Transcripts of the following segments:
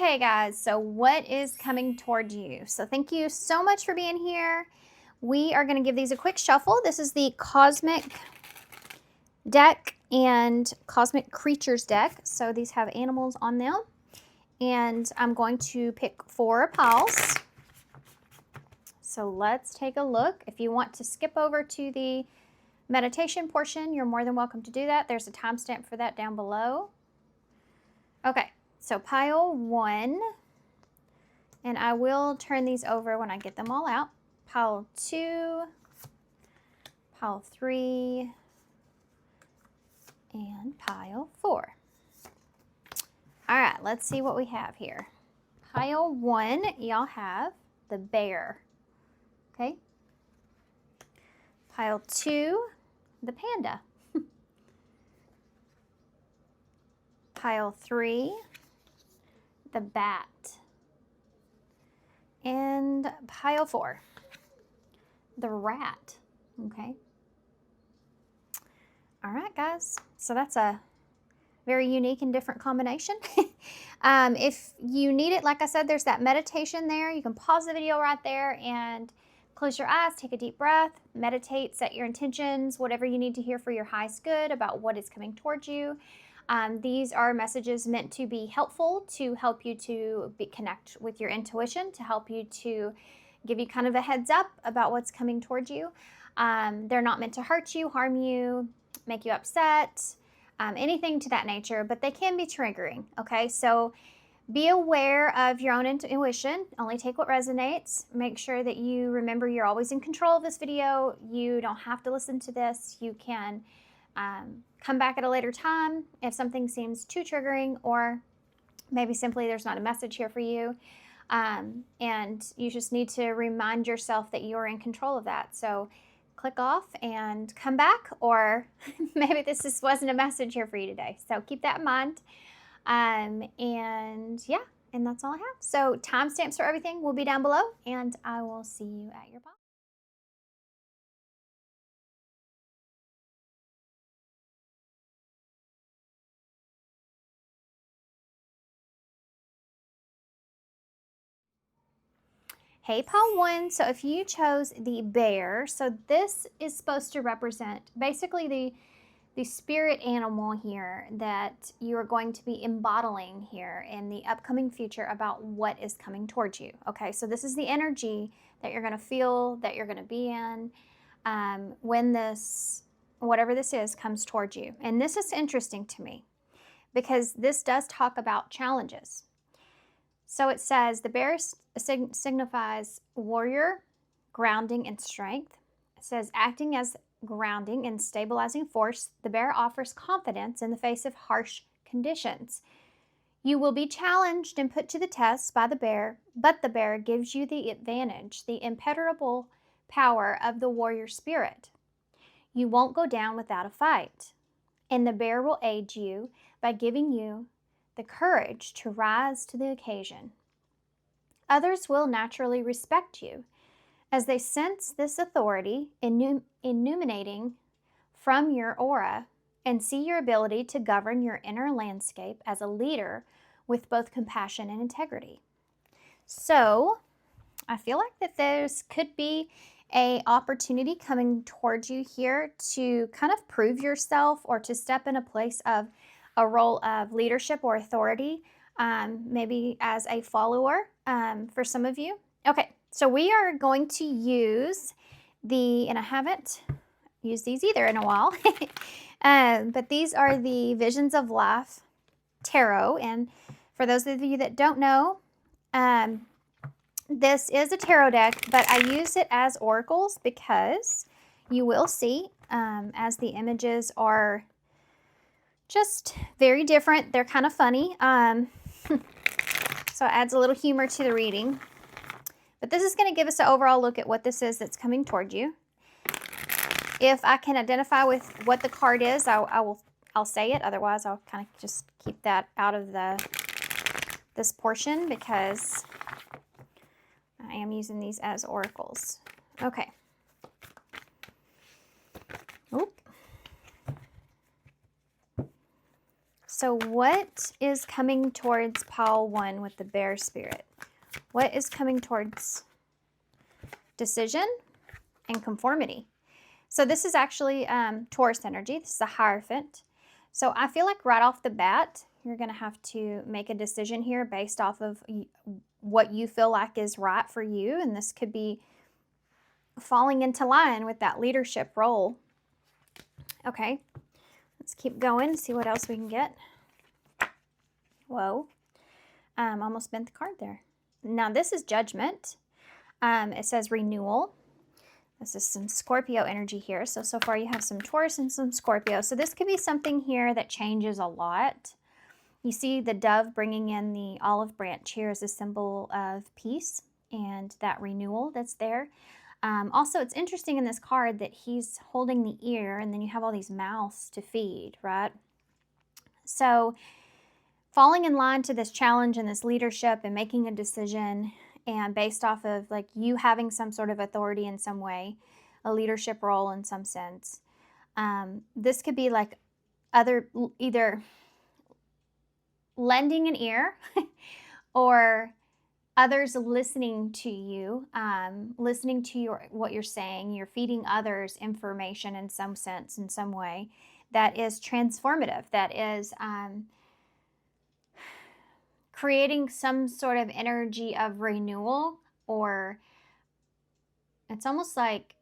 Okay, guys, so what is coming toward you? So thank you so much for being here. We are going to give these a quick shuffle. This is the Cosmic deck and Cosmic Creatures deck. So these have animals on them. And I'm going to pick 4 piles. So let's take a look. If you want to skip over to the meditation portion, you're more than welcome to do that. There's a timestamp for that down below. Okay, so pile 1, and I will turn these over when I get them all out. Pile 2, pile 3, and pile 4. All right, let's see what we have here. Pile 1, y'all have the bear, okay? Pile 2, the panda. Pile 3, the bat. And pile 4, the rat, okay? All right, guys, so that's a very unique and different combination. If you need it, like I said, there's that meditation there. You can pause the video right there and close your eyes, take a deep breath, meditate, set your intentions, whatever you need to hear for your highest good about what is coming towards you. These are messages meant to be helpful, to help you to connect with your intuition, to help you to give you kind of a heads up about what's coming towards you. They're not meant to hurt you, harm you, make you upset, anything to that nature, but they can be triggering, okay? So be aware of your own intuition. Only take what resonates. Make sure that you remember you're always in control of this video. You don't have to listen to this. You can come back at a later time if something seems too triggering, or maybe simply there's not a message here for you. And you just need to remind yourself that you're in control of that. So click off and come back, or maybe this just wasn't a message here for you today. So keep that in mind. And yeah, and that's all I have. So timestamps for everything will be down below, and I will see you at your pile. Hey, pile 1. So if you chose the bear, so this is supposed to represent basically the spirit animal here that you are going to be embodying here in the upcoming future about what is coming towards you. Okay, so this is the energy that you're going to feel, that you're going to be in when this, whatever this is, comes towards you. And this is interesting to me because this does talk about challenges. So it says the bear signifies warrior, grounding, and strength. It says acting as grounding and stabilizing force, the bear offers confidence in the face of harsh conditions. You will be challenged and put to the test by the bear, but the bear gives you the advantage, the impenetrable power of the warrior spirit. You won't go down without a fight, and the bear will aid you by giving you the courage to rise to the occasion. Others will naturally respect you as they sense this authority illuminating from your aura and see your ability to govern your inner landscape as a leader with both compassion and integrity. So I feel like that there's could be an opportunity coming towards you here to kind of prove yourself or to step in a place of a role of leadership or authority, maybe as a follower for some of you. Okay, so we are going to use and I haven't used these either in a while, but these are the Visions of Life Tarot. And for those of you that don't know, this is a tarot deck, but I use it as oracles because you will see as the images are just very different. They're kind of funny. So it adds a little humor to the reading. But this is going to give us an overall look at what this is that's coming toward you. If I can identify with what the card is, I'll say it. Otherwise, I'll kind of just keep that out of this portion because I am using these as oracles. Okay. So what is coming towards pile 1 with the bear spirit? What is coming towards decision and conformity? So this is actually Taurus energy. This is a Hierophant. So I feel like right off the bat, you're going to have to make a decision here based off of what you feel like is right for you. And this could be falling into line with that leadership role. Okay, let's keep going, see what else we can get. Whoa, almost bent the card there. Now this is Judgment. It says renewal. This is some Scorpio energy here. So far you have some Taurus and some Scorpio. So this could be something here that changes a lot. You see the dove bringing in the olive branch here as a symbol of peace and that renewal that's there. Also, it's interesting in this card that he's holding the ear and then you have all these mouths to feed, right? So falling in line to this challenge and this leadership and making a decision, and based off of like you having some sort of authority in some way, a leadership role in some sense. This could be like either lending an ear or others listening to you, listening to what you're saying. You're feeding others information in some sense, in some way that is transformative, that is creating some sort of energy of renewal, or it's almost like,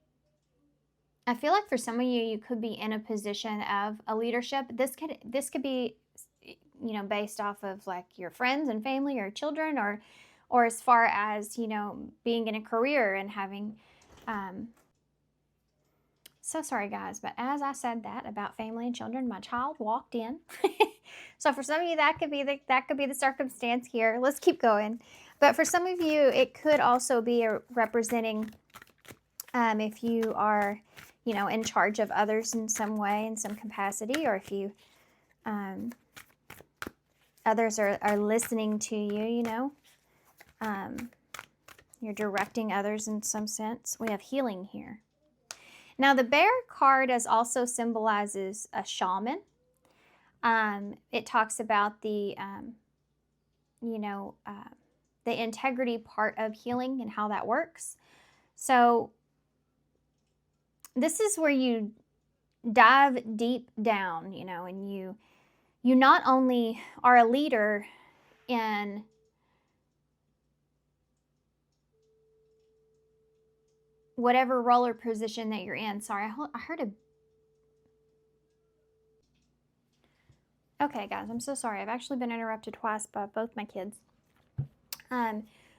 I feel like for some of you, you could be in a position of a leadership. This could be, you know, based off of like your friends and family or children, or as far as, you know, being in a career and having, so sorry guys, but as I said that about family and children, my child walked in. So for some of you, that could be the circumstance here. Let's keep going. But for some of you, it could also be representing if you are, you know, in charge of others in some way, in some capacity, or if you others are listening to you, you know. You're directing others in some sense. We have healing here. Now the bear card also symbolizes a shaman. It talks about the, you know, the integrity part of healing and how that works. So this is where you dive deep down, you know, and you not only are a leader in whatever role or position that you're in. Sorry, I heard a... Okay, guys, I'm so sorry. I've actually been interrupted twice by both my kids.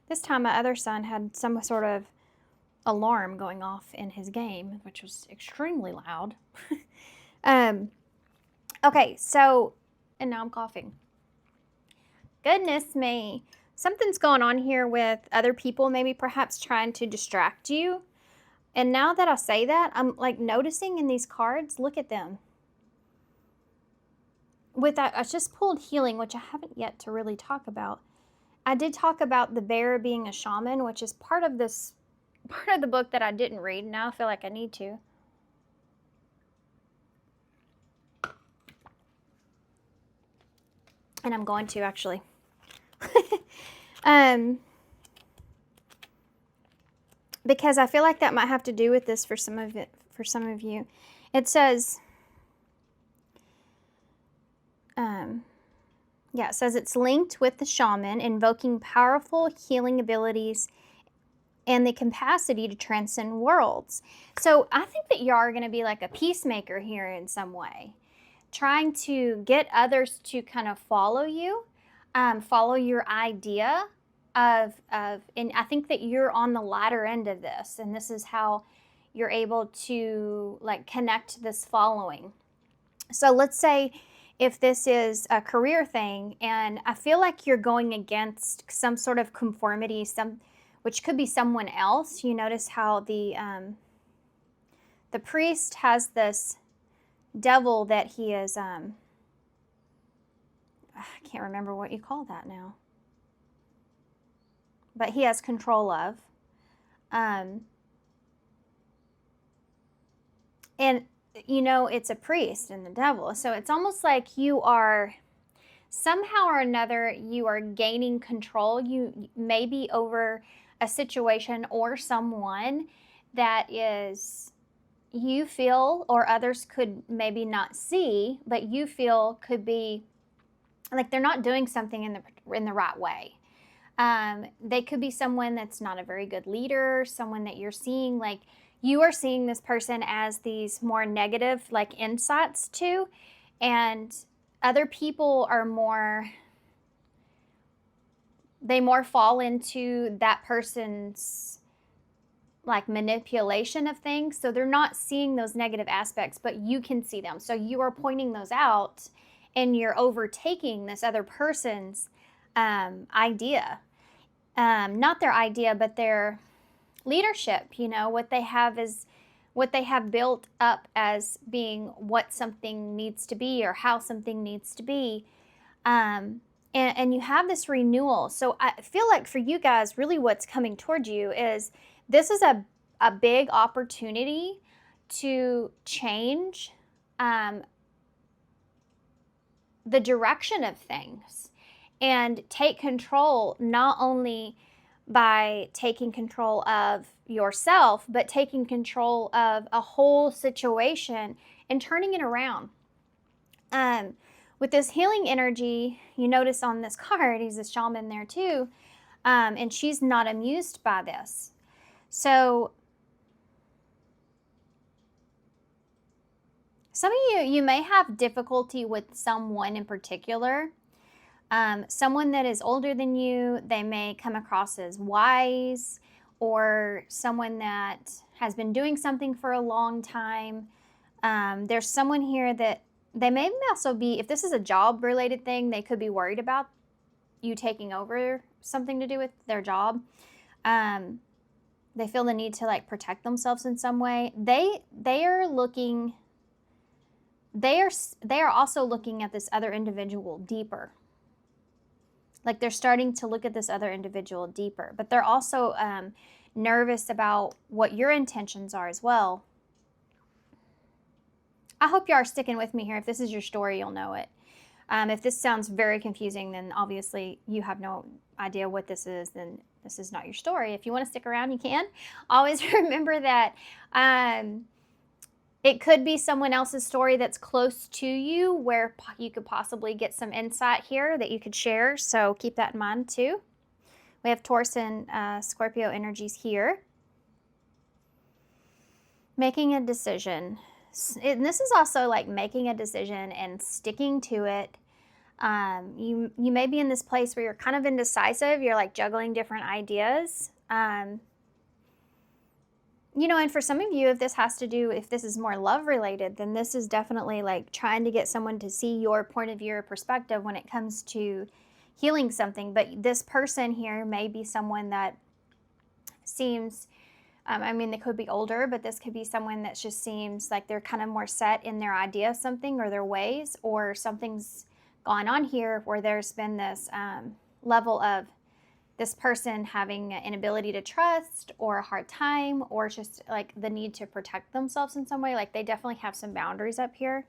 This time my other son had some sort of alarm going off in his game, which was extremely loud. Okay, so, and now I'm coughing. Goodness me. Something's going on here with other people, maybe perhaps trying to distract you. And now that I say that, I'm like noticing in these cards, look at them. With that, I just pulled healing, which I haven't yet to really talk about. I did talk about the bear being a shaman, which is part of the book that I didn't read. Now I feel like I need to. And I'm going to actually. Because I feel like that might have to do with this for some of you. It says, it says it's linked with the shaman, invoking powerful healing abilities and the capacity to transcend worlds. So I think that you are going to be like a peacemaker here in some way, trying to get others to kind of follow you, follow your idea of, and I think that you're on the latter end of this, and this is how you're able to like connect this following. So let's say if this is a career thing, and I feel like you're going against some sort of conformity, which could be someone else. You notice how the priest has this devil that he is, I can't remember what you call that now, but he has control of. And, you know, it's a priest and the devil. So it's almost like you are somehow or another you are gaining control, you maybe over a situation or someone that is, you feel, or others could maybe not see, but you feel could be like they're not doing something in the right way. They could be someone that's not a very good leader, someone that you're seeing, like you are seeing this person as these more negative like insights to, and other people are more, they more fall into that person's like manipulation of things. So they're not seeing those negative aspects, but you can see them. So you are pointing those out and you're overtaking this other person's idea. Not their idea, but their leadership. You know, what they have is what they have built up as being what something needs to be or how something needs to be. And you have this renewal. So I feel like for you guys, really what's coming toward you is this is a big opportunity to change the direction of things and take control, not only by taking control of yourself, but taking control of a whole situation and turning it around. With this healing energy, you notice on this card, he's a shaman there too, and she's not amused by this. So some of you may have difficulty with someone in particular. Someone that is older than you, they may come across as wise, or someone that has been doing something for a long time. There's someone here that they may also be, if this is a job related thing, they could be worried about you taking over something to do with their job. They feel the need to like protect themselves in some way. They are looking, they are also looking at this other individual deeper. Like they're starting to look at this other individual deeper, but they're also nervous about what your intentions are as well. I hope you are sticking with me here. If this is your story, you'll know it. If this sounds very confusing, then obviously you have no idea what this is, then this is not your story. If you want to stick around, you can. Always remember that it could be someone else's story that's close to you where you could possibly get some insight here that you could share. So keep that in mind too. We have Taurus and Scorpio energies here. Making a decision. And this is also like making a decision and sticking to it. You may be in this place where you're kind of indecisive. You're like juggling different ideas. You know, and for some of you, if this has to do, if this is more love related, then this is definitely like trying to get someone to see your point of view or perspective when it comes to healing something. But this person here may be someone that seems, I mean, they could be older, but this could be someone that just seems like they're kind of more set in their idea of something or their ways, or something's gone on here where there's been this level of this person having an inability to trust or a hard time, or just like the need to protect themselves in some way. Like they definitely have some boundaries up here.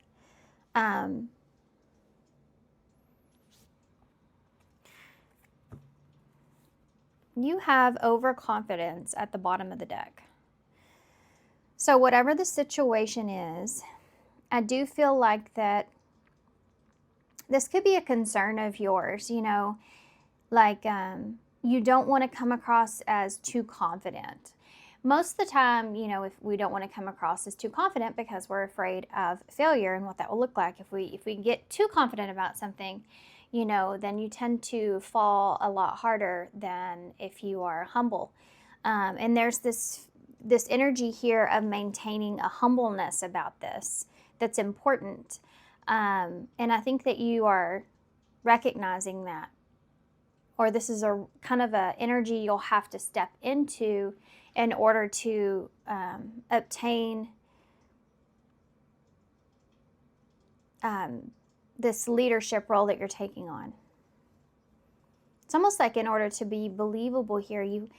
You have overconfidence at the bottom of the deck. So whatever the situation is, I do feel like that this could be a concern of yours, you know, like you don't want to come across as too confident. Most of the time, you know, if we don't want to come across as too confident because we're afraid of failure and what that will look like if we get too confident about something, you know, then you tend to fall a lot harder than if you are humble. And there's this energy here of maintaining a humbleness about this that's important. And I think that you are recognizing that, or this is a kind of a energy you'll have to step into in order to obtain this leadership role that you're taking on. It's almost like in order to be believable here, you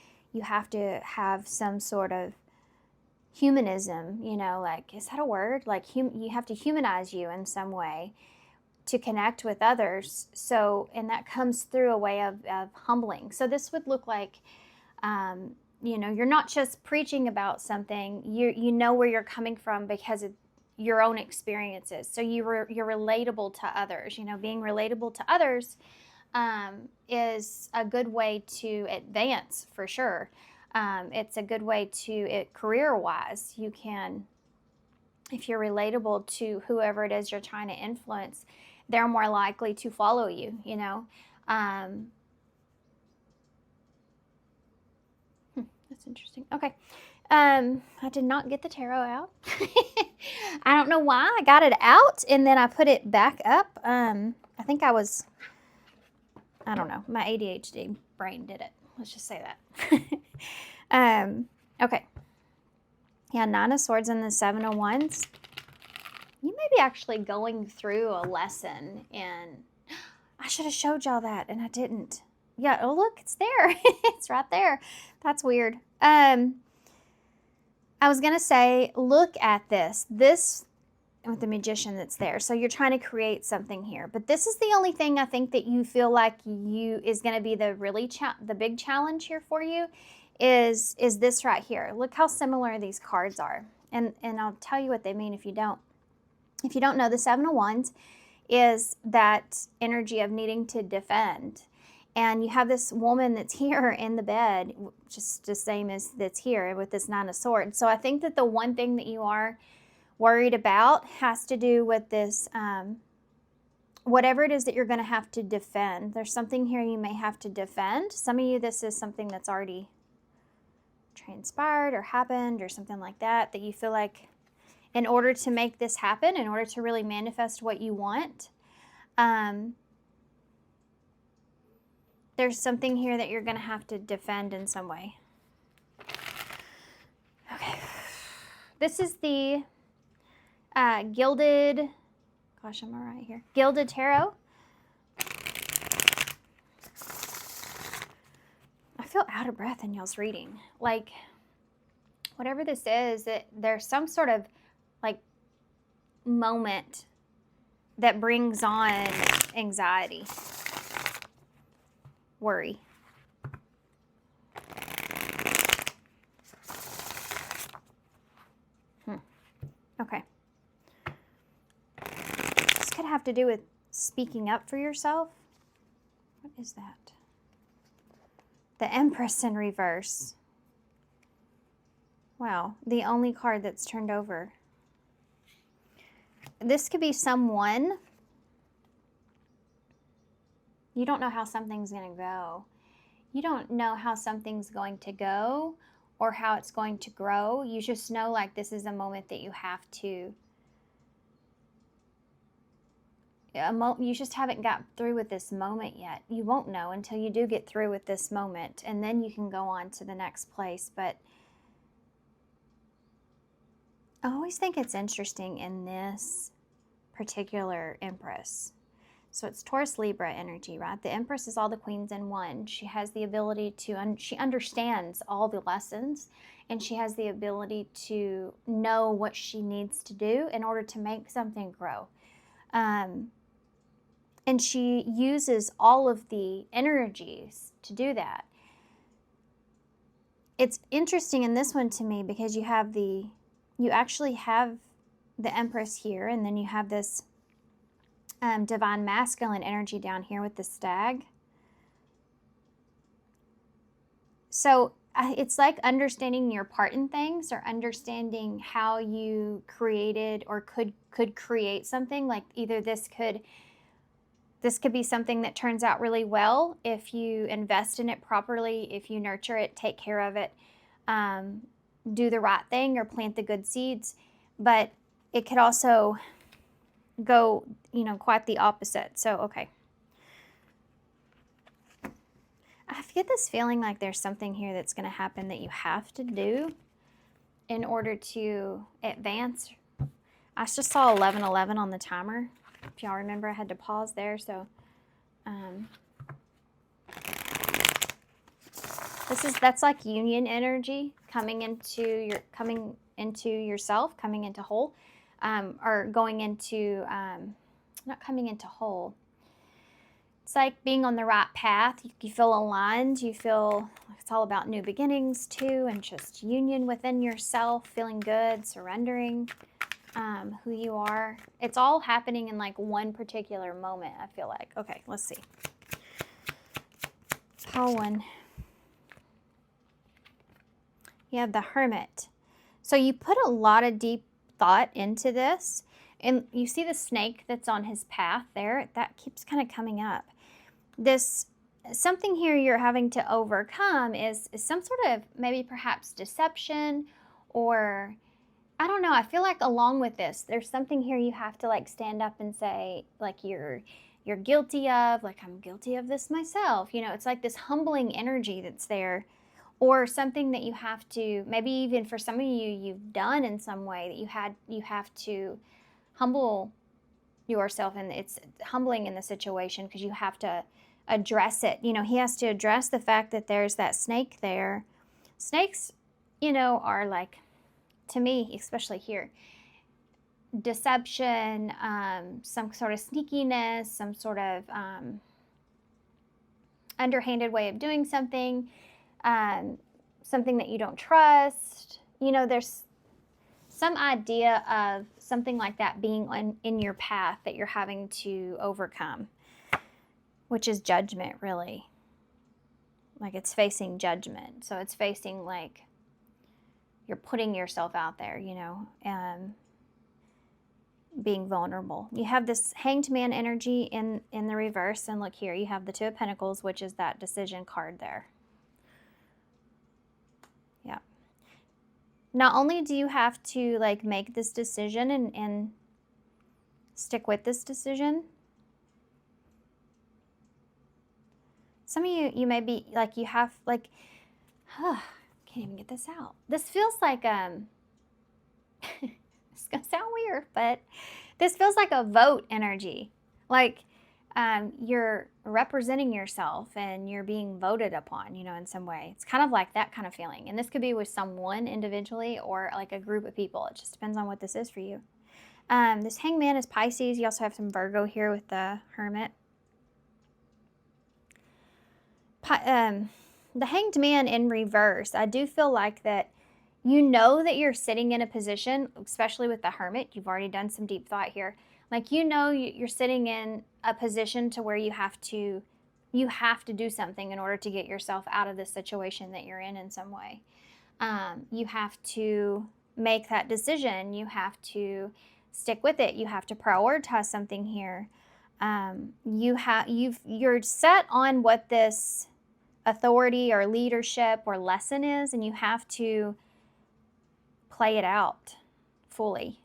have to have some sort of humanism, you know, like, is that a word? Like you have to humanize you in some way. to connect with others. So, and that comes through a way of humbling. So this would look like, you know, you're not just preaching about something, you know where you're coming from because of your own experiences. So you're relatable to others. You know, being relatable to others is a good way to advance for sure. It's a good way to, career-wise, you can, if you're relatable to whoever it is you're trying to influence, they're more likely to follow you, you know. That's interesting. Okay. I did not get the tarot out. I don't know why. I got it out and then I put it back up. I think I don't know. My ADHD brain did it. Let's just say that. Okay. Yeah, 9 of Swords and the 7 of Wands. You may be actually going through a lesson, and I should have showed y'all that, and I didn't. Yeah, oh look, it's there. It's right there. That's weird. I was going to say, look at this. This with the Magician that's there. So you're trying to create something here. But this is the only thing I think that you feel like is going to be the big challenge here for you is this right here. Look how similar these cards are. And I'll tell you what they mean if you don't. If you don't know, the 7 of Wands is that energy of needing to defend. And you have this woman that's here in the bed, just the same as that's here with this 9 of Swords. So I think that the one thing that you are worried about has to do with this, whatever it is that you're going to have to defend. There's something here you may have to defend. Some of you, this is something that's already transpired or happened or something like that you feel like in order to make this happen, in order to really manifest what you want, there's something here that you're going to have to defend in some way. Okay. This is the Gilded, gosh, am I right here? Gilded Tarot. I feel out of breath in y'all's reading. Like, whatever this is, there's some sort of, like, moment that brings on anxiety, worry. Okay. This could have to do with speaking up for yourself. What is that? The Empress in reverse. Wow, the only card that's turned over. This could be someone. You don't know how something's going to go. You don't know how something's going to go or how it's going to grow. You just know, like, this is a moment that you have to. You just haven't got through with this moment yet. You won't know until you do get through with this moment, and then you can go on to the next place. But I always think it's interesting in this particular Empress. So it's Taurus Libra energy, right? The Empress is all the queens in one. She has the ability to, she understands all the lessons, and she has the ability to know what she needs to do in order to make something grow. And she uses all of the energies to do that. It's interesting in this one to me because you actually have the Empress here, and then you have this divine masculine energy down here with the stag. So it's like understanding your part in things, or understanding how you created or could create something. Like either this could be something that turns out really well if you invest in it properly, if you nurture it, take care of it, do the right thing, or plant the good seeds. But it could also go, quite the opposite. So, okay. I get this feeling like there's something here that's going to happen that you have to do in order to advance. I just saw 11:11 on the timer. If y'all remember, I had to pause there. So, that's like union energy coming into yourself, coming into whole, or going into not coming into whole. It's like being on the right path. You feel aligned. You feel like it's all about new beginnings too, and just union within yourself, feeling good, surrendering who you are. It's all happening in like one particular moment, I feel like. Okay, let's see. Pile 1. You have the Hermit. So you put a lot of deep thought into this. And you see the snake that's on his path there? That keeps kind of coming up. Something here you're having to overcome is some sort of maybe perhaps deception, or I don't know. I feel like along with this, there's something here you have to like stand up and say, like you're guilty of, like I'm guilty of this myself. You know, it's like this humbling energy that's there, or something that you have to, maybe even for some of you, you've done in some way that you have to humble yourself, and it's humbling in the situation because you have to address it. You know, he has to address the fact that there's that snake there. Snakes, you know, are like, to me, especially here, deception, some sort of sneakiness, some sort of underhanded way of doing something, something that you don't trust. You know, there's some idea of something like that being in your path that you're having to overcome, which is judgment, really. Like it's facing judgment. So it's facing like you're putting yourself out there, you know, and being vulnerable. You have this Hanged Man energy in the reverse, and look here, you have the Two of Pentacles, which is that decision card there. Yeah. Not only do you have to like make this decision and stick with this decision, some of you may be like, you have like, can't even get this out. This feels like, it's gonna sound weird, but this feels like a vote energy. Like you're representing yourself and you're being voted upon, you know, in some way. It's kind of like that kind of feeling. And this could be with someone individually or like a group of people. It just depends on what this is for you. This Hangman is Pisces. You also have some Virgo here with the Hermit. The Hanged Man in reverse, I do feel like that you know that you're sitting in a position, especially with the Hermit. You've already done some deep thought here. Like, you know, you're sitting in a position to where you have to do something in order to get yourself out of this situation that you're in some way. You have to make that decision. You have to stick with it. You have to prioritize something here. You're set on what this authority or leadership or lesson is, and you have to play it out fully.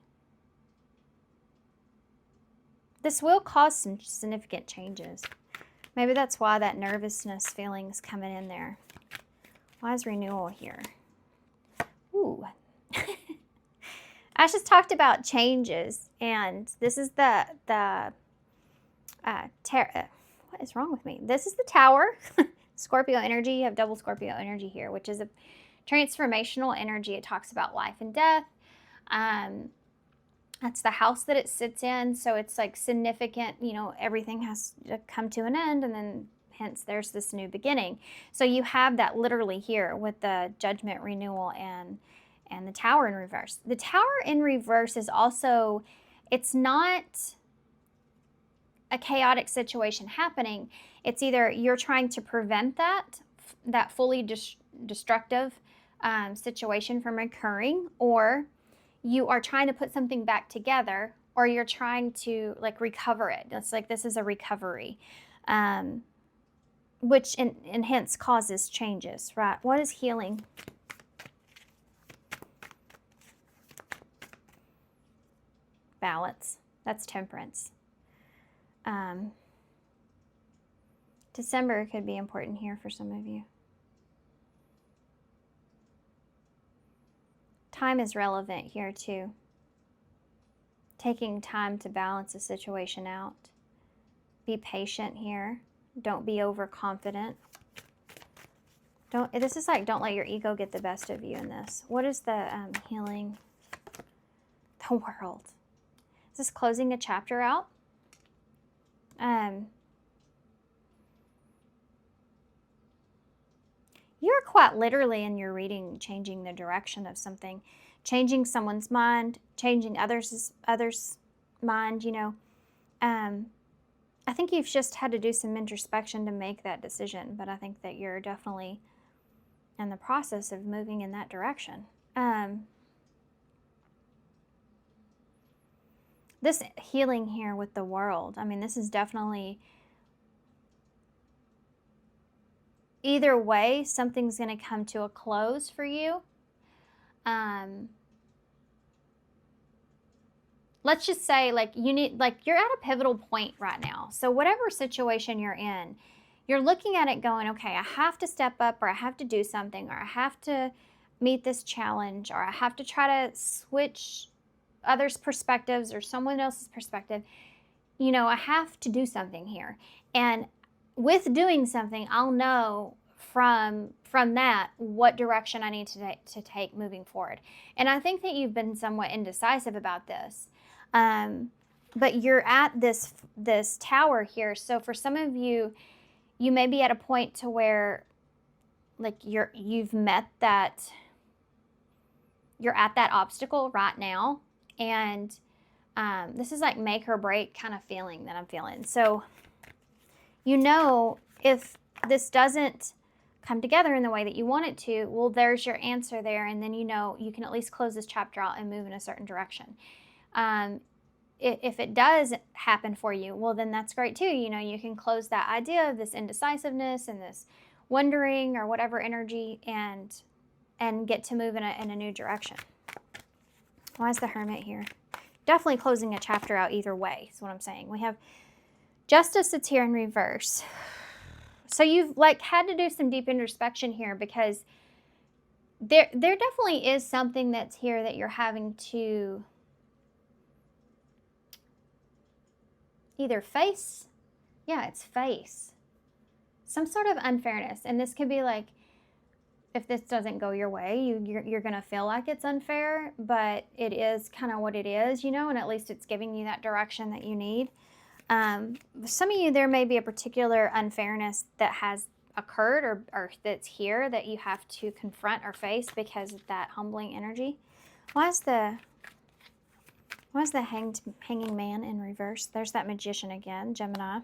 This will cause some significant changes. Maybe that's why that nervousness feeling is coming in there. Why is renewal here? Ooh. I just talked about changes, and this is what is wrong with me? This is the Tower. Scorpio energy. You have double Scorpio energy here, which is a transformational energy. It talks about life and death. That's the house that it sits in. So it's like significant, you know, everything has to come to an end, and then hence there's this new beginning. So you have that literally here with the Judgment, renewal, and the Tower in reverse. The Tower in reverse is also, it's not a chaotic situation happening. It's either you're trying to prevent that fully destructive situation from occurring, or you are trying to put something back together, or you're trying to like recover it. It's like this is a recovery, which and hence causes changes, right? What is healing? Balance. That's Temperance. December could be important here for some of you. Time is relevant here too. Taking time to balance a situation out. Be patient here. Don't be overconfident. This is like, don't let your ego get the best of you in this. What is the healing? The World. Is this closing a chapter out? You're quite literally in your reading changing the direction of something, changing someone's mind, changing others' mind, you know. I think you've just had to do some introspection to make that decision, but I think that you're definitely in the process of moving in that direction. This healing here with the world, I mean, this is definitely, either way, something's going to come to a close for you. Let's just say, like, you need, like, you're at a pivotal point right now. So whatever situation you're in, you're looking at it going, okay, I have to step up, or I have to do something, or I have to meet this challenge, or I have to try to switch others' perspectives or someone else's perspective. You know, I have to do something here. And with doing something, I'll know from that what direction I need to take moving forward. And I think that you've been somewhat indecisive about this. But you're at this tower here. So for some of you, you may be at a point to where, like, you've met that, you're at that obstacle right now. And this is like make or break kind of feeling that I'm feeling. So, you know, if this doesn't come together in the way that you want it to, well, there's your answer there. And then, you know, you can at least close this chapter out and move in a certain direction. If it does happen for you, well, then that's great too. You know, you can close that idea of this indecisiveness and this wondering or whatever energy, and get to move in a new direction. Why is the Hermit here? Definitely closing a chapter out either way is what I'm saying. We have Justice that's here in reverse. So you've, like, had to do some deep introspection here, because there definitely is something that's here that you're having to either face, face some sort of unfairness. And this could be like, if this doesn't go your way, you're going to feel like it's unfair, but it is kind of what it is, you know, and at least it's giving you that direction that you need. Some of you, there may be a particular unfairness that has occurred or that's here that you have to confront or face because of that humbling energy. Why is the hanging man in reverse? There's that Magician again, Gemini.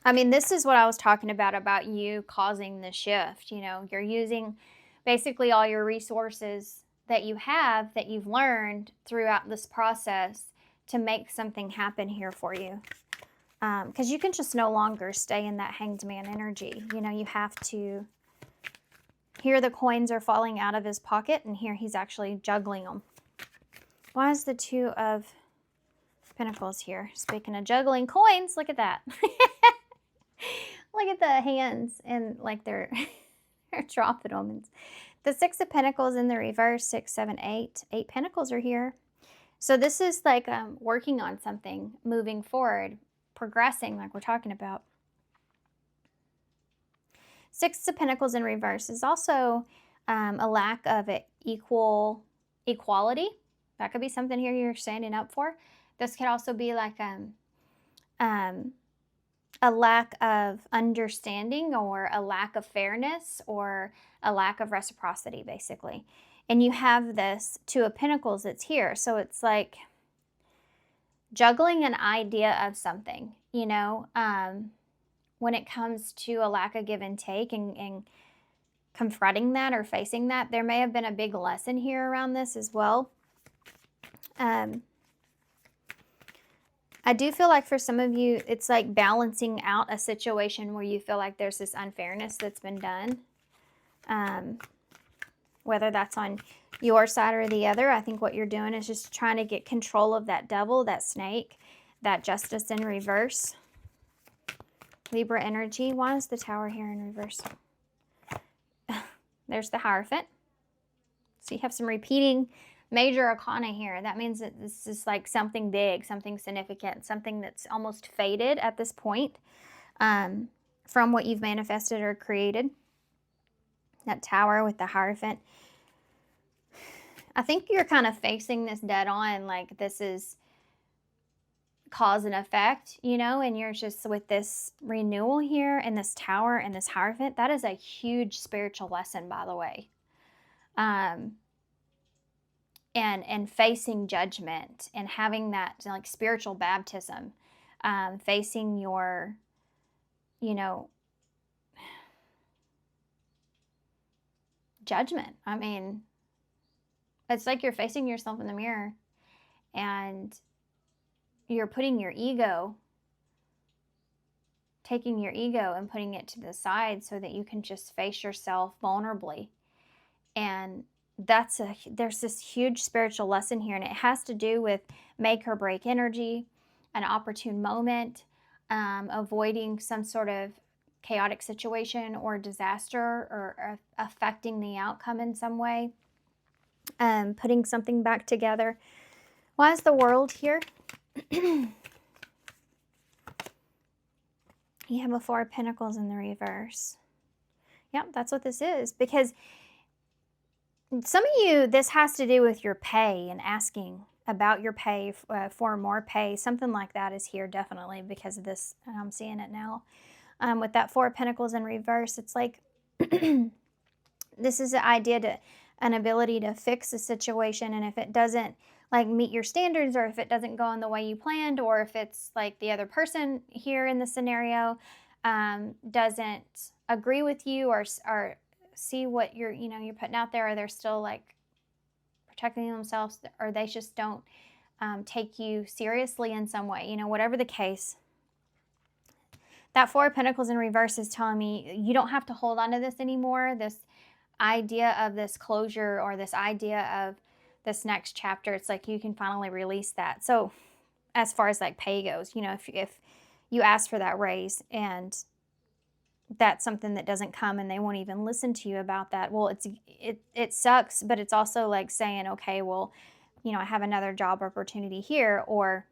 I mean, this is what I was talking about you causing the shift. You know, you're using basically all your resources that you have, that you've learned throughout this process, to make something happen here for you. Because you can just no longer stay in that hanged man energy. You know, you have to. Here the coins are falling out of his pocket, and here he's actually juggling them. Why is the Two of Pentacles here? Speaking of juggling coins, look at that. Look at the hands, and like they're dropping them. And the Six of Pentacles in the reverse, 6, 7, 8. 8 Pentacles are here. So this is like working on something, moving forward, progressing, like we're talking about. Six of Pentacles in reverse is also a lack of equality. That could be something here you're standing up for. This could also be like a lack of understanding, or a lack of fairness, or a lack of reciprocity, basically. And you have this Two of Pentacles that's here. So it's like juggling an idea of something, you know, when it comes to a lack of give and take, and confronting that or facing that. There may have been a big lesson here around this as well. I do feel like for some of you, it's like balancing out a situation where you feel like there's this unfairness that's been done. Whether that's on your side or the other, I think what you're doing is just trying to get control of that devil, that snake, that Justice in reverse. Libra energy. Why is the Tower here in reverse? There's the Hierophant. So you have some repeating major arcana here. That means that this is like something big, something significant, something that's almost faded at this point from what you've manifested or created. That Tower with the Hierophant. I think you're kind of facing this dead on, like this is cause and effect, you know, and you're just with this renewal here and this Tower and this Hierophant. That is a huge spiritual lesson, by the way. And facing judgment and having that like spiritual baptism, facing your, you know, judgment. I mean, it's like you're facing yourself in the mirror and you're putting your ego, taking your ego and putting it to the side so that you can just face yourself vulnerably. And there's this huge spiritual lesson here, and it has to do with make or break energy, an opportune moment, avoiding some sort of chaotic situation or disaster, or affecting the outcome in some way, putting something back together. Why is the World here? You have a Four of Pentacles in the reverse. Yep, that's what this is. Because some of you, this has to do with your pay and asking about your pay for more pay. Something like that is here definitely because of this. I'm seeing it now. With that Four of Pentacles in reverse, it's like this is the idea to an ability to fix a situation. And if it doesn't like meet your standards, or if it doesn't go in the way you planned, or if it's like the other person here in the scenario doesn't agree with you or see what you're putting out there, or they're still like protecting themselves, or they just don't take you seriously in some way, whatever the case. That Four of Pentacles in reverse is telling me you don't have to hold on to this anymore. This idea of this closure, or this idea of this next chapter, it's like you can finally release that. So as far as like pay goes, if you ask for that raise and that's something that doesn't come and they won't even listen to you about that, well, it sucks, but it's also like saying, okay, well, I have another job opportunity here. Or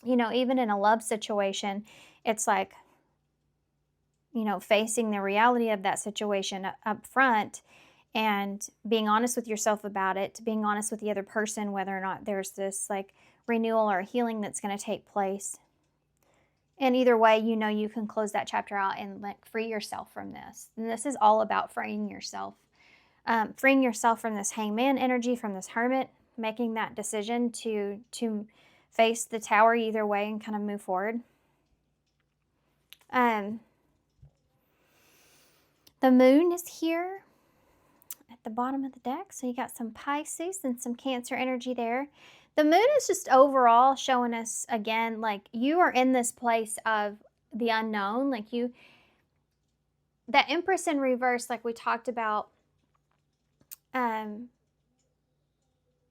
even in a love situation, it's like facing the reality of that situation up front and being honest with yourself about it, being honest with the other person, whether or not there's this like renewal or healing that's going to take place. And either way, you can close that chapter out and like free yourself from this. And this is all about freeing yourself from this Hangman energy, from this Hermit, making that decision to face the Tower either way and kind of move forward. The Moon is here at the bottom of the deck. So you got some Pisces and some Cancer energy there. The Moon is just overall showing us again, like you are in this place of the unknown. Like that Empress in reverse, like we talked about,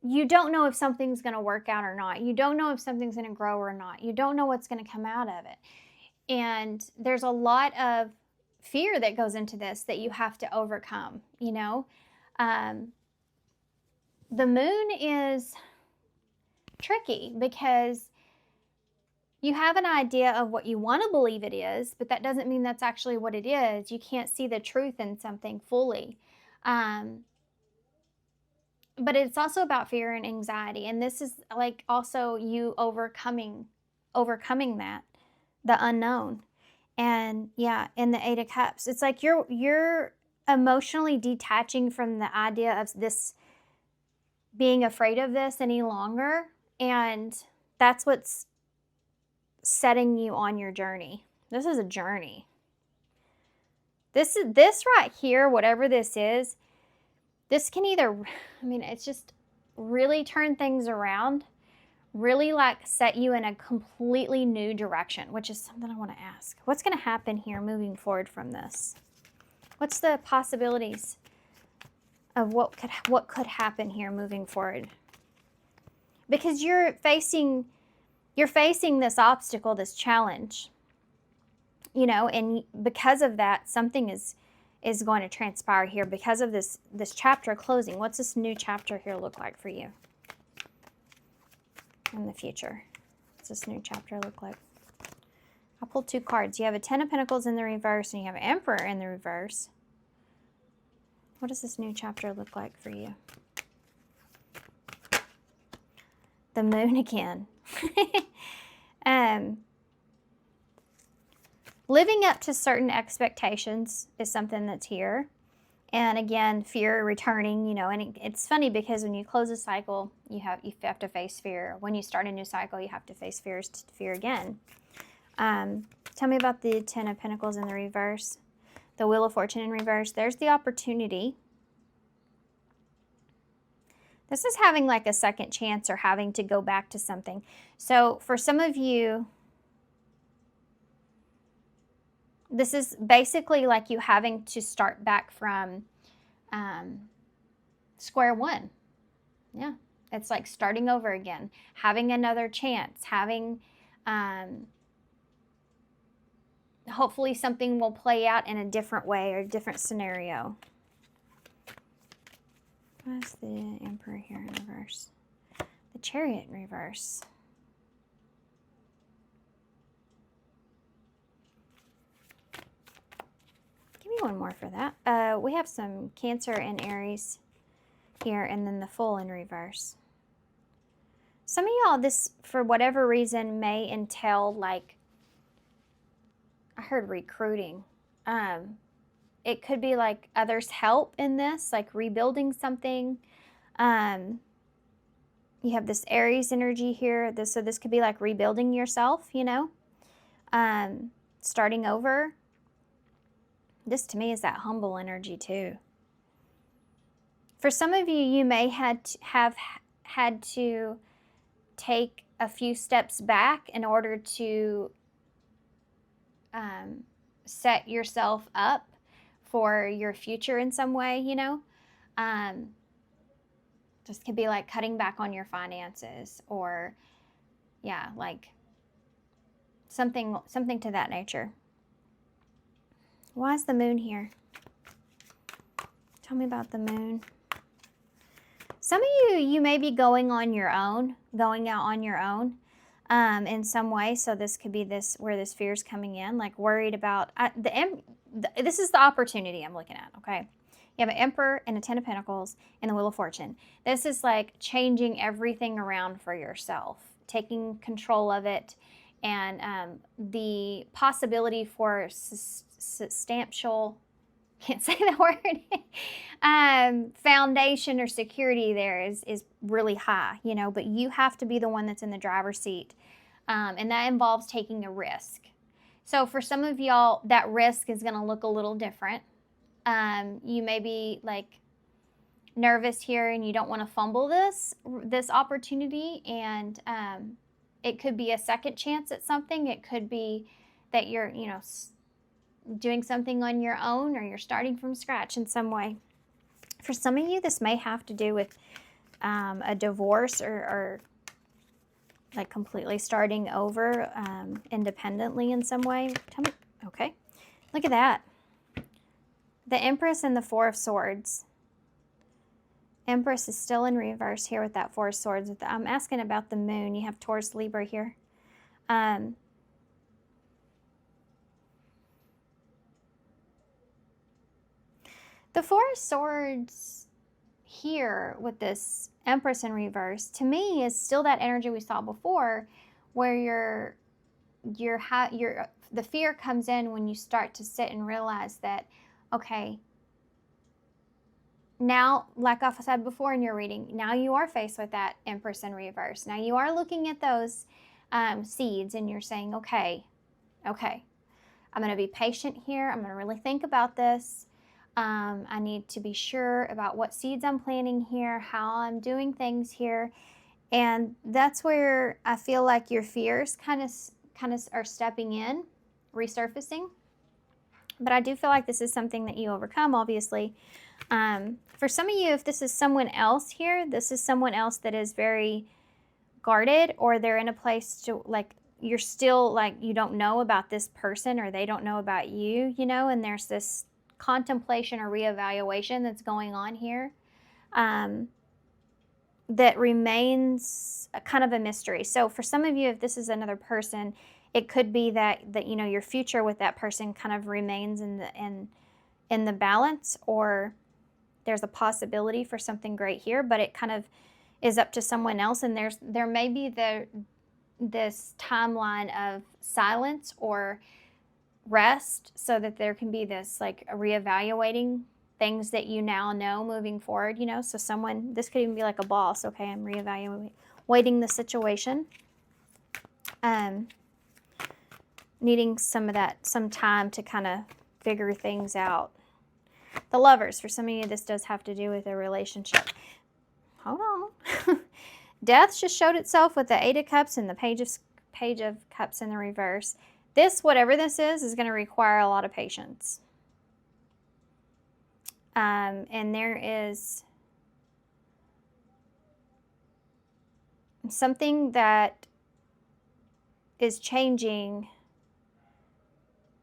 you don't know if something's going to work out or not. You don't know if something's going to grow or not. You don't know what's going to come out of it. And there's a lot of fear that goes into this that you have to overcome, The Moon is tricky because you have an idea of what you want to believe it is, but that doesn't mean that's actually what it is. You can't see the truth in something fully. But it's also about fear and anxiety. And this is like also you overcoming that, the unknown. And yeah, in the Eight of Cups, it's like you're emotionally detaching from the idea of this, being afraid of this any longer. And that's what's setting you on your journey. This is a journey. This right here, whatever this is, this can either, it's just really turn things around, really like set you in a completely new direction, which is something I want to ask. What's going to happen here moving forward from this? What's the possibilities of what could happen here moving forward? Because you're facing this obstacle, this challenge, and because of that, something is going to transpire here because of this chapter closing. What's this new chapter here look like for you in the future? What's this new chapter look like? I pulled two cards. You have a Ten of Pentacles in the reverse and you have an Emperor in the reverse. What does this new chapter look like for you? the moon again. Living up to certain expectations is something that's here. And again, fear returning, you know, and it's funny because when you close a cycle, you have to face fear. When you start a new cycle, you have to face fear again. Tell me about the Ten of Pentacles in the reverse. The Wheel of Fortune in reverse. There's the opportunity. This is having like a second chance or having to go back to something. So for some of you, this is basically like you having to start back from square one. Yeah, it's like starting over again, having another chance, having, hopefully something will play out in a different way or a different scenario. What's the Emperor here in reverse? The Chariot in reverse. Give me one more for that. We have some Cancer and Aries here, and then the Fool in reverse. Some of y'all, this, for whatever reason, may entail, like, I heard recruiting. It could be like others' help in this, like rebuilding something. You have this Aries energy here. So this could be like rebuilding yourself, you know, starting over. This to me is that humble energy too. For some of you, you may have had to take a few steps back in order to set yourself up for your future in some way, you know. Just could be like cutting back on your finances, or yeah, like something to that nature. Why is the Moon here? Tell me about the Moon. Some of you may be going out on your own in some way. So this could be where this fear is coming in, like worried about this is the opportunity I'm looking at, okay? You have an Emperor and a Ten of Pentacles and the Wheel of Fortune. This is like changing everything around for yourself, taking control of it, and the possibility for substantial, can't say the word, foundation or security there is really high, you know, but you have to be the one that's in the driver's seat. And that involves taking a risk. So for some of y'all, that risk is going to look a little different. You may be like nervous here and you don't want to fumble this opportunity. And it could be a second chance at something. It could be that you're, you know, doing something on your own, or you're starting from scratch in some way. For some of you, this may have to do with a divorce or like completely starting over independently in some way. Tell me, okay, look at that. The Empress and the Four of Swords. Empress is still in reverse here with that Four of Swords. I'm asking about the Moon. You have Taurus, Libra here. The Four of Swords here with this Empress in reverse, to me, is still that energy we saw before, where the fear comes in when you start to sit and realize that, okay, now, like I said before in your reading, now you are faced with that Empress in reverse. Now you are looking at those seeds and you're saying, okay, I'm going to be patient here. I'm going to really think about this. I need to be sure about what seeds I'm planting here, how I'm doing things here. And that's where I feel like your fears kind of are stepping in, resurfacing. But I do feel like this is something that you overcome, obviously. For some of you, if this is someone else here, this is someone else that is very guarded, or they're in a place to, like, you're still, like, you don't know about this person, or they don't know about you, you know, and there's this contemplation or reevaluation that's going on here that remains a kind of a mystery. So for some of you, if this is another person, it could be that you know, your future with that person kind of remains in the balance, or there's a possibility for something great here, but is up to someone else, and there may be this timeline of silence or rest, so that there can be this like reevaluating things that you now know moving forward, you know. So this could even be like a boss. Okay, I'm reevaluating the situation, needing some time to kind of figure things out. The Lovers, for some of you, this does have to do with a relationship. Hold on. Death just showed itself with the Eight of Cups and the Page of Cups in the reverse. This, whatever this is going to require a lot of patience. And there is something that is changing,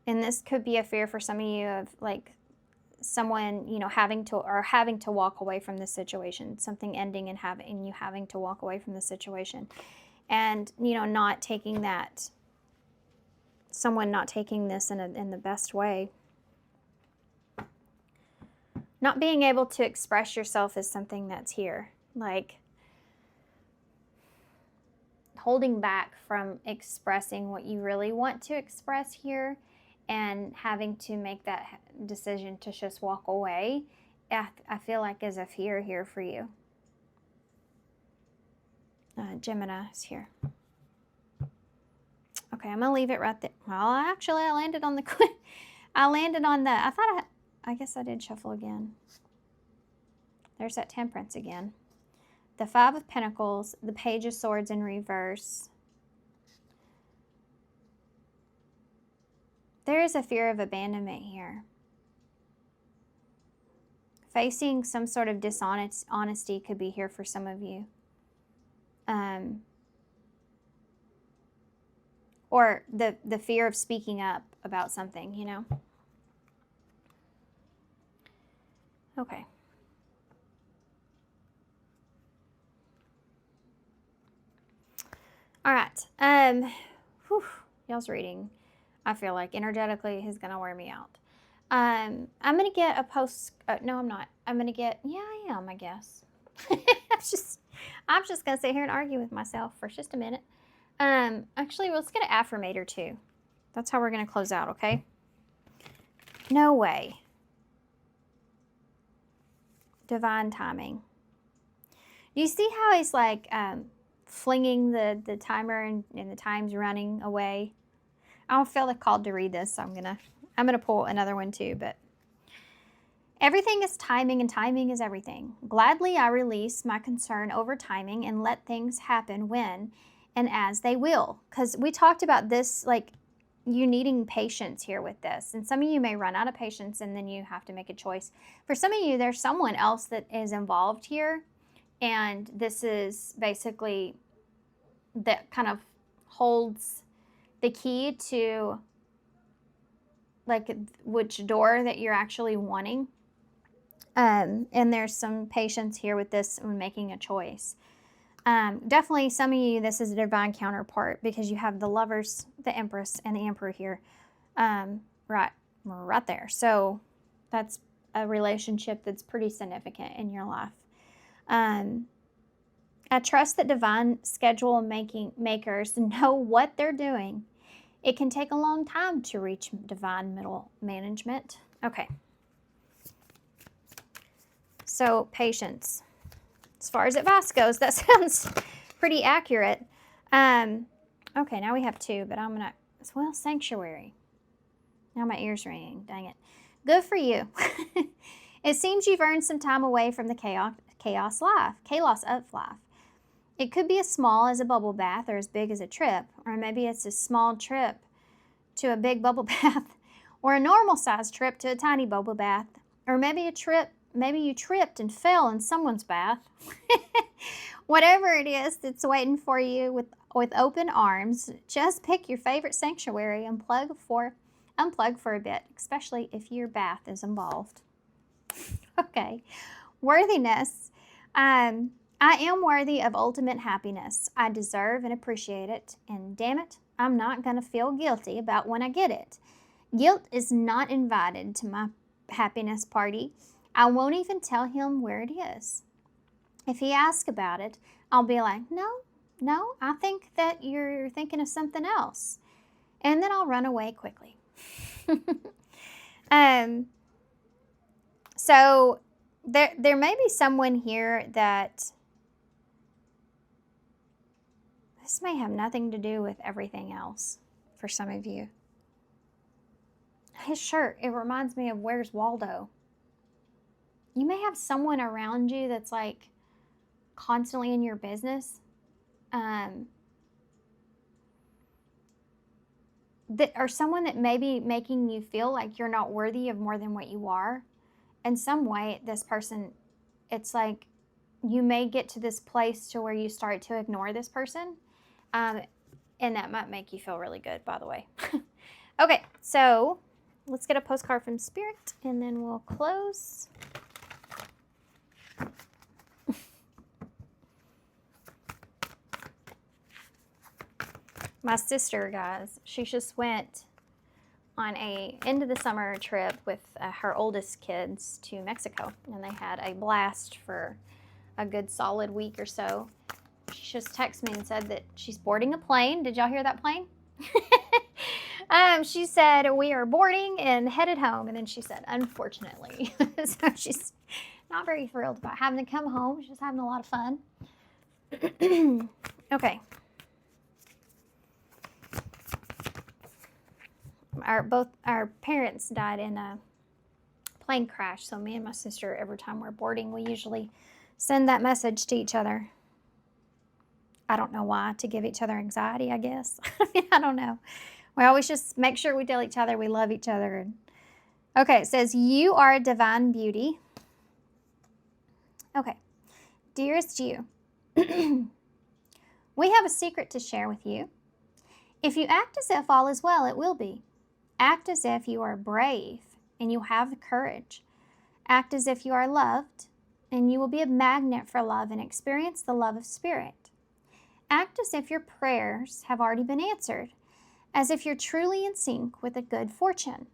and this could be a fear for some of you of like someone, you know, having to walk away from this situation, something ending and you having to walk away from the situation, and, you know, someone not taking this in the best way. Not being able to express yourself is something that's here, like holding back from expressing what you really want to express here, and having to make that decision to just walk away, I feel like is a fear here for you. Gemini is here. Okay, I'm gonna leave it right there. Well, actually, I landed on the. I guess I did shuffle again. There's that Temperance again. The Five of Pentacles, the Page of Swords in reverse. There is a fear of abandonment here. Facing some sort of dishonesty could be here for some of you. Or the fear of speaking up about something, you know. Okay. All right. Y'all's reading, I feel like energetically is going to wear me out. I'm going to get a post. No, I'm not. I'm going to get, yeah, I am, I guess. I'm just going to sit here and argue with myself for just a minute. Actually, let's get an affirmator too. That's how we're going to close out, okay? No way. Divine timing. Do you see how he's like flinging the timer and the time's running away? I don't feel like called to read this, so I'm gonna pull another one too. But everything is timing, and timing is everything. Gladly I release my concern over timing and let things happen when and as they will. Because we talked about this, like you needing patience here with this. And some of you may run out of patience and then you have to make a choice. For some of you, there's someone else that is involved here. And this is basically that kind of holds the key to like which door that you're actually wanting. And there's some patience here with this when making a choice. Definitely some of you, this is a divine counterpart because you have the Lovers, the Empress, and the Emperor here. Right there. So that's a relationship that's pretty significant in your life. I trust that divine schedule makers know what they're doing. It can take a long time to reach divine middle management. Okay. So patience. As far as advice goes, that sounds pretty accurate. Okay, now we have two, but Sanctuary. Now my ear's ringing, dang it. Good for you. It seems you've earned some time away from the chaos of life. It could be as small as a bubble bath or as big as a trip, or maybe it's a small trip to a big bubble bath, or a normal sized trip to a tiny bubble bath, or maybe you tripped and fell in someone's bath. Whatever it is that's waiting for you with open arms, just pick your favorite sanctuary and unplug for a bit, especially if your bath is involved. Okay. Worthiness. I am worthy of ultimate happiness. I deserve and appreciate it, and damn it, I'm not going to feel guilty about when I get it. Guilt is not invited to my happiness party. I won't even tell him where it is. If he asks about it, I'll be like, no, I think that you're thinking of something else. And then I'll run away quickly. So there may be someone here that this may have nothing to do with everything else for some of you. His shirt, it reminds me of Where's Waldo? You may have someone around you that's like constantly in your business. Or someone that may be making you feel like you're not worthy of more than what you are. In some way, this person, it's like you may get to this place to where you start to ignore this person. And that might make you feel really good, by the way. Okay, so let's get a postcard from Spirit, and then we'll close. My sister, guys, she just went on a end of the summer trip with her oldest kids to Mexico, and they had a blast for a good solid week or so. She just texted me and said that she's boarding a plane. Did y'all hear that plane? She said, we are boarding and headed home. And then she said, unfortunately. So she's not very thrilled about having to come home. She's having a lot of fun. Okay. Both our parents died in a plane crash. So me and my sister, every time we're boarding, we usually send that message to each other. I don't know why, to give each other anxiety, I guess. I don't know. We always just make sure we tell each other we love each other. Okay, it says, you are a divine beauty. Okay, dearest you, we have a secret to share with you. If you act as if all is well, it will be. Act as if you are brave and you have the courage. Act as if you are loved and you will be a magnet for love and experience the love of Spirit. Act as if your prayers have already been answered, as if you're truly in sync with a good fortune.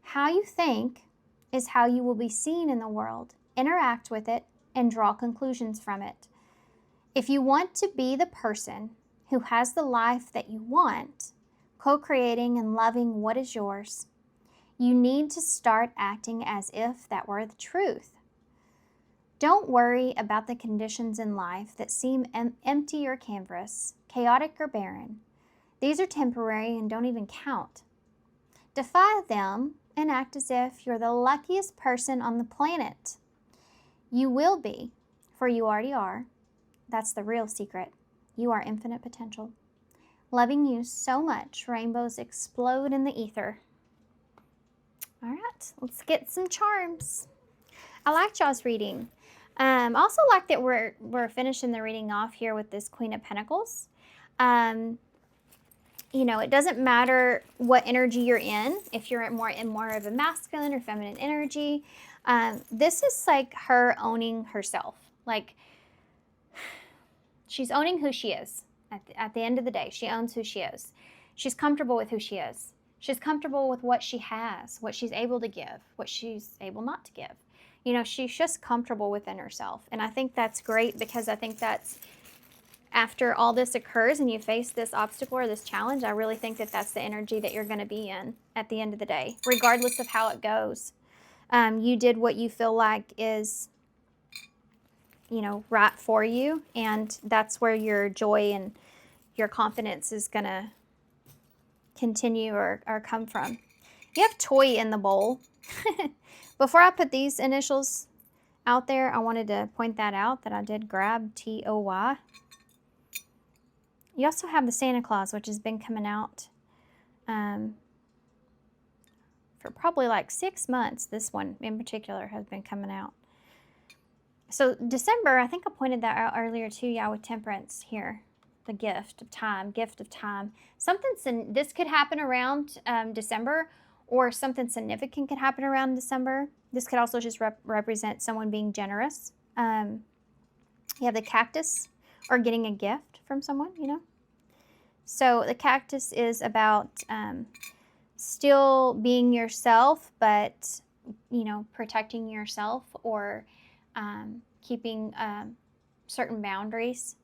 How you think is how you will be seen in the world. Interact with it and draw conclusions from it. If you want to be the person who has the life that you want, co-creating and loving what is yours, you need to start acting as if that were the truth. Don't worry about the conditions in life that seem empty or canvas, chaotic or barren. These are temporary and don't even count. Defy them and act as if you're the luckiest person on the planet. You will be, for you already are. That's the real secret. You are infinite potential. Loving you so much, rainbows explode in the ether. All right, let's get some charms. I liked y'all's reading. Also like that we're finishing the reading off here with this Queen of Pentacles. You know, it doesn't matter what energy you're in, if you're in more of a masculine or feminine energy. This is like her owning herself. Like, she's owning who she is. At the end of the day, she owns who she is. She's comfortable with who she is. She's comfortable with what she has, what she's able to give, what she's able not to give. You know, she's just comfortable within herself. And I think that's great, because I think that's, after all this occurs and you face this obstacle or this challenge, I really think that that's the energy that you're going to be in at the end of the day, regardless of how it goes. You did what you feel like is, you know, right for you. And that's where your joy and your confidence is going to continue or come from. You have toy in the bowl. Before I put these initials out there, I wanted to point that out, that I did grab TOY. You also have the Santa Claus, which has been coming out for probably like 6 months. This one in particular has been coming out. So December, I think I pointed that out earlier too, yeah, with Temperance here. The gift of time, this could happen around December, or something significant could happen around December. This could also just represent someone being generous. You have the cactus, or getting a gift from someone, you know. So the cactus is about still being yourself, but, you know, protecting yourself, or keeping certain boundaries.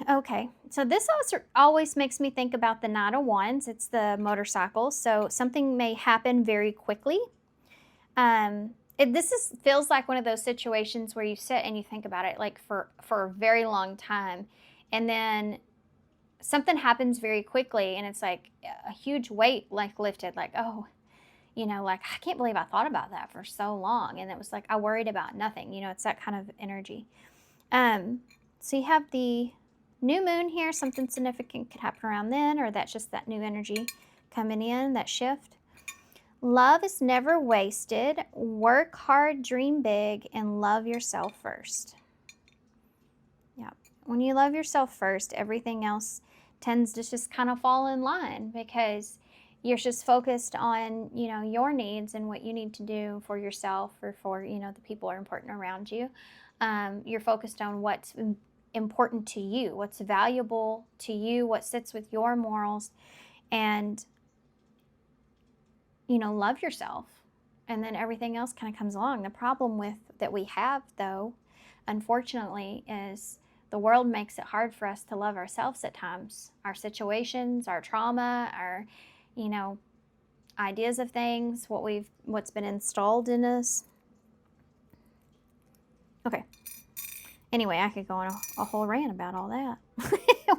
Okay, so this also always makes me think about the Knight of Wands. It's the motorcycle, so something may happen very quickly. This feels like one of those situations where you sit and you think about it like for a very long time, and then something happens very quickly, and it's like a huge weight like lifted, like, oh, like, I can't believe I thought about that for so long, and it was like I worried about nothing. It's that kind of energy. So you have the new moon here. Something significant could happen around then, or that's just that new energy coming in, that shift. Love is never wasted. Work hard, dream big, and love yourself first. Yeah. When you love yourself first, everything else tends to just kind of fall in line, because you're just focused on, your needs and what you need to do for yourself, or for, the people who are important around you. You're focused on what's important to you, what's valuable to you, what sits with your morals, and love yourself, and then everything else kind of comes along. The problem that we have, though, unfortunately, is the world makes it hard for us to love ourselves at times. Our situations, our trauma, our, ideas of things, what's been installed in us. Okay. Anyway, I could go on a whole rant about all that.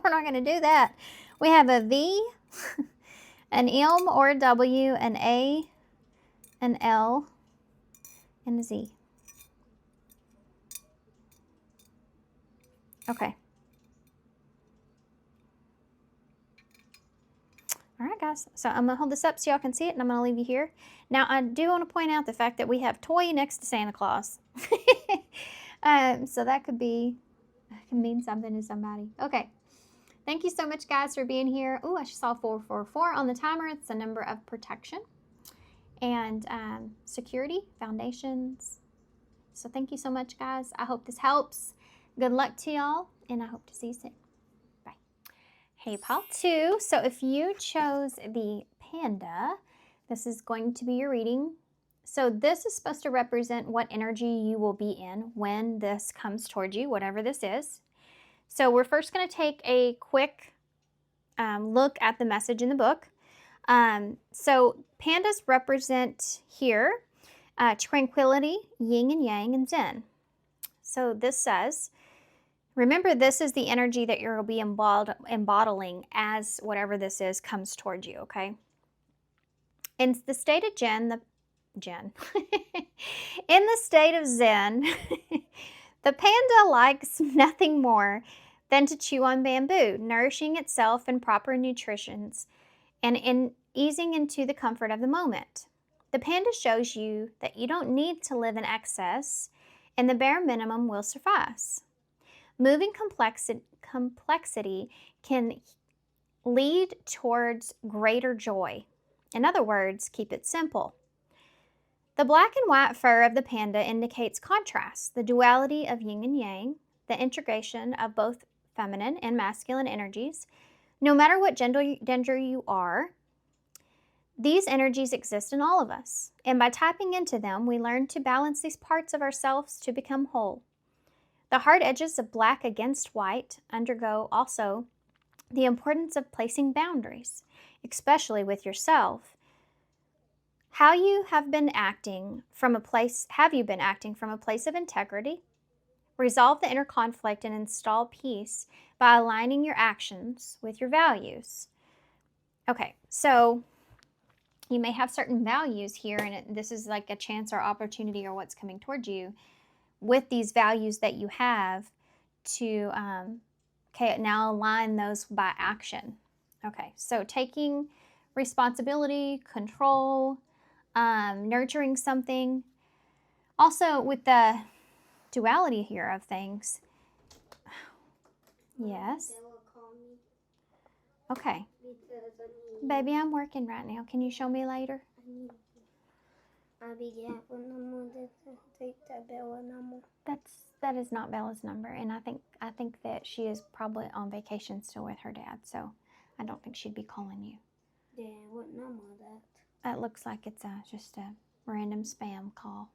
We're not going to do that. We have a V, an M or a W, an A, an L, and a Z. Okay. All right, guys. So I'm going to hold this up so y'all can see it, and I'm going to leave you here. Now, I do want to point out the fact that we have toy next to Santa Claus. So that could mean something to somebody. Okay. Thank you so much, guys, for being here. Oh, I just saw 444 on the timer. It's the number of protection and security, foundations. So thank you so much, guys. I hope this helps. Good luck to y'all, and I hope to see you soon. Bye. Hey, pile 2. So if you chose the panda, this is going to be your reading. So this is supposed to represent what energy you will be in when this comes towards you, whatever this is. So we're first going to take a quick look at the message in the book. So pandas represent here tranquility, yin and yang, and zen. So this says, remember, this is the energy that you'll be embodying as whatever this is comes towards you, okay? In the state of in the state of zen, the panda likes nothing more than to chew on bamboo, nourishing itself in proper nutritions and easing into the comfort of the moment. The panda shows you that you don't need to live in excess, and the bare minimum will suffice. Moving complexity can lead towards greater joy. In other words, keep it simple. The black and white fur of the panda indicates contrast, the duality of yin and yang, the integration of both feminine and masculine energies. No matter what gender you are, these energies exist in all of us, and by tapping into them, we learn to balance these parts of ourselves to become whole. The hard edges of black against white undergo also the importance of placing boundaries, especially with yourself. Have you been acting from a place of integrity? Resolve the inner conflict and install peace by aligning your actions with your values. Okay, so you may have certain values here, and this is like a chance or opportunity or what's coming towards you with these values that you have to, now align those by action. Okay, so taking responsibility, control, nurturing something. Also, with the duality here of things. Yes. Okay. Baby, I'm working right now. Can you show me later? That is not Bella's number, and I think that she is probably on vacation still with her dad, so I don't think she'd be calling you. Yeah, what number is that? It looks like it's just a random spam call.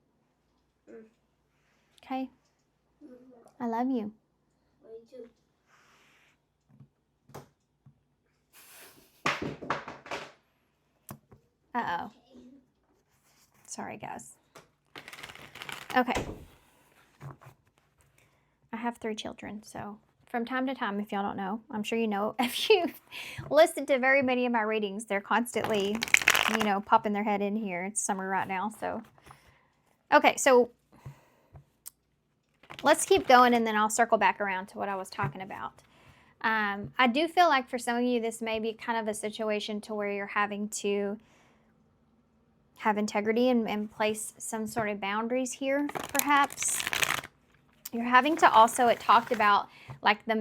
okay? I love you. Love you too. Uh-oh. Sorry, guys. Okay. I have 3 children, so from time to time, if y'all don't know, I'm sure you know, if you've listened to very many of my readings, they're constantly, you know, popping their head in here. It's summer right now, so. Okay, so let's keep going, and then I'll circle back around to what I was talking about. I do feel like for some of you, this may be kind of a situation to where you're having to have integrity and place some sort of boundaries here, perhaps. You're having to also, it talked about like the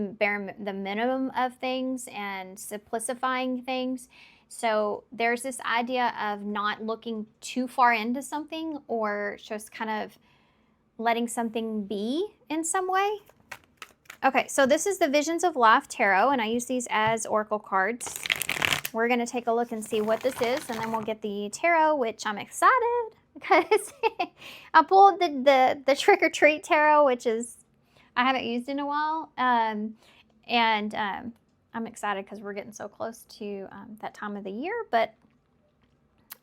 minimum of things and simplifying things. So there's this idea of not looking too far into something or just kind of letting something be in some way. Okay, so this is the Visions of Life Tarot, and I use these as oracle cards. We're going to take a look and see what this is, and then we'll get the tarot, which I'm excited because I pulled the Trick or Treat tarot, which is I haven't used in a while, and I'm excited because we're getting so close to that time of the year, but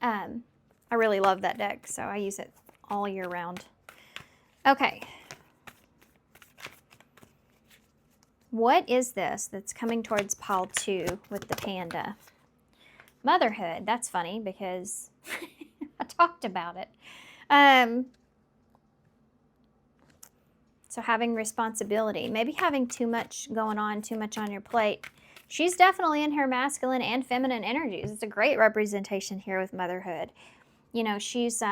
I really love that deck, so I use it all year round. Okay. What is this that's coming towards pile 2 with the panda? Motherhood. That's funny because I talked about it. So having responsibility, maybe having too much going on, too much on your plate. She's definitely in her masculine and feminine energies. It's a great representation here with motherhood. You know, she's,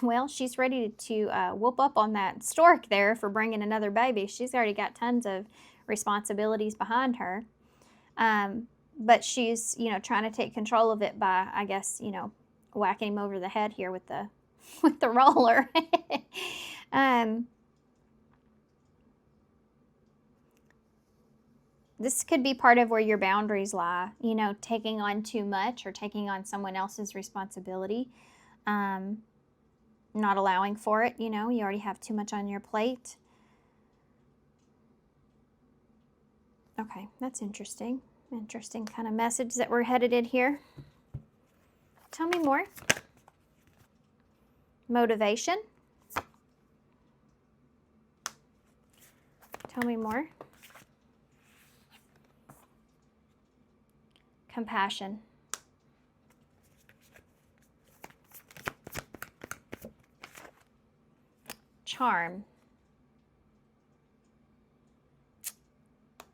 well, she's ready to whoop up on that stork there for bringing another baby. She's already got tons of responsibilities behind her. But she's, you know, trying to take control of it by, I guess, you know, whacking him over the head here with the roller. This could be part of where your boundaries lie, you know, taking on too much or taking on someone else's responsibility, not allowing for it, you know, you already have too much on your plate. Okay, that's interesting. Interesting kind of message that we're headed in here. Tell me more. Motivation. Tell me more. Compassion. Charm.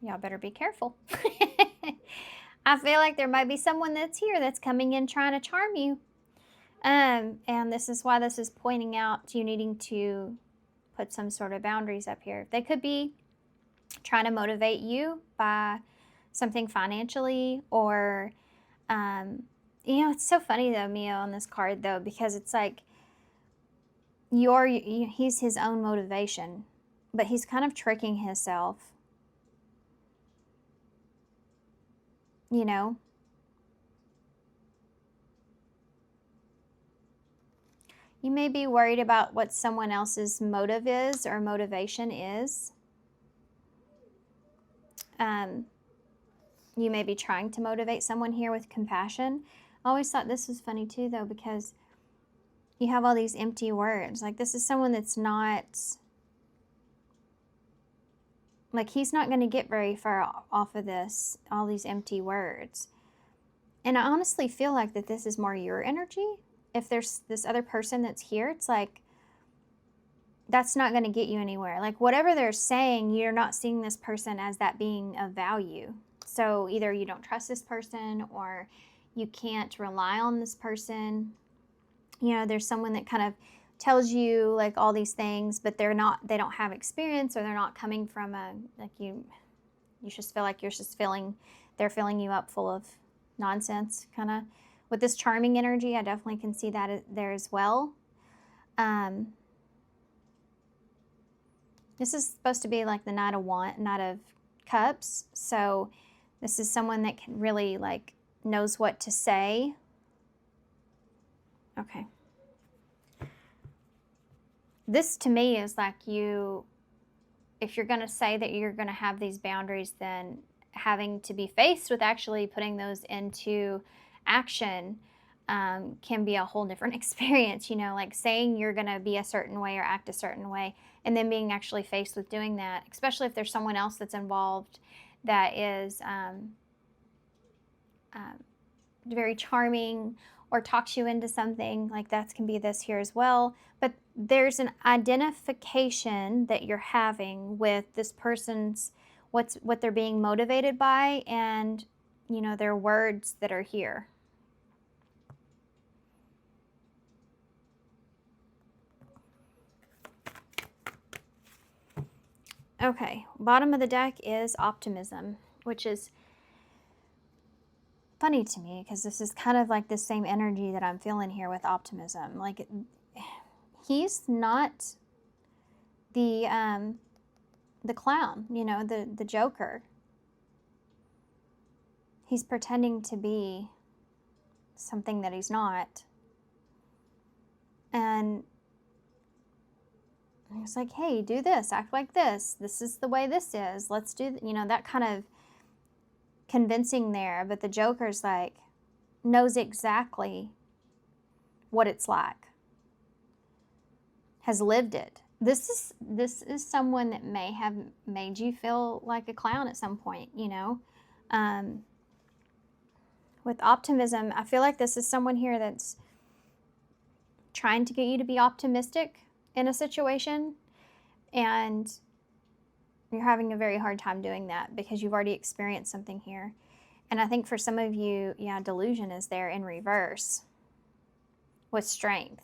Y'all better be careful. I feel like there might be someone that's here that's coming in trying to charm you. And this is why this is pointing out you needing to put some sort of boundaries up here. They could be trying to motivate you by something financially or, you know, it's so funny though, Mia, on this card though, because it's like he's his own motivation, but he's kind of tricking himself. You know, you may be worried about what someone else's motive is or motivation is. You may be trying to motivate someone here with compassion. I always thought this was funny too, though, because you have all these empty words. Like, this is someone that's not, like, he's not going to get very far off of this, all these empty words. And I honestly feel like that this is more your energy. If there's this other person that's here, it's like, that's not going to get you anywhere. Like, whatever they're saying, you're not seeing this person as that being of value. So either you don't trust this person or you can't rely on this person. You know, there's someone that kind of tells you like all these things, but they don't have experience, or they're not coming from you just feel like they're filling you up full of nonsense, kind of. With this charming energy, I definitely can see that there as well. This is supposed to be like the Knight of Cups. So this is someone that can really like knows what to say. Okay. this to me is like if you're going to say that you're going to have these boundaries, then having to be faced with actually putting those into action can be a whole different experience, like saying you're going to be a certain way or act a certain way, and then being actually faced with doing that, especially if there's someone else that's involved that is very charming or talks you into something, like that can be this here as well. But there's an identification that you're having with this person's what they're being motivated by, and their words that are here. Okay, bottom of the deck is optimism, which is funny to me because this is kind of like the same energy that I'm feeling here with optimism. Like, he's not the clown, the Joker. He's pretending to be something that he's not. And it's like, hey, do this, act like this. This is the way this is. Let's do, that kind of convincing there. But the Joker's like, knows exactly what it's like, has lived it. This is someone that may have made you feel like a clown at some point, With optimism, I feel like this is someone here that's trying to get you to be optimistic in a situation, and you're having a very hard time doing that because you've already experienced something here. And I think for some of you, delusion is there in reverse with strength.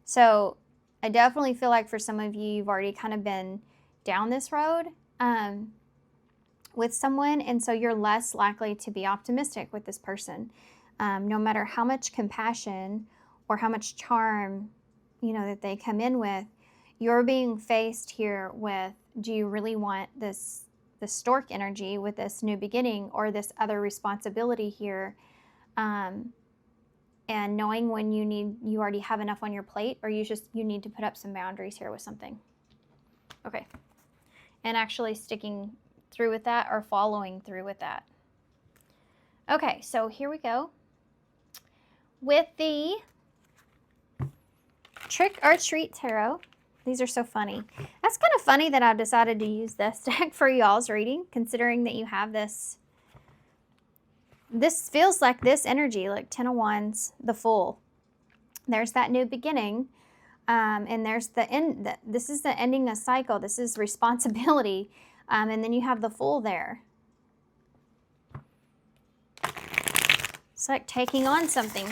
So I definitely feel like for some of you, you've already kind of been down this road with someone, and so you're less likely to be optimistic with this person. No matter how much compassion or how much charm, that they come in with, you're being faced here with, do you really want this stork energy with this new beginning, or this other responsibility here? And knowing when you already have enough on your plate, or you need to put up some boundaries here with something. Okay. And actually sticking through with that, or following through with that. Okay, so here we go. With the Trick or Treat Tarot. These are so funny. That's kind of funny that I've decided to use this deck for y'all's reading, considering that you have this. This feels like this energy, like 10 of Wands, the Fool. There's that new beginning, and there's the end. This is the ending a cycle. This is responsibility, and then you have the Fool there. It's like taking on something.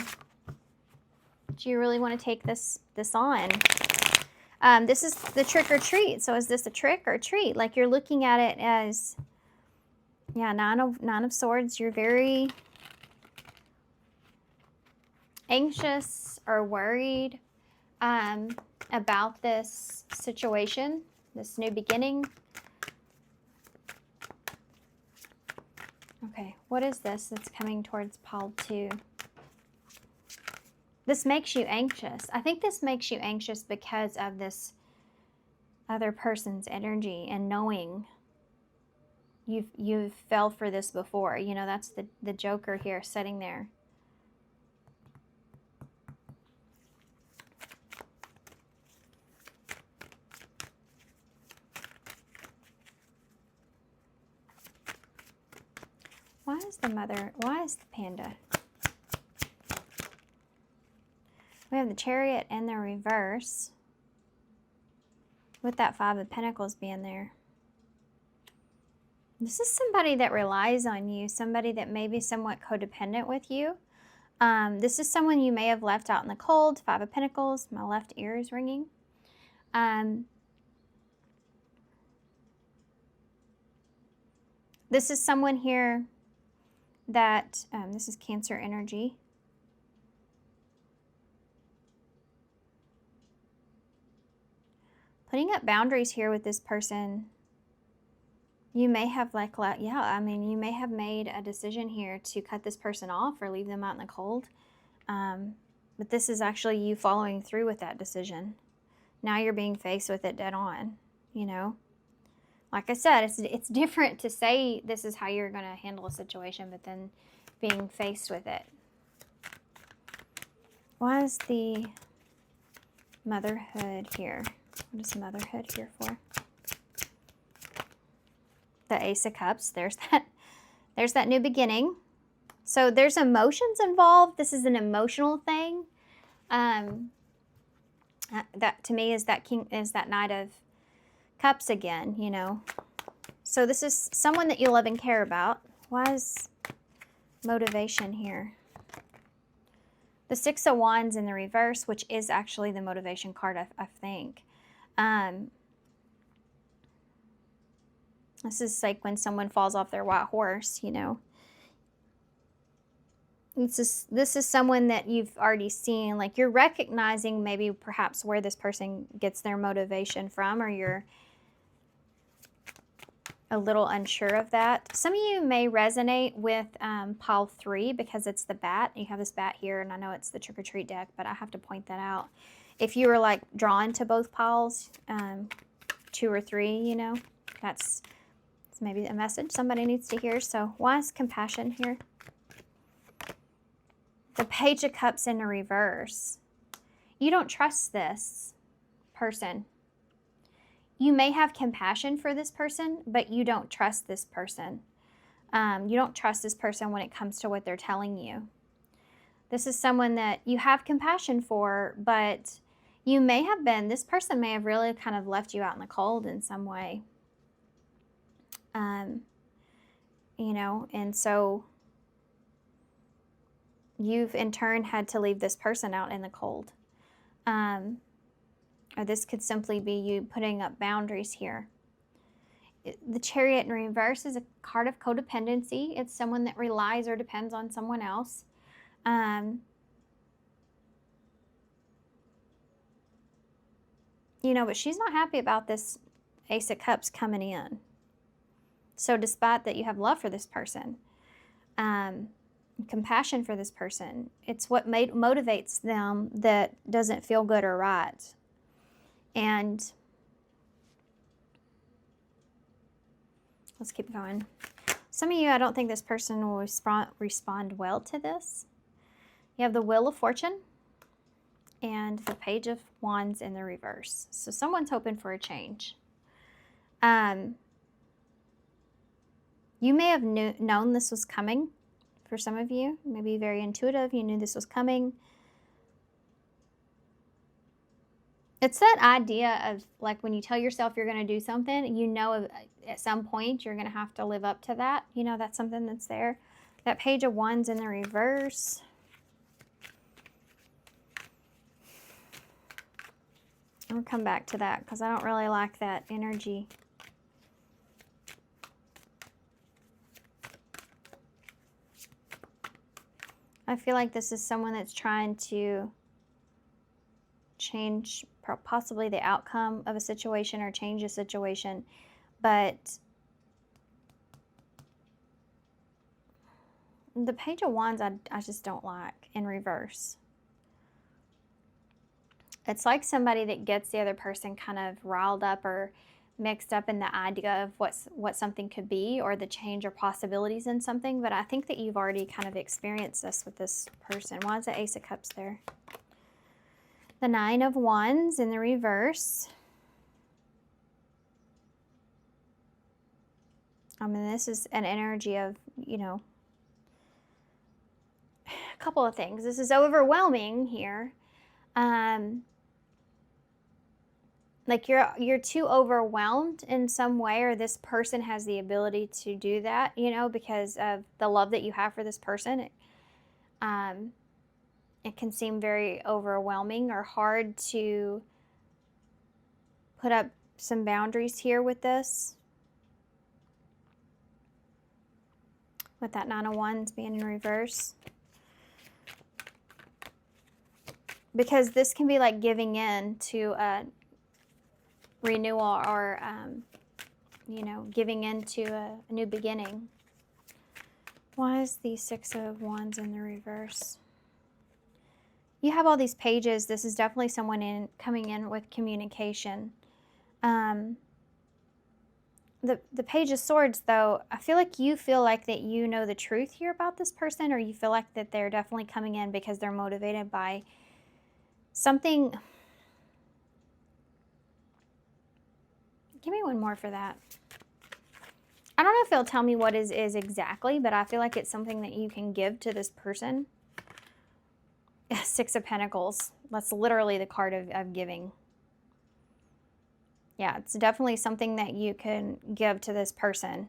Do you really want to take this on? This is the trick or treat. So is this a trick or treat? Like, you're looking at it as, Nine of Swords. You're very anxious or worried about this situation, this new beginning. Okay, what is this that's coming towards pile 2? This makes you anxious. I think this makes you anxious because of this other person's energy, and knowing you've fell for this before. That's the Joker here sitting there. Why is the panda? We have the Chariot and the reverse, with that 5 of Pentacles being there. This is somebody that relies on you, somebody that may be somewhat codependent with you. This is someone you may have left out in the cold. 5 of Pentacles. My left ear is ringing. This is someone here that, this is Cancer energy. Putting up boundaries here with this person. You may have you may have made a decision here to cut this person off or leave them out in the cold. But this is actually you following through with that decision. Now you're being faced with it dead on, you know. Like I said, it's different to say this is how you're going to handle a situation, but then being faced with it. Why is the motherhood here? What is motherhood here for? The Ace of Cups. There's that new beginning. So there's emotions involved. This is an emotional thing. That to me is that Knight of Cups again, you know. So this is someone that you love and care about. Why is motivation here? The Six of Wands in the reverse, which is actually the motivation card, I think. This is like when someone falls off their white horse, you know. This is someone that you've already seen. Like you're recognizing maybe perhaps where this person gets their motivation from, or you're a little unsure of that. Some of you may resonate with pile 3 because it's the bat. You have this bat here, and I know it's the trick-or-treat deck, but I have to point that out. If you were like drawn to both piles, 2 or 3, you know, that's maybe a message somebody needs to hear. So why is compassion here? The Page of Cups in the reverse. You don't trust this person. You may have compassion for this person, but you don't trust this person. You don't trust this person when it comes to what they're telling you. This is someone that you have compassion for, but you may have been, this person may have really kind of left you out in the cold in some way. You know, and so you've in turn had to leave this person out in the cold. Or this could simply be you putting up boundaries here. The Chariot in reverse is a card of codependency. It's someone that relies or depends on someone else. You know, but she's not happy about this Ace of Cups coming in. So despite that you have love for this person, compassion for this person, it's what motivates them that doesn't feel good or right. And let's keep going. Some of you, I don't think this person will respond well to this. You have the Wheel of Fortune and the Page of Wands in the reverse. So someone's hoping for a change. You may have known this was coming for some of you. Maybe very intuitive. You knew this was coming. It's that idea of like when you tell yourself you're going to do something, you know at some point you're going to have to live up to that. You know, that's something that's there. That Page of Wands in the reverse. I'll come back to that because I don't really like that energy. I feel like this is someone that's trying to change possibly the outcome of a situation or change a situation, but the Page of Wands I just don't like in reverse. It's like somebody that gets the other person kind of riled up or mixed up in the idea of what something could be or the change or possibilities in something, but I think that you've already kind of experienced this with this person. Why is the Ace of Cups there? The Nine of Wands in the reverse. I mean, this is an energy of, you know, a couple of things. This is overwhelming here. Like you're too overwhelmed in some way, or this person has the ability to do that, you know, because of the love that you have for this person. It can seem very overwhelming or hard to put up some boundaries here with this. With that Nine of Wands being in reverse. Because this can be like giving in to a renewal or, you know, giving into a new beginning. Why is the Six of Wands in the reverse? You have all these pages. This is definitely someone coming in with communication. The Page of Swords, though, I feel like you feel like that you know the truth here about this person, or you feel like that they're definitely coming in because they're motivated by something. Give me one more for that. I don't know if it'll tell me what is exactly, but I feel like it's something that you can give to this person. Six of Pentacles. That's literally the card of giving. Yeah, it's definitely something that you can give to this person.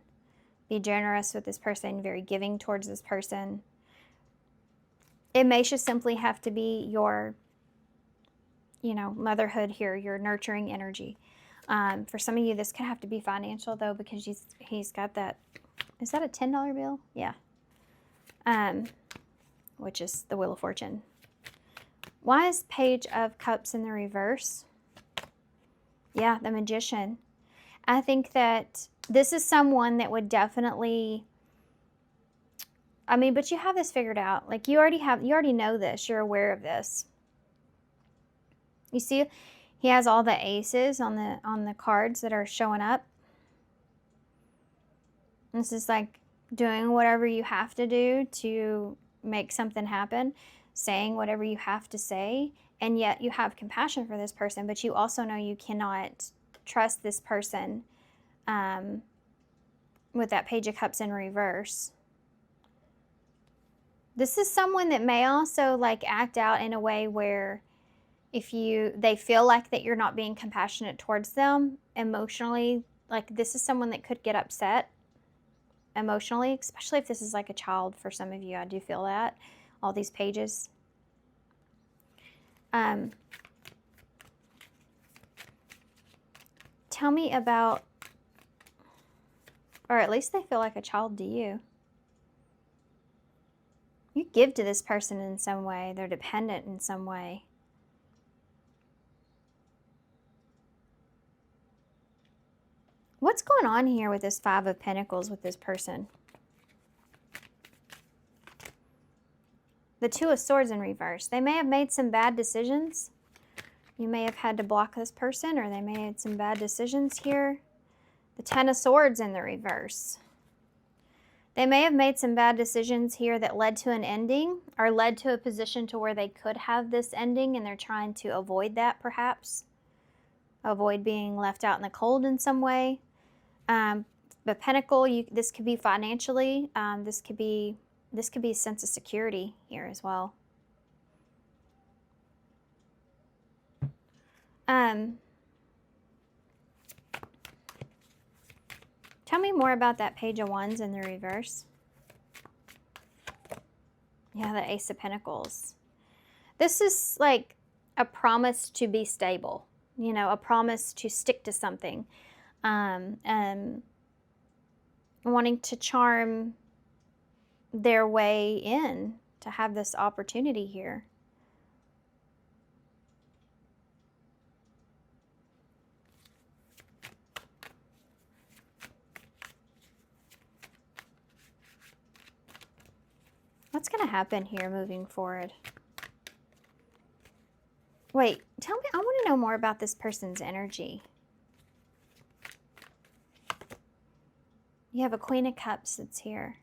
Be generous with this person, very giving towards this person. It may just simply have to be your, motherhood here, your nurturing energy. For some of you, this could have to be financial, though, because he's got that. Is that a $10 bill? Yeah. Which is the Wheel of Fortune. Why is Page of Cups in the reverse? Yeah, the Magician. I think that this is someone that would definitely, but you have this figured out. Like you already know this. You're aware of this. You see, he has all the aces on the cards that are showing up. This is like doing whatever you have to do to make something happen, saying whatever you have to say, and yet you have compassion for this person, but you also know you cannot trust this person with that Page of Cups in reverse. This is someone that may also like act out in a way where they feel like that you're not being compassionate towards them emotionally. Like this is someone that could get upset emotionally, especially if this is like a child for some of you. I do feel that. All these pages. Tell me about, or at least they feel like a child to you. You give to this person in some way. They're dependent in some way. What's going on here with this Five of Pentacles with this person? The Two of Swords in reverse. They may have made some bad decisions. You may have had to block this person, or they may have made some bad decisions here. The Ten of Swords in the reverse. They may have made some bad decisions here that led to an ending, or led to a position to where they could have this ending, and they're trying to avoid that, perhaps. Avoid being left out in the cold in some way. The Pentacle, this could be financially. This could be a sense of security here as well. Tell me more about that Page of Wands in the reverse. Yeah, the Ace of Pentacles. This is like a promise to be stable, a promise to stick to something. And wanting to charm their way in to have this opportunity here. What's going to happen here moving forward? Wait, tell me, I want to know more about this person's energy. You have a Queen of Cups that's here.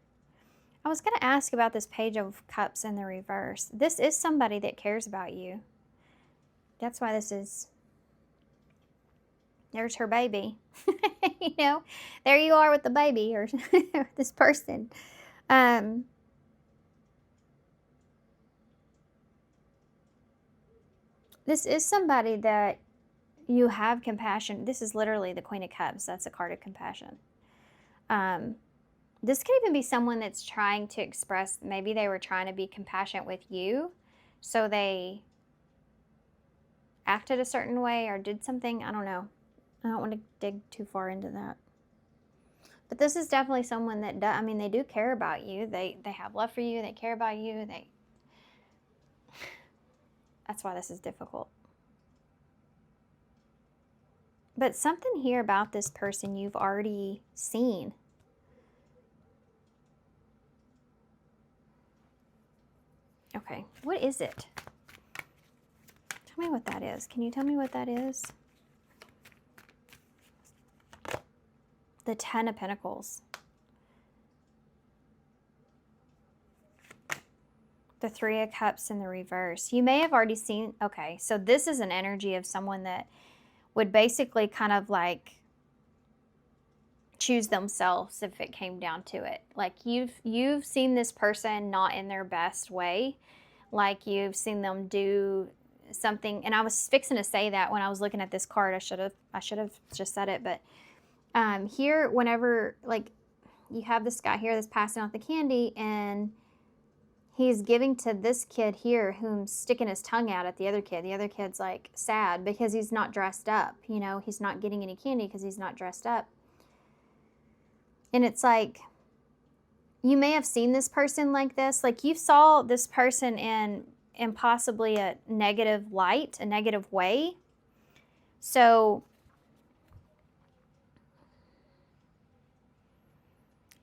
I was going to ask about this Page of Cups in the reverse. This is somebody that cares about you. That's why this is... There's her baby. There you are with the baby, or this person. This is somebody that you have compassion. This is literally the Queen of Cups. That's a card of compassion. This could even be someone that's trying to express, maybe they were trying to be compassionate with you, so they acted a certain way or did something. I don't know. I don't want to dig too far into that. But this is definitely someone that they do care about you. They have love for you. They care about you. That's why this is difficult. But something here about this person you've already seen. Okay, what is it? Tell me what that is. Can you tell me what that is? The Ten of Pentacles. The Three of Cups in the reverse. You may have already seen, okay, so this is an energy of someone that would basically kind of like choose themselves if it came down to it. Like you've seen this person not in their best way. Like you've seen them do something, and I was fixing to say that when I was looking at this card. I should have just said it, but here, whenever like you have this guy here that's passing out the candy, and he's giving to this kid here who's sticking his tongue out at the other kid. The other kid's like sad because he's not dressed up. You know, he's not getting any candy because he's not dressed up. And it's like, you may have seen this person like this. Like you saw this person in possibly a negative light, a negative way. So,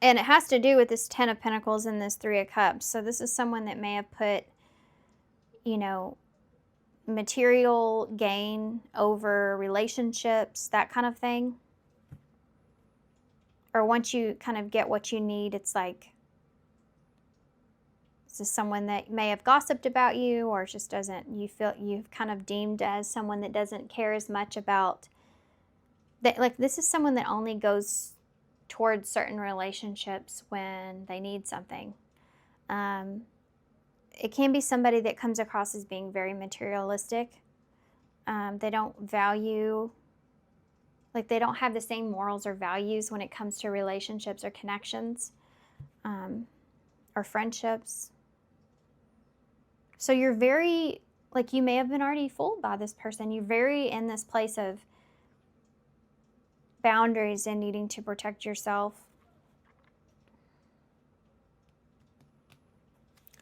and it has to do with this Ten of Pentacles and this Three of Cups. So this is someone that may have put, you know, material gain over relationships, that kind of thing. Or once you kind of get what you need, it's like, this is someone that may have gossiped about you, or just doesn't, you feel you've kind of deemed as someone that doesn't care as much about that. Like this is someone that only goes towards certain relationships when they need something. It can be somebody that comes across as being very materialistic. They don't value, like they don't have the same morals or values when it comes to relationships or connections, or friendships. So you're very, like you may have been already fooled by this person. You're very in this place of boundaries and needing to protect yourself.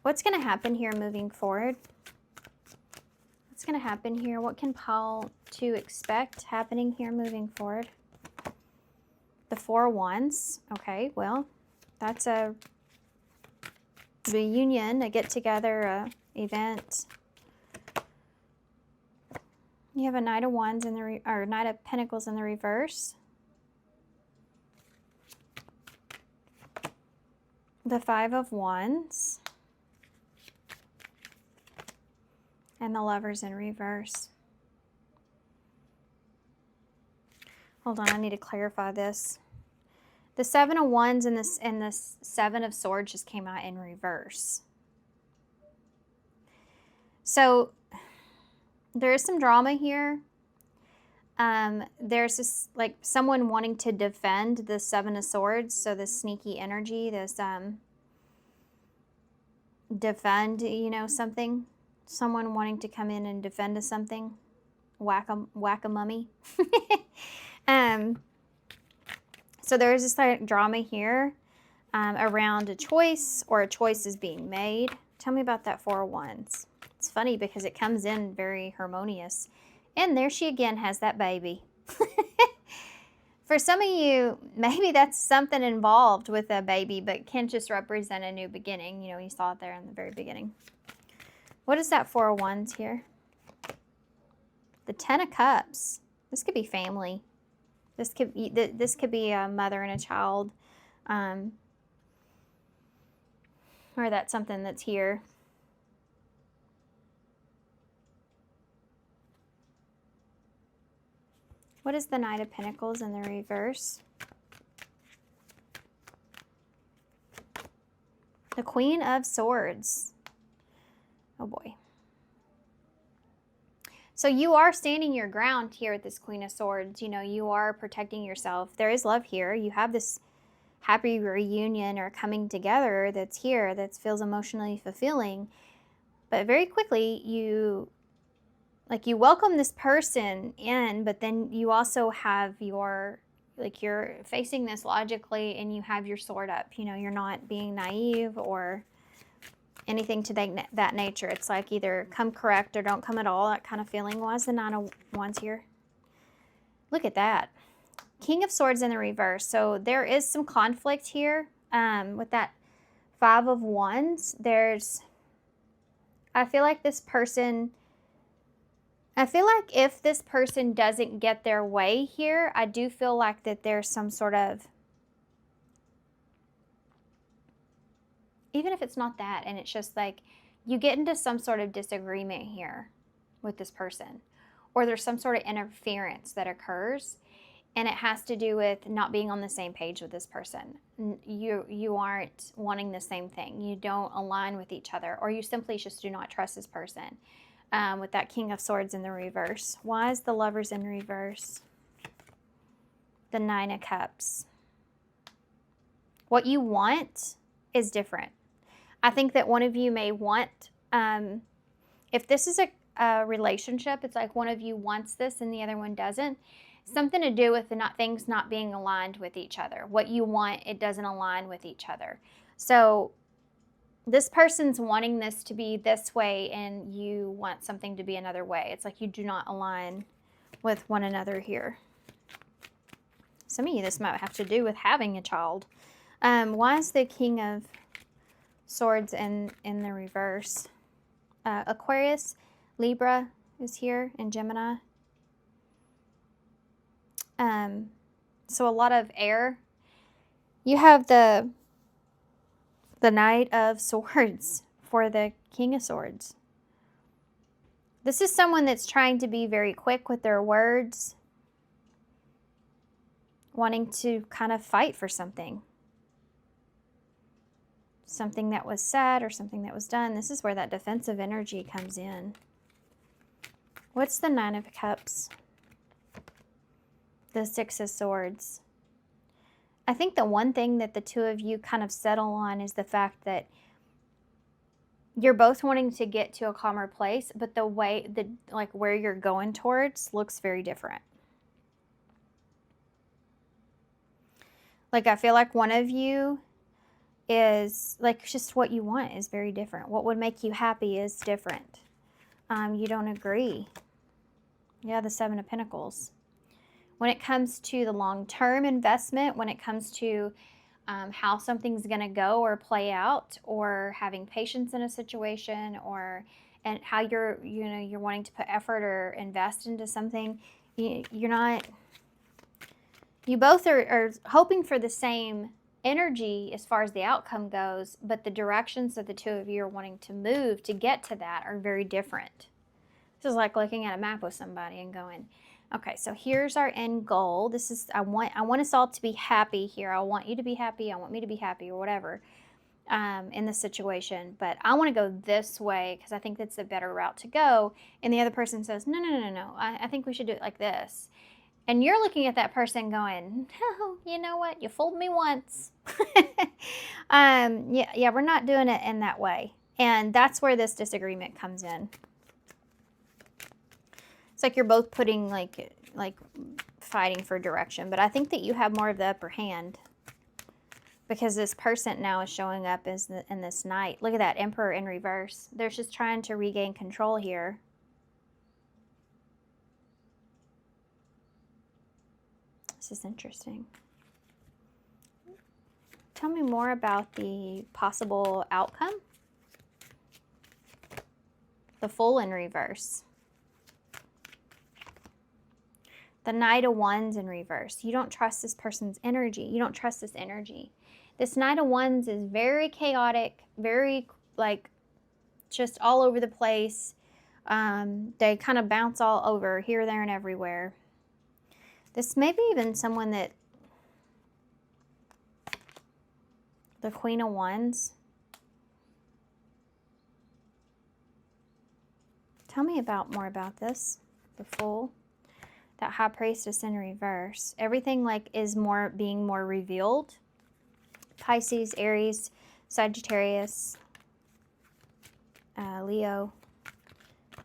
What's going to happen here moving forward? What's going to happen here? What can Paul to expect happening here moving forward? The Four of Wands. Okay, well, that's a reunion, a get-together, a event. You have a Knight of Wands in the or Knight of Pentacles in the reverse. The Five of Wands. And the Lovers in reverse. Hold on, I need to clarify this. The Seven of Wands and the Seven of Swords just came out in reverse. So there is some drama here. There's this, like, someone wanting to defend the Seven of Swords. So this sneaky energy, this defend, you know, something. Someone wanting to come in and defend something. Whack a mummy. So there's this like drama here around a choice, or a choice is being made. Tell me about that Four of Wands. It's funny because it comes in very harmonious. And there she again has that baby. For some of you, maybe that's something involved with a baby, but can just represent a new beginning. You know, you saw it there in the very beginning. What is that Four of Wands here? The Ten of Cups. This could be family. This could be a mother and a child. Or that's something that's here. What is the Knight of Pentacles in the reverse? The Queen of Swords. Oh boy. So you are standing your ground here with this Queen of Swords. You know, you are protecting yourself. There is love here. You have this happy reunion or coming together that's here, that feels emotionally fulfilling. But very quickly, you welcome this person in, but then you also have your, like, you're facing this logically and you have your sword up. You know, you're not being naive or anything to that nature. It's like either come correct or don't come at all. That kind of feeling was the Nine of Wands here. Look at that. King of Swords in the reverse. So there is some conflict here with that Five of Wands. I feel like this person I feel like if this person doesn't get their way here, I do feel like that there's some sort of, even if it's not that, and it's just like you get into some sort of disagreement here with this person, or there's some sort of interference that occurs, and it has to do with not being on the same page with this person. You aren't wanting the same thing. You don't align with each other, or you simply just do not trust this person. With that King of Swords in the reverse. Why is the Lovers in reverse? The Nine of Cups. What you want is different. I think that one of you may want, if this is a relationship, it's like one of you wants this and the other one doesn't. Something to do with things not being aligned with each other. What you want, it doesn't align with each other. So this person's wanting this to be this way and you want something to be another way. It's like you do not align with one another here. Some of you, this might have to do with having a child. Why is the King of Swords in the reverse? Aquarius, Libra is here, and Gemini. So a lot of air. You have the Knight of Swords for the King of Swords. This is someone that's trying to be very quick with their words, wanting to kind of fight for something. Something that was said or something that was done. This is where that defensive energy comes in. What's the Nine of Cups? The Six of Swords. I think the one thing that the two of you kind of settle on is the fact that you're both wanting to get to a calmer place, but the way, like where you're going towards looks very different. Like I feel like one of you is like just what you want is very different. What would make you happy is different. You don't agree. Yeah, the Seven of Pentacles. When it comes to the long-term investment, when it comes to how something's going to go or play out, or having patience in a situation, and how you're wanting to put effort or invest into something, you're not. You both are hoping for the same energy as far as the outcome goes, but the directions that the two of you are wanting to move to get to that are very different. This is like looking at a map with somebody and going, okay, so here's our end goal. This is, I want us all to be happy here. I want you to be happy. I want me to be happy, or whatever, in this situation. But I want to go this way because I think that's the better route to go. And the other person says, no. I think we should do it like this. And you're looking at that person going, oh, you know what? You fooled me once. Yeah, we're not doing it in that way. And that's where this disagreement comes in. It's like you're both putting like fighting for direction, but I think that you have more of the upper hand because this person now is showing up as in this Knight. Look at that, Emperor in reverse. They're just trying to regain control here. This is interesting. Tell me more about the possible outcome. The Fool in reverse. The Knight of Wands in reverse. You don't trust this person's energy. You don't trust this energy. This Knight of Wands is very chaotic, very like just all over the place. They kind of bounce all over here, there, and everywhere. This may be even someone that, the Queen of Wands. Tell me more about this. The Fool. That High Priestess in reverse. Everything like is being more revealed. Pisces, Aries, Sagittarius, Leo.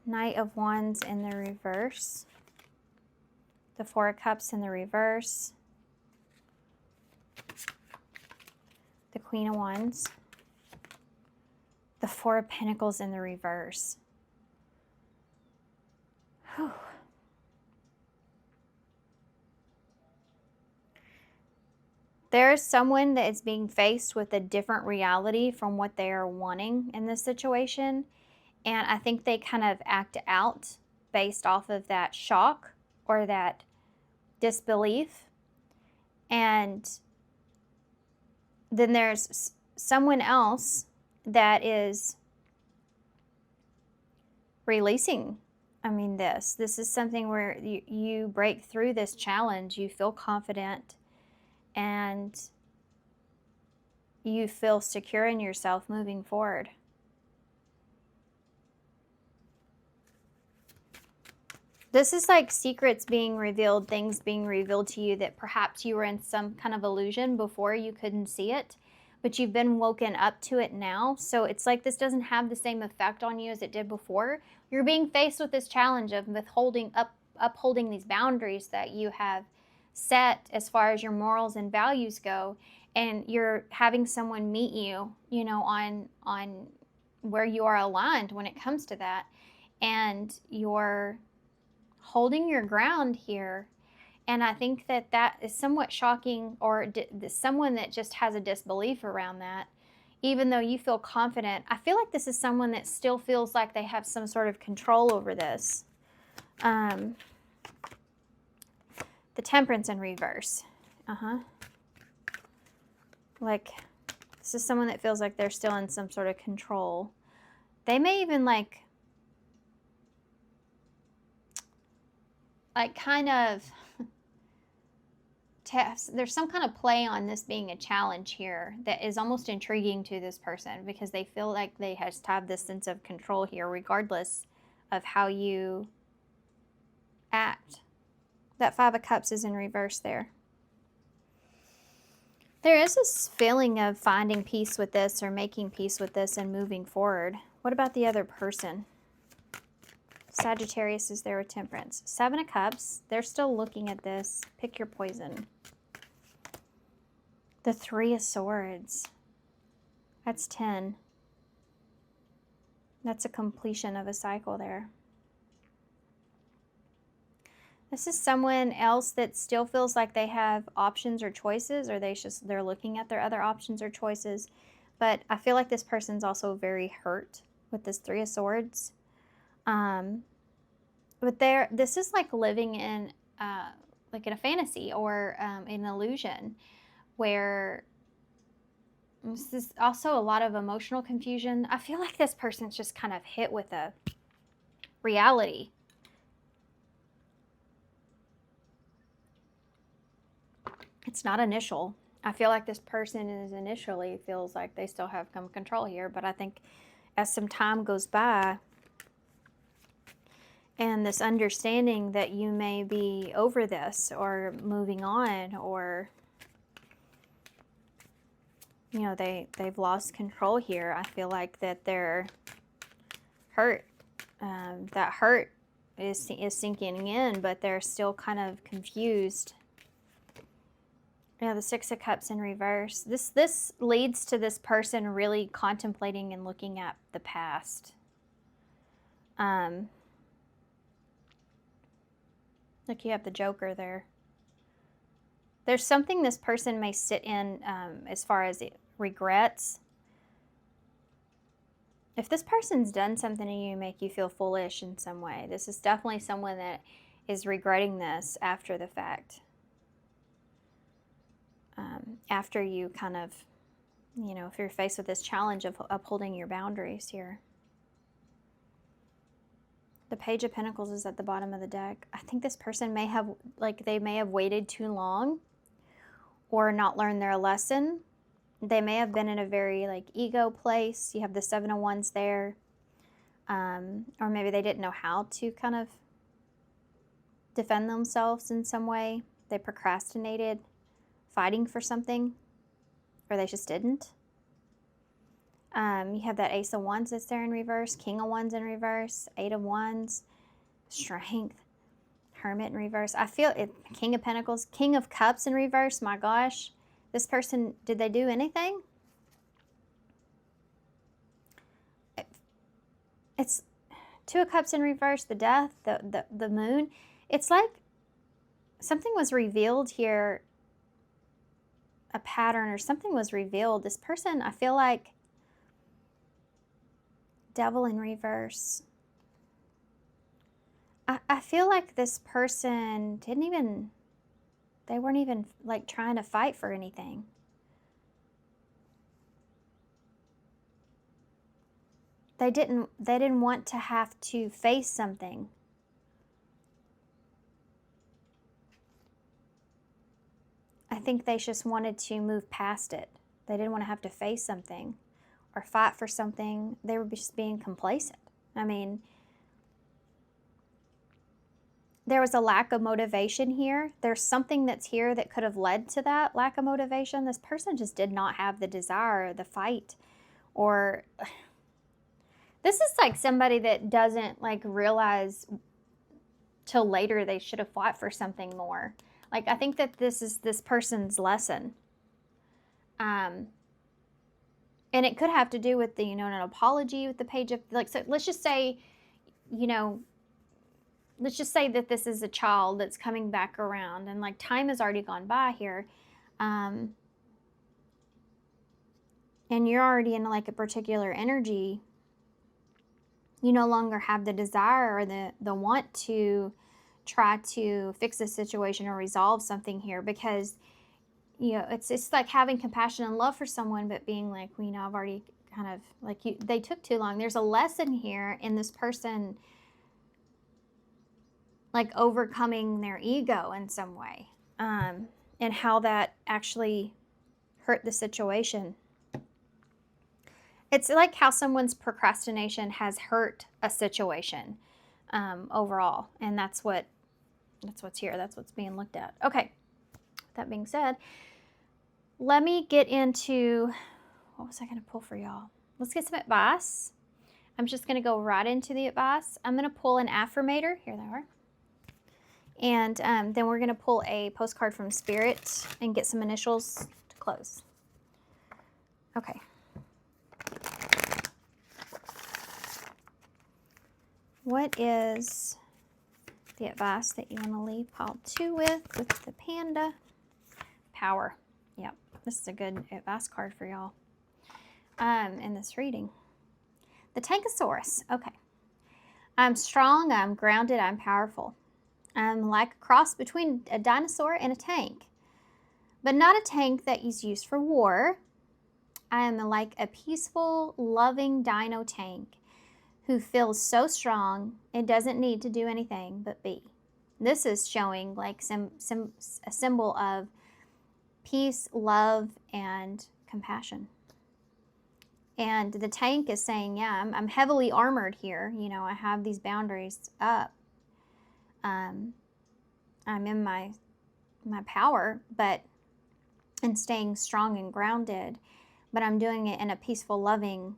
Knight of Wands in the reverse. The Four of Cups in the reverse. The Queen of Wands. The Four of Pentacles in the reverse. Whew. There's someone that is being faced with a different reality from what they are wanting in this situation. And I think they kind of act out based off of that shock or that disbelief. And then there's someone else that is releasing. I mean, this is something where you break through this challenge, you feel confident, and you feel secure in yourself moving forward. This is like secrets being revealed, things being revealed to you that perhaps you were in some kind of illusion before, you couldn't see it, but you've been woken up to it now. So it's like this doesn't have the same effect on you as it did before. You're being faced with this challenge of upholding these boundaries that you have set as far as your morals and values go, and you're having someone meet you, you know, on where you are aligned when it comes to that, and you're holding your ground here. And I think that that is somewhat shocking, or someone that just has a disbelief around that, even though you feel confident. I feel like this is someone that still feels like they have some sort of control over this. The Temperance in reverse. Like, this is someone that feels like they're still in some sort of control. They may even like kind of there's some kind of play on this being a challenge here that is almost intriguing to this person, because they feel like they have this sense of control here regardless of how you act. That Five of Cups is in reverse there. There is this feeling of finding peace with this, or making peace with this and moving forward. What about the other person? Sagittarius is there with Temperance. Seven of Cups. They're still looking at this. Pick your poison. The Three of Swords. That's 10. That's a completion of a cycle there. This is someone else that still feels like they have options or choices, or they're looking at their other options or choices. But I feel like this person's also very hurt with this Three of Swords. But this is like living in like in a fantasy or an illusion, where this is also a lot of emotional confusion. I feel like this person's just kind of hit with a reality. It's not initial. I feel like this person is initially feels like they still have some control here, but I think as some time goes by, and this understanding that you may be over this or moving on, or, you know, they've lost control here. I feel like that they're hurt. That hurt is sinking in, but they're still kind of confused. Yeah, the Six of Cups in reverse. This leads to this person really contemplating and looking at the past. Look, you have the Joker there. There's something this person may sit in as far as regrets. If this person's done something to you, make you feel foolish in some way, this is definitely someone that is regretting this after the fact. After you kind of, you know, if you're faced with this challenge of upholding your boundaries here. The Page of Pentacles is at the bottom of the deck. I think this person may have, they may have waited too long or not learned their lesson. They may have been in a very, ego place. You have the Seven of Wands there. Or maybe they didn't know how to kind of defend themselves in some way. They procrastinated fighting for something, or they just didn't. You have that Ace of Wands that's there in reverse, King of Wands in reverse, Eight of Wands, Strength, Hermit in reverse. I feel it, King of Pentacles, King of Cups in reverse. My gosh, this person, did they do anything? It's Two of Cups in reverse, the Death, the Moon. It's like something was revealed here, a pattern or something was revealed. This person, I feel like, Devil in reverse. I feel like this person they weren't even like trying to fight for anything. They didn't want to have to face something. I think they just wanted to move past it. They didn't want to have to face something or fight for something. They were just being complacent. I mean, there was a lack of motivation here. There's something that's here that could have led to that lack of motivation. This person just did not have the desire, the fight, or this is like somebody that doesn't like realize till later they should have fought for something more. Like, I think that this is this person's lesson. And it could have to do with the, an apology with the page of, like, so let's just say, let's just say that this is a child that's coming back around and like time has already gone by here. And you're already in like a particular energy. You no longer have the desire or the want to try to fix a situation or resolve something here, because it's like having compassion and love for someone, but being like, I've already kind of like they took too long. There's a lesson here in this person like overcoming their ego in some way, and how that actually hurt the situation. It's like how someone's procrastination has hurt a situation overall, and that's what's here. That's what's being looked at. Okay, that being said, let me get into, what was I going to pull for y'all? Let's get some advice. I'm just going to go right into the advice. I'm going to pull an affirmator. Here they are. And then we're going to pull a postcard from Spirit and get some initials to close. Okay. What is the advice that you want to leave pile 2 with the panda? Power. Yep, this is a good advice card for y'all in this reading. The Tankosaurus. Okay. I'm strong, I'm grounded, I'm powerful. I'm like a cross between a dinosaur and a tank, but not a tank that is used for war. I am like a peaceful, loving dino tank who feels so strong it doesn't need to do anything but be. This is showing like a symbol of peace, love, and compassion. And the tank is saying, yeah, I'm heavily armored here. I have these boundaries up. I'm in my power, and staying strong and grounded, but I'm doing it in a peaceful, loving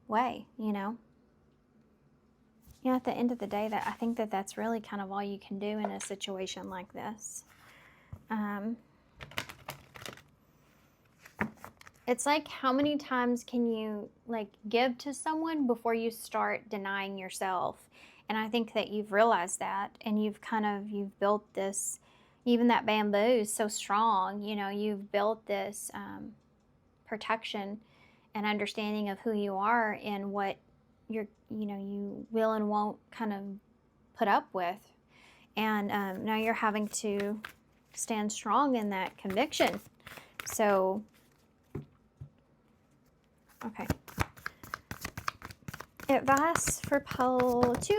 way, at the end of the day, that I think that's really kind of all you can do in a situation like this. It's like, how many times can you like give to someone before you start denying yourself? And I think that you've realized that, and you've built this, even that bamboo is so strong, you've built this protection and understanding of who you are and what you will and won't kind of put up with. And now you're having to stand strong in that conviction. So, okay. Advice for pile 2.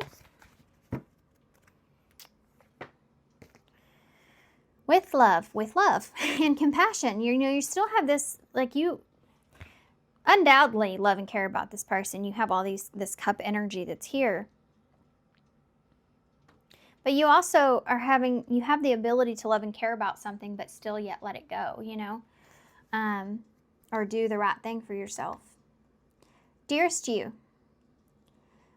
With love and compassion. You still have this, like, you undoubtedly love and care about this person. You have all this cup energy that's here. But you also you have the ability to love and care about something, but still yet let it go, or do the right thing for yourself. Dearest you,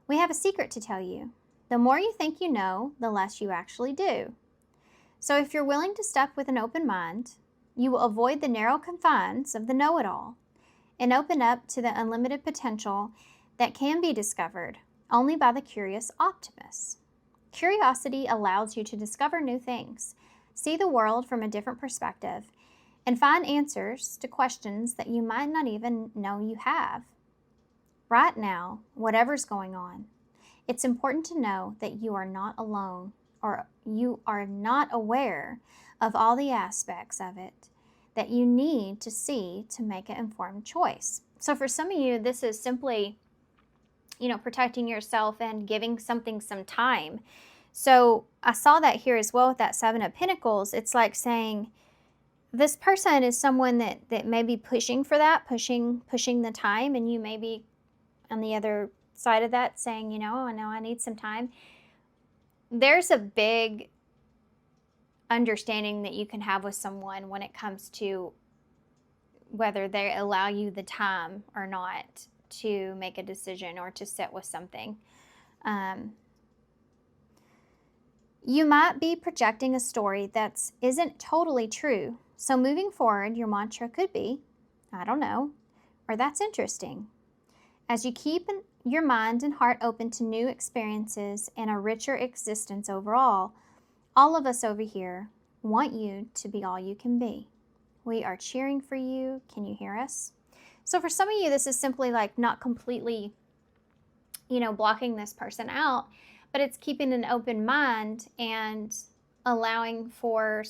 we have a secret to tell you. The more you think you know, the less you actually do. So if you're willing to step with an open mind, you will avoid the narrow confines of the know-it-all and open up to the unlimited potential that can be discovered only by the curious optimist. Curiosity allows you to discover new things, see the world from a different perspective, and find answers to questions that you might not even know you have. Right now, whatever's going on, It's important to know that you are not alone, or you are not aware of all the aspects of it that you need to see to make an informed choice. So for some of you, this is simply, protecting yourself and giving something some time. So I saw that here as well with that Seven of Pentacles. It's like saying this person is someone that may be pushing for that, pushing the time, and you may be on the other side of that saying, I know I need some time. There's a big understanding that you can have with someone when it comes to whether they allow you the time or not to make a decision or to sit with something. You might be projecting a story that isn't totally true. So moving forward, your mantra could be, I don't know, or that's interesting. As you keep your mind and heart open to new experiences and a richer existence overall, all of us over here want you to be all you can be. We are cheering for you. Can you hear us? So for some of you, this is simply like not completely, blocking this person out, but it's keeping an open mind and allowing for,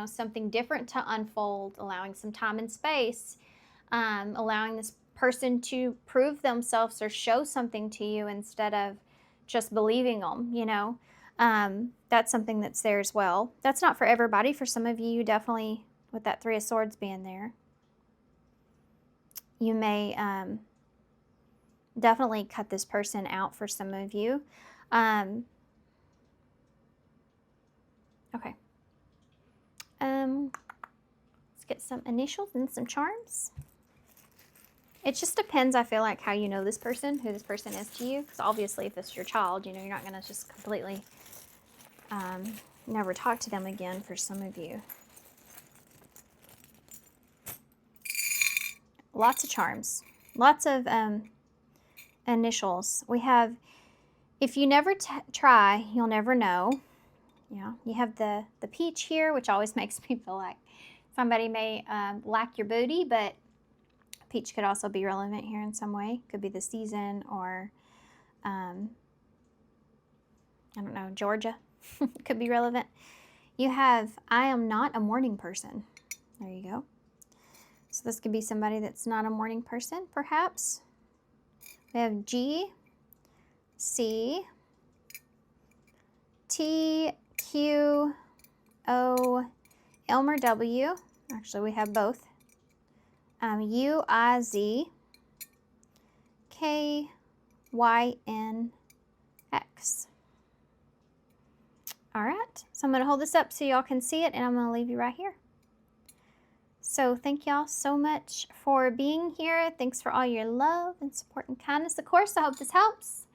something different to unfold, allowing some time and space, allowing this person to prove themselves or show something to you instead of just believing them, that's something that's there as well. That's not for everybody. For some of you, definitely with that Three of Swords being there, you may definitely cut this person out for some of you. Okay. Let's get some initials and some charms. It just depends, I feel like, how you know this person, who this person is to you. Because obviously, if it's your child, you're not going to just completely never talk to them again for some of you. Lots of charms. Lots of initials. We have, if you never try, you'll never know. You have the peach here, which always makes me feel like somebody may lack your booty, but peach could also be relevant here in some way. Could be the season, or I don't know, Georgia could be relevant. You have, I am not a morning person. There you go. So this could be somebody that's not a morning person, perhaps. We have G, C, T, Q, O, Elmer W. Actually, we have both. U, I, Z, K, Y, N, X. All right, so I'm going to hold this up so y'all can see it, and I'm going to leave you right here. So thank y'all so much for being here. Thanks for all your love and support and kindness. Of course, I hope this helps.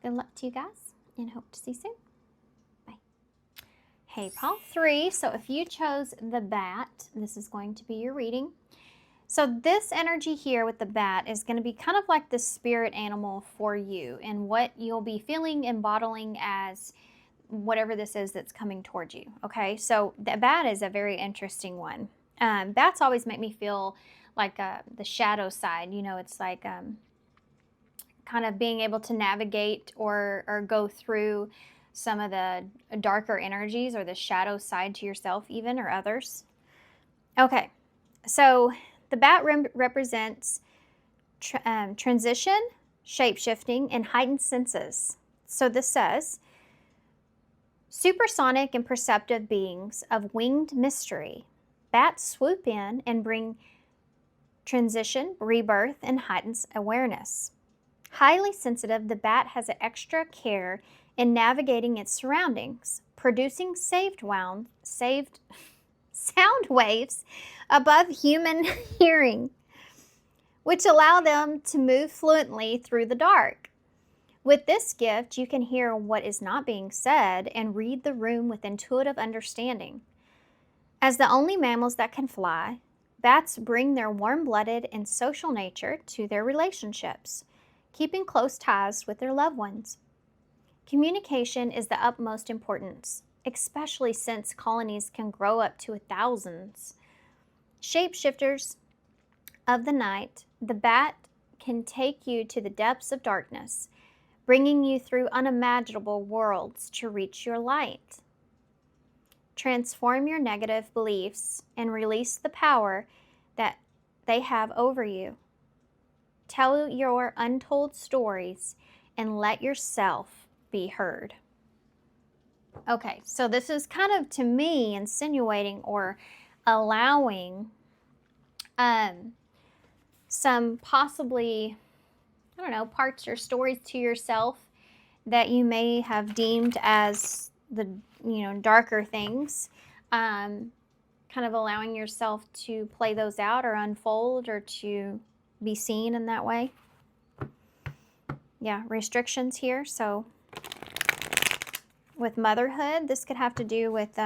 Good luck to you guys, and hope to see you soon. Bye. Hey, pile 3. So if you chose the bat, this is going to be your reading. So this energy here with the bat is going to be kind of like the spirit animal for you, and what you'll be feeling and bottling as whatever this is that's coming towards you. Okay, so the bat is a very interesting one. Bats always make me feel like the shadow side. It's like kind of being able to navigate or go through some of the darker energies or the shadow side to yourself even, or others. Okay, so the bat represents transition, shape-shifting, and heightened senses. So this says, supersonic and perceptive beings of winged mystery, bats swoop in and bring transition, rebirth, and heightened awareness. Highly sensitive, the bat has an extra care in navigating its surroundings, producing sound waves above human hearing, which allow them to move fluently through the dark. With this gift, you can hear what is not being said and read the room with intuitive understanding. As the only mammals that can fly, bats bring their warm-blooded and social nature to their relationships, keeping close ties with their loved ones. Communication is the utmost importance, especially since colonies can grow up to thousands. Shapeshifters of the night, the bat can take you to the depths of darkness, bringing you through unimaginable worlds to reach your light. Transform your negative beliefs and release the power that they have over you. Tell your untold stories and let yourself be heard. Okay, so this is kind of, to me, insinuating or allowing some possibly, I don't know, parts or stories to yourself that you may have deemed as the, darker things. Kind of allowing yourself to play those out or unfold or to be seen in that way. Yeah, restrictions here. So with motherhood, this could have to do with,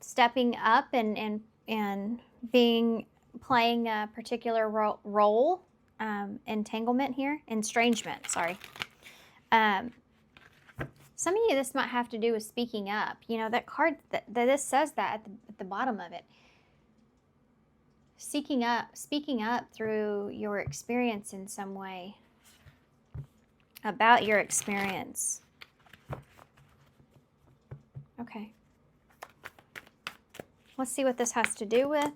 stepping up and playing a particular role, entanglement here, estrangement, sorry. Some of you, this might have to do with speaking up. That card, this says that at the bottom of it. Speaking up through your experience in some way, about your experience. Okay. Let's see what this has to do with.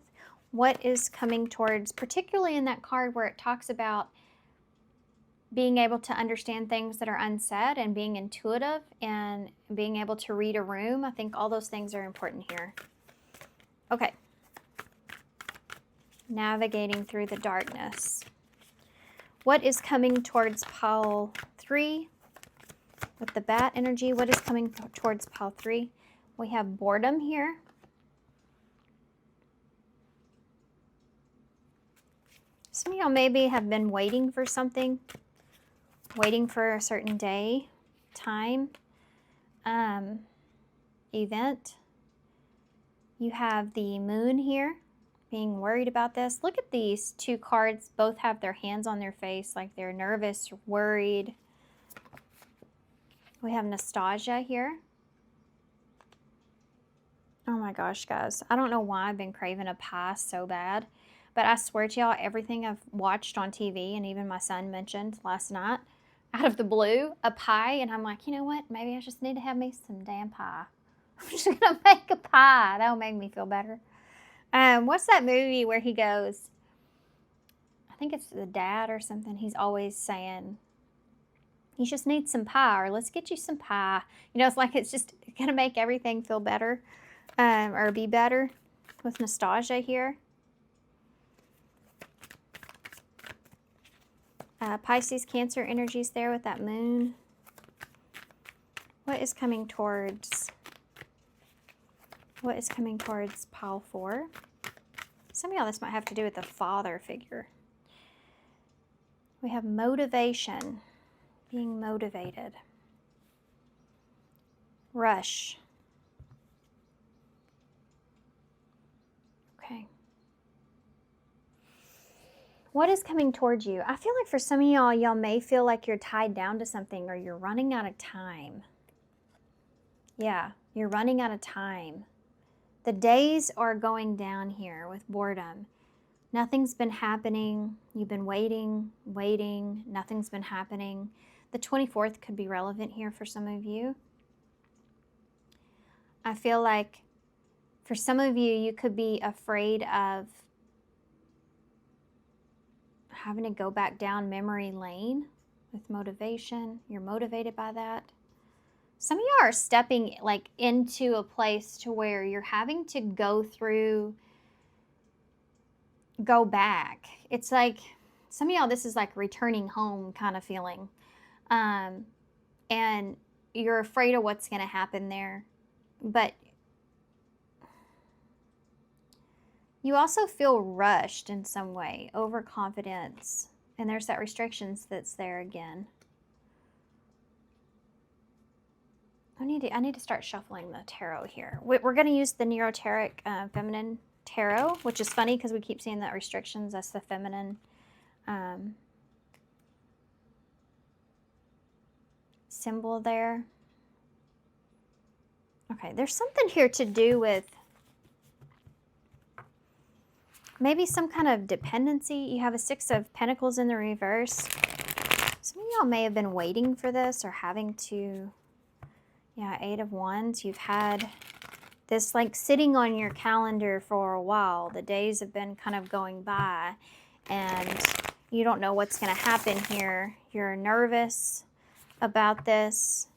What is coming towards, particularly in that card where it talks about being able to understand things that are unsaid and being intuitive and being able to read a room. I think all those things are important here. Okay. Navigating through the darkness. What is coming towards pile 3 with the bat energy? What is coming towards pile 3? We have boredom here. Some of y'all maybe have been waiting for something, waiting for a certain day, time, event. You have the moon here, being worried about this. Look at these two cards. Both have their hands on their face, like they're nervous, worried. We have nostalgia here. Oh my gosh, guys. I don't know why I've been craving a pie so bad. But I swear to y'all, everything I've watched on TV, and even my son mentioned last night, out of the blue, a pie. And I'm like, you know what? Maybe I just need to have me some damn pie. I'm just going to make a pie. That'll make me feel better. What's that movie where he goes, I think it's the dad or something. He's always saying, you just need some pie, or let's get you some pie. It's like it's just going to make everything feel better, or be better with nostalgia here. Pisces, Cancer energies there with that moon. What is coming towards pile 4? Some of y'all, this might have to do with the father figure. We have motivation, being motivated. Rush. Okay. What is coming towards you? I feel like for some of y'all may feel like you're tied down to something or you're running out of time. Yeah, you're running out of time. The days are going down here with boredom. Nothing's been happening. You've been waiting. Nothing's been happening. The 24th could be relevant here for some of you. I feel like for some of you, you could be afraid of having to go back down memory lane with motivation. You're motivated by that. Some of you are stepping like into a place to where you're having to go back. It's like some of y'all, this is like returning home kind of feeling. And you're afraid of what's going to happen there. But you also feel rushed in some way, overconfidence. And there's that restrictions that's there again. I need to start shuffling the tarot here. We're going to use the Neuroteric Feminine Tarot, which is funny because we keep seeing that restrictions. That's the feminine symbol there. Okay, there's something here to do with maybe some kind of dependency. You have a 6 of Pentacles in the reverse. Some of y'all may have been waiting for this or having to, yeah, 8 of Wands. You've had this like sitting on your calendar for a while. The days have been kind of going by and you don't know what's going to happen here. You're nervous about this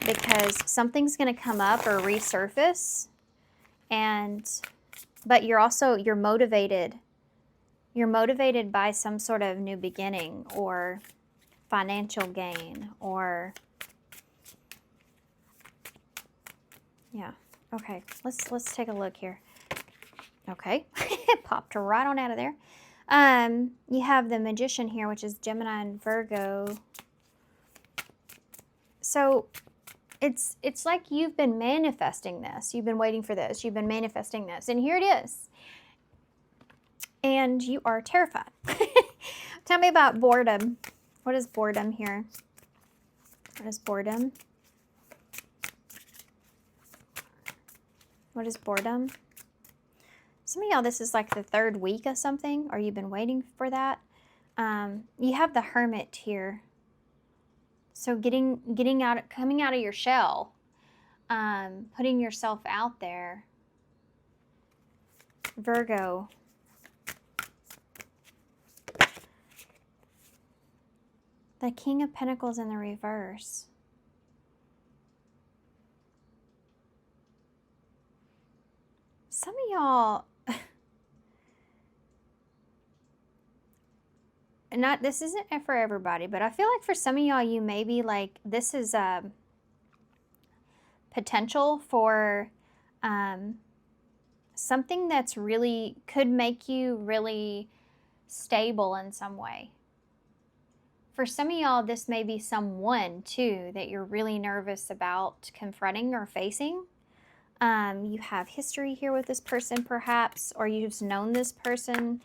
because something's going to come up or resurface, but you're motivated. You're motivated by some sort of new beginning or financial gain or yeah. Okay, let's take a look here. Okay, it popped right on out of there. You have the Magician here, which is Gemini and Virgo. So it's like you've been manifesting this. You've been waiting for this. You've been manifesting this. And here it is. And you are terrified. Tell me about boredom. What is boredom here? What is boredom? What is boredom? Some of y'all, this is like the 3rd week of something, or you've been waiting for that. You have the Hermit here. So coming out of your shell, putting yourself out there. Virgo. The King of Pentacles in the reverse. Some of y'all, this isn't for everybody, but I feel like for some of y'all, you may be like, this is potential for something that's really, could make you really stable in some way. For some of y'all, this may be someone too that you're really nervous about confronting or facing. You have history here with this person perhaps, or you've known this person.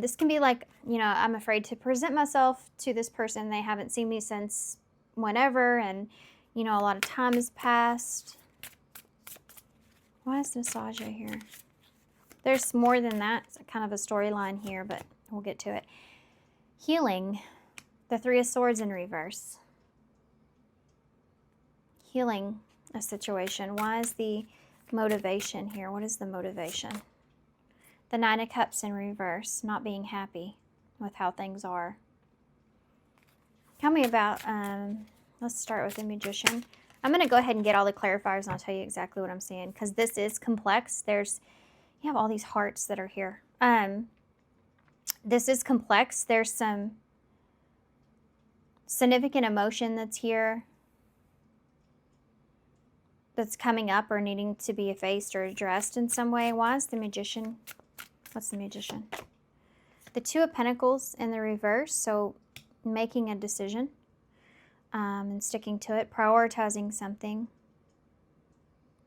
This can be like, I'm afraid to present myself to this person. They haven't seen me since whenever, and, a lot of time has passed. Why is Nastasia here? There's more than that. It's kind of a storyline here, but we'll get to it. Healing. The 3 of Swords in reverse. Healing a situation. Why is the motivation here? What is the motivation? The 9 of Cups in reverse. Not being happy with how things are. Tell me about, let's start with the Magician. I'm going to go ahead and get all the clarifiers and I'll tell you exactly what I'm seeing, because this is complex. You have all these hearts that are here. This is complex. There's some significant emotion that's here, that's coming up or needing to be effaced or addressed in some way. Why is the Magician? What's the Magician? The 2 of Pentacles in the reverse. So making a decision and sticking to it, prioritizing something.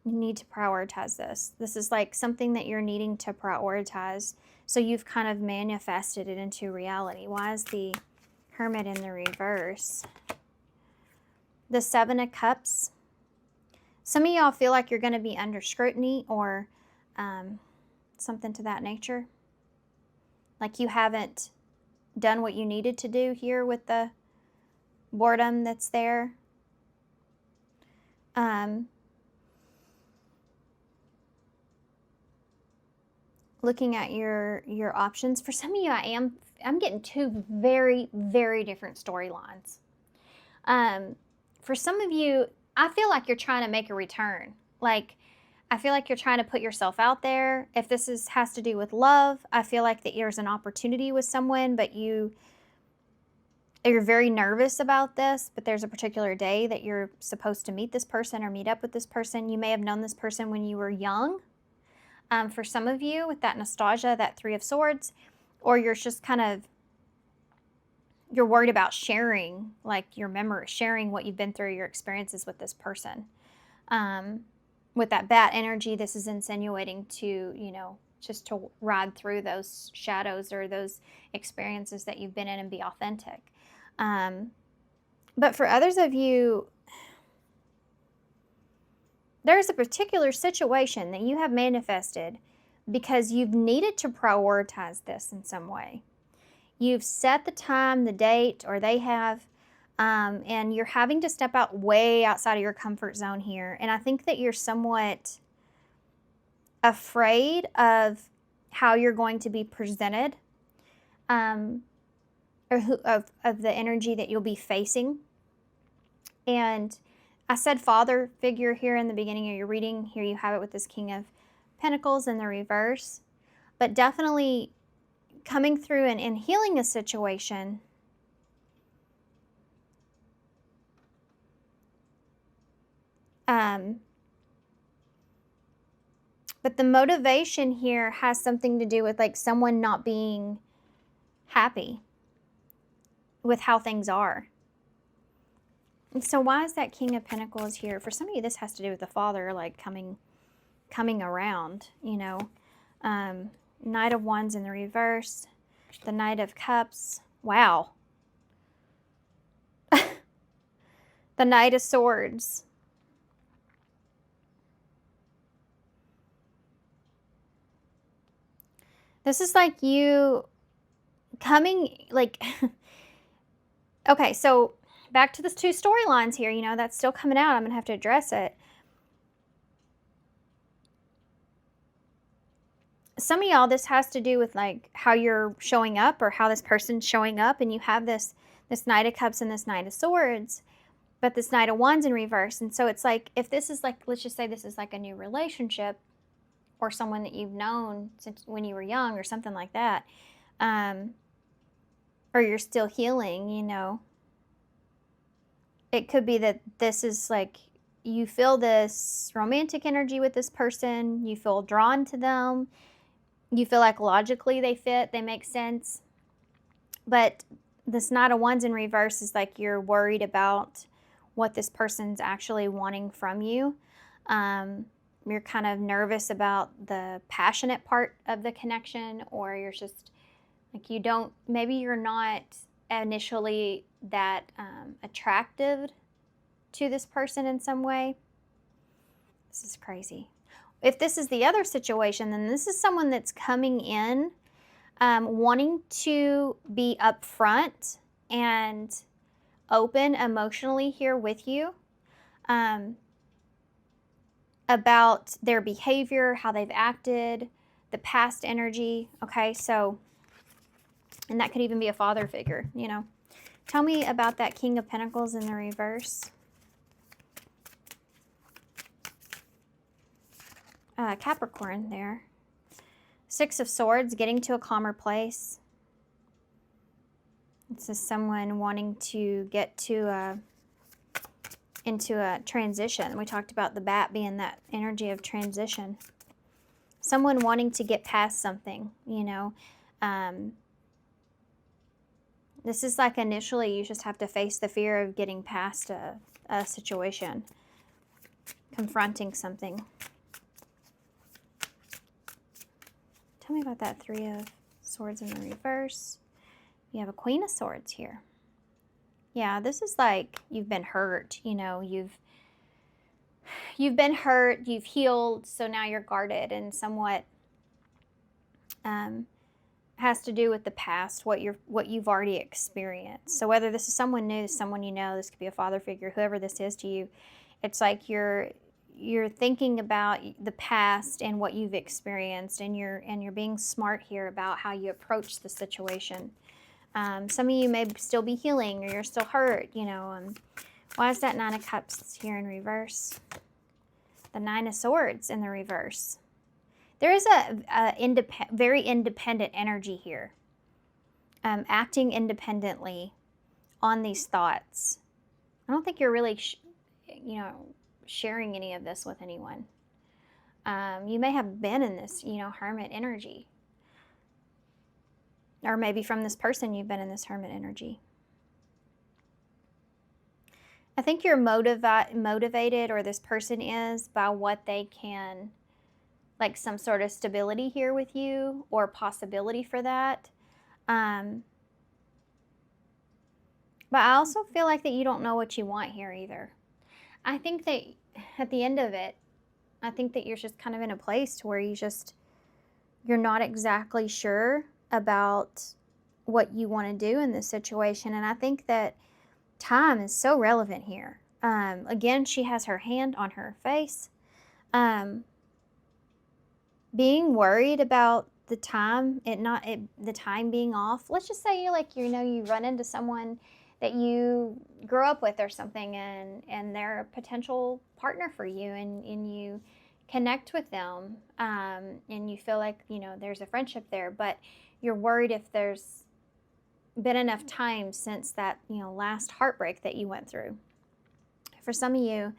You need to prioritize this. This is like something that you're needing to prioritize. So you've kind of manifested it into reality. Why is the Hermit in the reverse? The 7 of Cups. Some of y'all feel like you're going to be under scrutiny or something to that nature. Like you haven't done what you needed to do here with the boredom that's there. Looking at your options. For some of you, I'm getting 2 very, very different storylines. For some of you, I feel like you're trying to make a return. Like, I feel like you're trying to put yourself out there. If this has to do with love, I feel like that there's an opportunity with someone, but you're very nervous about this, but there's a particular day that you're supposed to meet this person or meet up with this person. You may have known this person when you were young. For some of you, with that nostalgia, that 3 of Swords, or you're just kind of, you're worried about sharing, like your memory, sharing what you've been through, your experiences with this person. With that bat energy, this is insinuating to, just to ride through those shadows or those experiences that you've been in and be authentic. But for others of you, there's a particular situation that you have manifested because you've needed to prioritize this in some way. You've set the time, the date, or they have, and you're having to step out way outside of your comfort zone here. And I think that you're somewhat afraid of how you're going to be presented, or of the energy that you'll be facing. And I said father figure here in the beginning of your reading. Here you have it with this King of Pentacles in the reverse. But definitely coming through and healing a situation. But the motivation here has something to do with like someone not being happy with how things are. And so why is that King of Pentacles here? For some of you, this has to do with the father, like coming around, you know. Knight of Wands in the reverse, the Knight of Cups. Wow. The Knight of Swords. This is like you coming, like, okay, so back to the two storylines here, you know, that's still coming out. I'm going to have to address it. Some of y'all, this has to do with like how you're showing up or how this person's showing up, and you have this Knight of Cups and this Knight of Swords, but this Knight of Wands in reverse. And so it's like, if this is like, let's just say this is like a new relationship or someone that you've known since when you were young or something like that, or you're still healing, you know, it could be that this is like, you feel this romantic energy with this person, you feel drawn to them, you feel like logically they fit, they make sense. But this Knight of Wands in reverse is like you're worried about what this person's actually wanting from you. You're kind of nervous about the passionate part of the connection, or you're just like, you don't, maybe you're not initially that attractive to this person in some way. This is crazy. If this is the other situation, then this is someone that's coming in wanting to be upfront and open emotionally here with you about their behavior, how they've acted, the past energy. Okay, so, and that could even be a father figure, you know. Tell me about that King of Pentacles in the reverse. Capricorn there. Six of Swords, getting to a calmer place. This is someone wanting to get to into a transition. We talked about the bat being that energy of transition. Someone wanting to get past something, you know. This is like initially you just have to face the fear of getting past a situation, confronting something. Tell me about that Three of Swords in the reverse. You have a Queen of Swords here. Yeah, this is like you've been hurt, you know, you've been hurt, you've healed, so now you're guarded, and somewhat has to do with the past, what you've already experienced. So whether this is someone new, someone you know, this could be a father figure, whoever this is to you, it's like you're thinking about the past and what you've experienced, and you're being smart here about how you approach the situation. Some of you may still be healing, or you're still hurt, you know. Why is that Nine of Cups here in reverse? The Nine of Swords in the reverse. There is a very independent energy here, acting independently on these thoughts. I don't think you're really, you know, sharing any of this with anyone. You may have been in this, you know, hermit energy. Or maybe from this person, you've been in this hermit energy. I think you're motivated, or this person is, by what they can, like some sort of stability here with you, or possibility for that. But I also feel like that you don't know what you want here either. I think that at the end of it, I think that you're just kind of in a place to where you're not exactly sure about what you want to do in this situation. And I think that time is so relevant here. Again, she has her hand on her face. Being worried about the time, the time being off. Let's just say you run into someone that you grew up with or something, and they're a potential partner for you, and you connect with them, and you feel like there's a friendship there, but you're worried if there's been enough time since that last heartbreak that you went through. For some of you,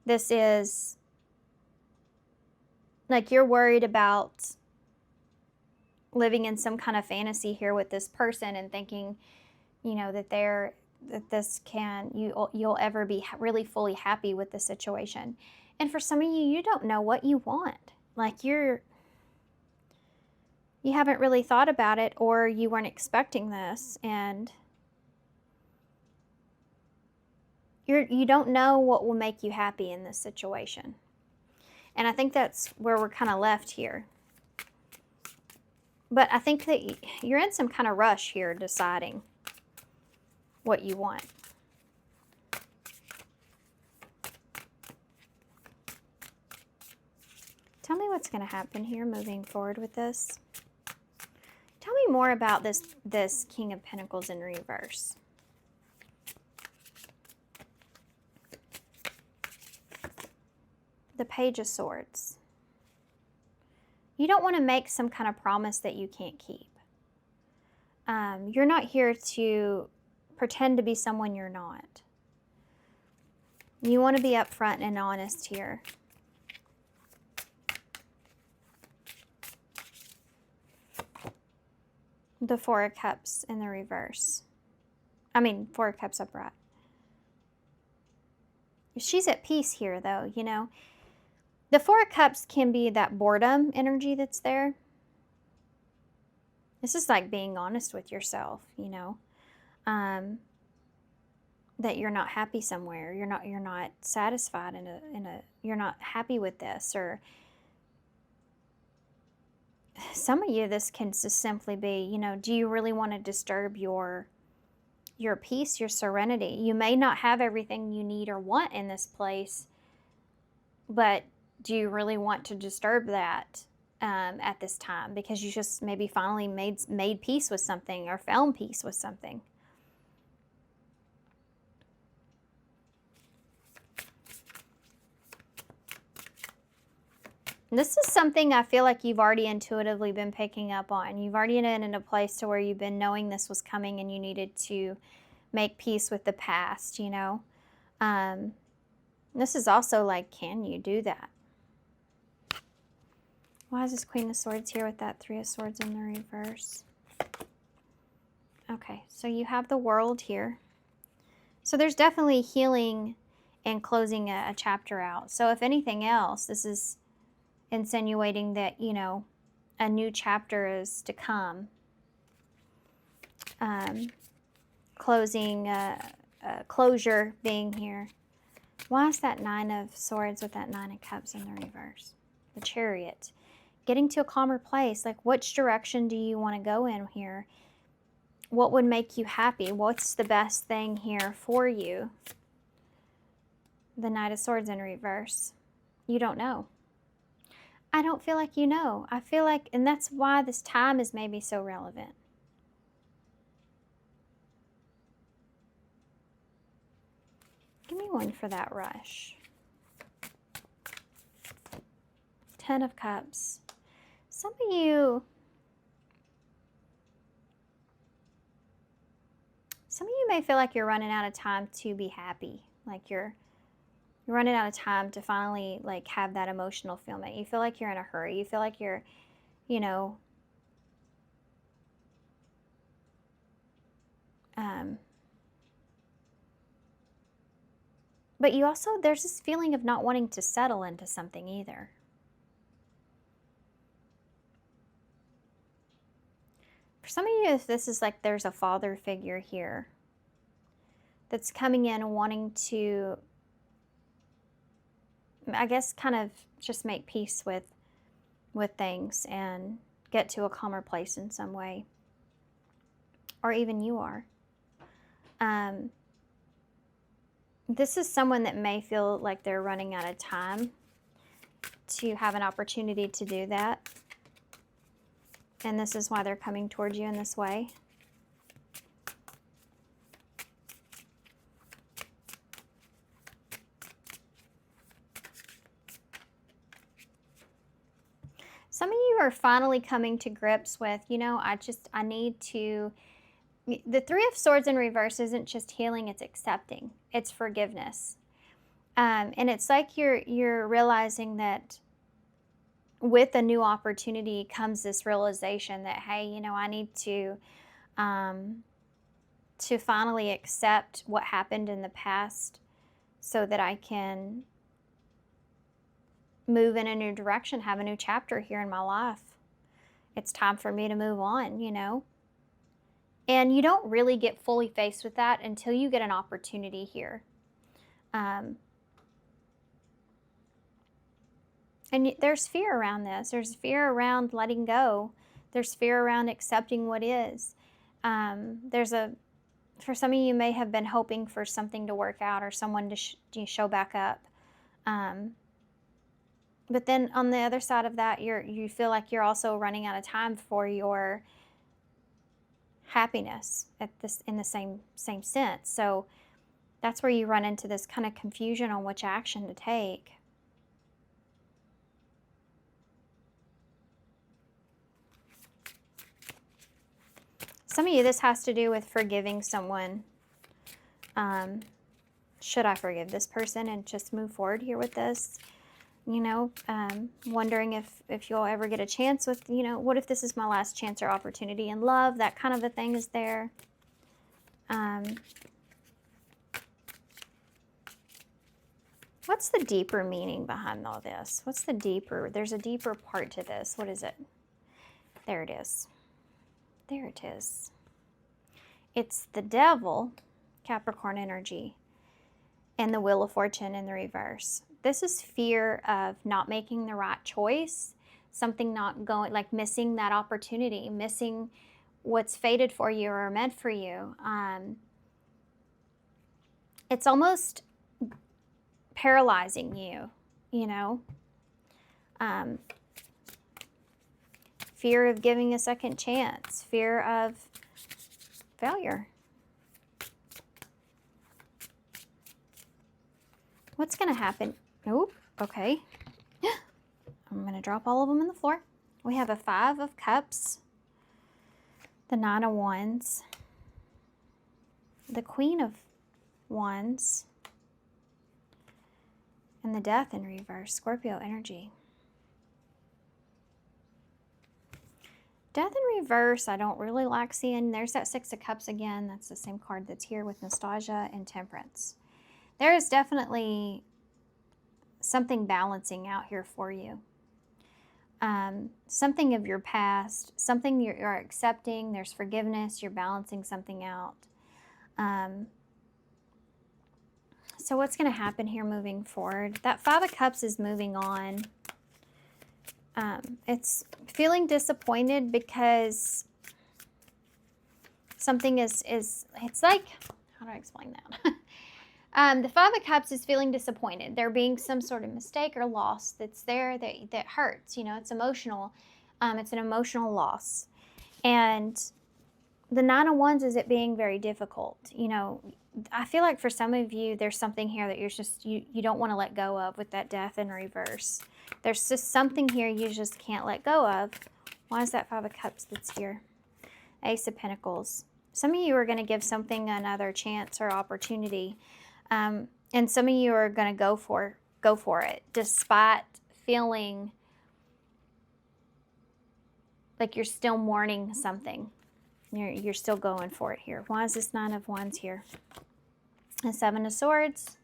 this is like you're worried about living in some kind of fantasy here with this person and thinking, that you'll ever be really fully happy with the situation. And for some of you, you don't know what you want. Like you haven't really thought about it, or you weren't expecting this, and you don't know what will make you happy in this situation. And I think that's where we're kind of left here. But I think that you're in some kind of rush here deciding what you want. Tell me what's going to happen here moving forward with this. Tell me more about this King of Pentacles in reverse. The Page of Swords. You don't want to make some kind of promise that you can't keep. You're not here to pretend to be someone you're not. You want to be upfront and honest here. The Four of Cups in the reverse. Four of Cups upright. She's at peace here, though, The Four of Cups can be that boredom energy that's there. This is like being honest with yourself, that you're not happy somewhere. You're not satisfied you're not happy with this, or some of you, this can just simply be, do you really want to disturb your peace, your serenity? You may not have everything you need or want in this place, but do you really want to disturb that at this time? Because you just maybe finally made peace with something, or found peace with something. This is something I feel like you've already intuitively been picking up on. You've already been in a place to where you've been knowing this was coming, and you needed to make peace with the past, This is also like, can you do that? Why is this Queen of Swords here with that Three of Swords in the reverse? Okay, so you have the World here. So there's definitely healing and closing a chapter out. So if anything else, this is insinuating that, a new chapter is to come. Closure being here. Why is that Nine of Swords with that Nine of Cups in the reverse? The Chariot. Getting to a calmer place. Like, which direction do you want to go in here? What would make you happy? What's the best thing here for you? The Knight of Swords in reverse. You don't know. I don't feel like you know. I feel like, and that's why this time is maybe so relevant. Give me one for that rush. Ten of Cups. Some of you may feel like you're running out of time to be happy. Like you're running out of time to finally have that emotional fulfillment. You feel like you're in a hurry. You feel like you're, but you also, there's this feeling of not wanting to settle into something either. For some of you, if this is like there's a father figure here that's coming in and wanting to, I guess, kind of just make peace with things and get to a calmer place in some way. or even you are. This is someone that may feel like they're running out of time to have an opportunity to do that. And this is why they're coming towards you in this way. Some of you are finally coming to grips with, you know, I need to. The Three of Swords in reverse isn't just healing, it's accepting. It's forgiveness. And it's like you're realizing that with a new opportunity comes this realization that, hey, you know, I need to finally accept what happened in the past so that I can move in a new direction, have a new chapter here in my life. It's time for me to move on, you know. And you don't really get fully faced with that until you get an opportunity here. And there's fear around this. There's fear around letting go. There's fear around accepting what is. For some of you may have been hoping for something to work out or someone to show back up. But then on the other side of that, you feel like you're also running out of time for your happiness in the same sense. So that's where you run into this kind of confusion on which action to take. Some of you, this has to do with forgiving someone. Should I forgive this person and just move forward here with this? You know, wondering if you'll ever get a chance with, you know, what if this is my last chance or opportunity in love? That kind of a thing is there. What's the deeper meaning behind all this? There's a deeper part to this. What is it? There it is. There it is. It's the devil, Capricorn energy, and the Wheel of Fortune in the reverse. This is fear of not making the right choice, something not going, like missing that opportunity, missing what's fated for you or meant for you. It's almost paralyzing you, you know. Fear of giving a second chance, fear of failure. What's going to happen? Oh, okay. I'm going to drop all of them on the floor. We have a 5 of Cups, the 9 of Wands, the Queen of Wands, and the Death in reverse, Scorpio energy. Death in reverse, I don't really like seeing. There's that 6 of Cups again. That's the same card that's here with Nostalgia and Temperance. There is definitely something balancing out here for you. Something of your past, something you're accepting. There's forgiveness. You're balancing something out. So what's going to happen here moving forward? That 5 of Cups is moving on. It's feeling disappointed because something is it's like, how do I explain that? The 5 of Cups is feeling disappointed. There being some sort of mistake or loss that's there that hurts. You know, it's emotional. It's an emotional loss. And the 9 of Wands is it being very difficult. You know, I feel like for some of you, there's something here that you don't want to let go of with that Death in reverse. There's just something here you just can't let go of. Why is that 5 of Cups that's here? Ace of Pentacles. Some of you are going to give something another chance or opportunity. And some of you are going to go for it, despite feeling like you're still mourning something. You're still going for it here. Why is this 9 of Wands here? And 7 of Swords.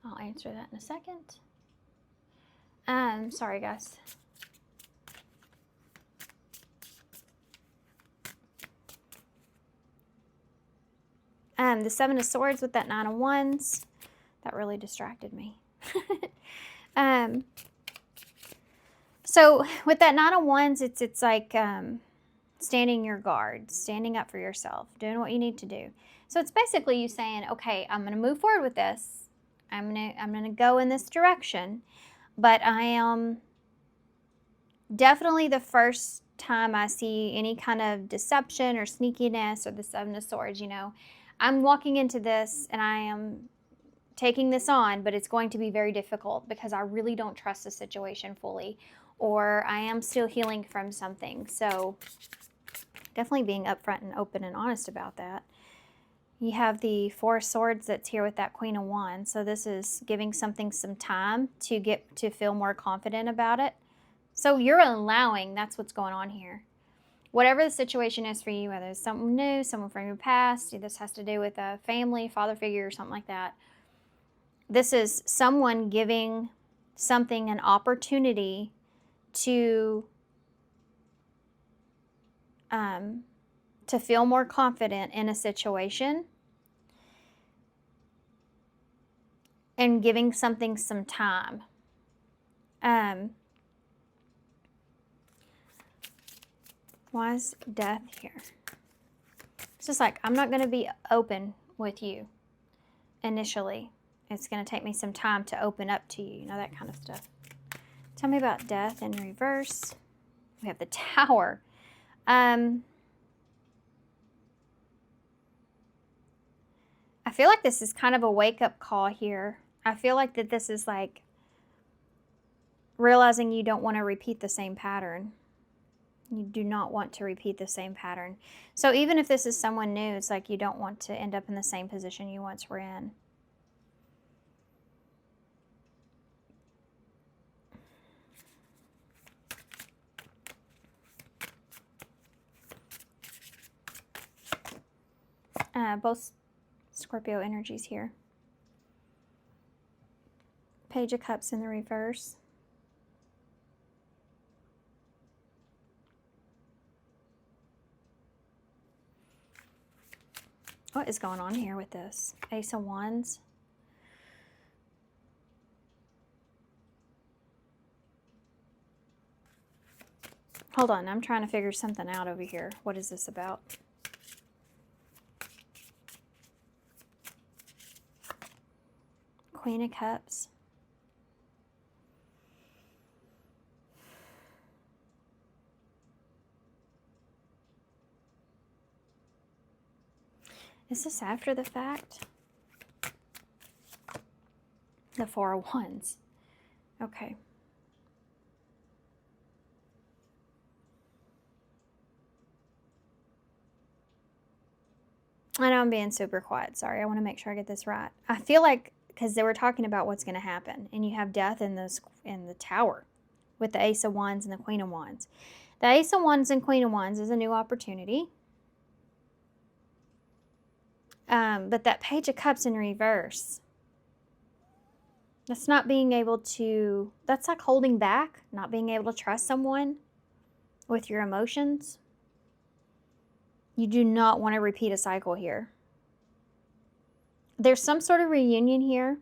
I'll answer that in a second. Sorry guys. The 7 of Swords with that 9 of Wands. That really distracted me. So with that Nine of Wands, it's like standing your guard, standing up for yourself, doing what you need to do. So it's basically you saying, okay, I'm going to move forward with this. I'm going to go in this direction, but I am definitely the first time I see any kind of deception or sneakiness or the Seven of Swords, I'm walking into this and I am taking this on, but it's going to be very difficult because I really don't trust the situation fully, or I am still healing from something. So definitely being upfront and open and honest about that. You have the Four of Swords that's here with that Queen of Wands. So this is giving something some time to get to feel more confident about it. So you're allowing, that's what's going on here. Whatever the situation is for you, whether it's something new, someone from your past, this has to do with a family, father figure, or something like that. This is someone giving something an opportunity to feel more confident in a situation, and giving something some time. Why is Death here? It's just like, I'm not going to be open with you initially. It's going to take me some time to open up to you, that kind of stuff. Tell me about Death in reverse. We have the Tower. I feel like this is kind of a wake-up call here. I feel like that this is like realizing you don't want to repeat the same pattern. You do not want to repeat the same pattern. So even if this is someone new, it's like you don't want to end up in the same position you once were in. Both Scorpio energies here. Page of Cups in the reverse. What is going on here with this? Ace of Wands. Hold on, I'm trying to figure something out over here. What is this about? Queen of Cups. Is this after the fact? The Four of Wands. Okay. I know I'm being super quiet. Sorry, I want to make sure I get this right. I feel like, because they were talking about what's going to happen, and you have Death in the Tower with the Ace of Wands and the Queen of Wands. The Ace of Wands and Queen of Wands is a new opportunity. But that Page of Cups in reverse, that's not being able to, that's like holding back, not being able to trust someone with your emotions. You do not want to repeat a cycle here. There's some sort of reunion here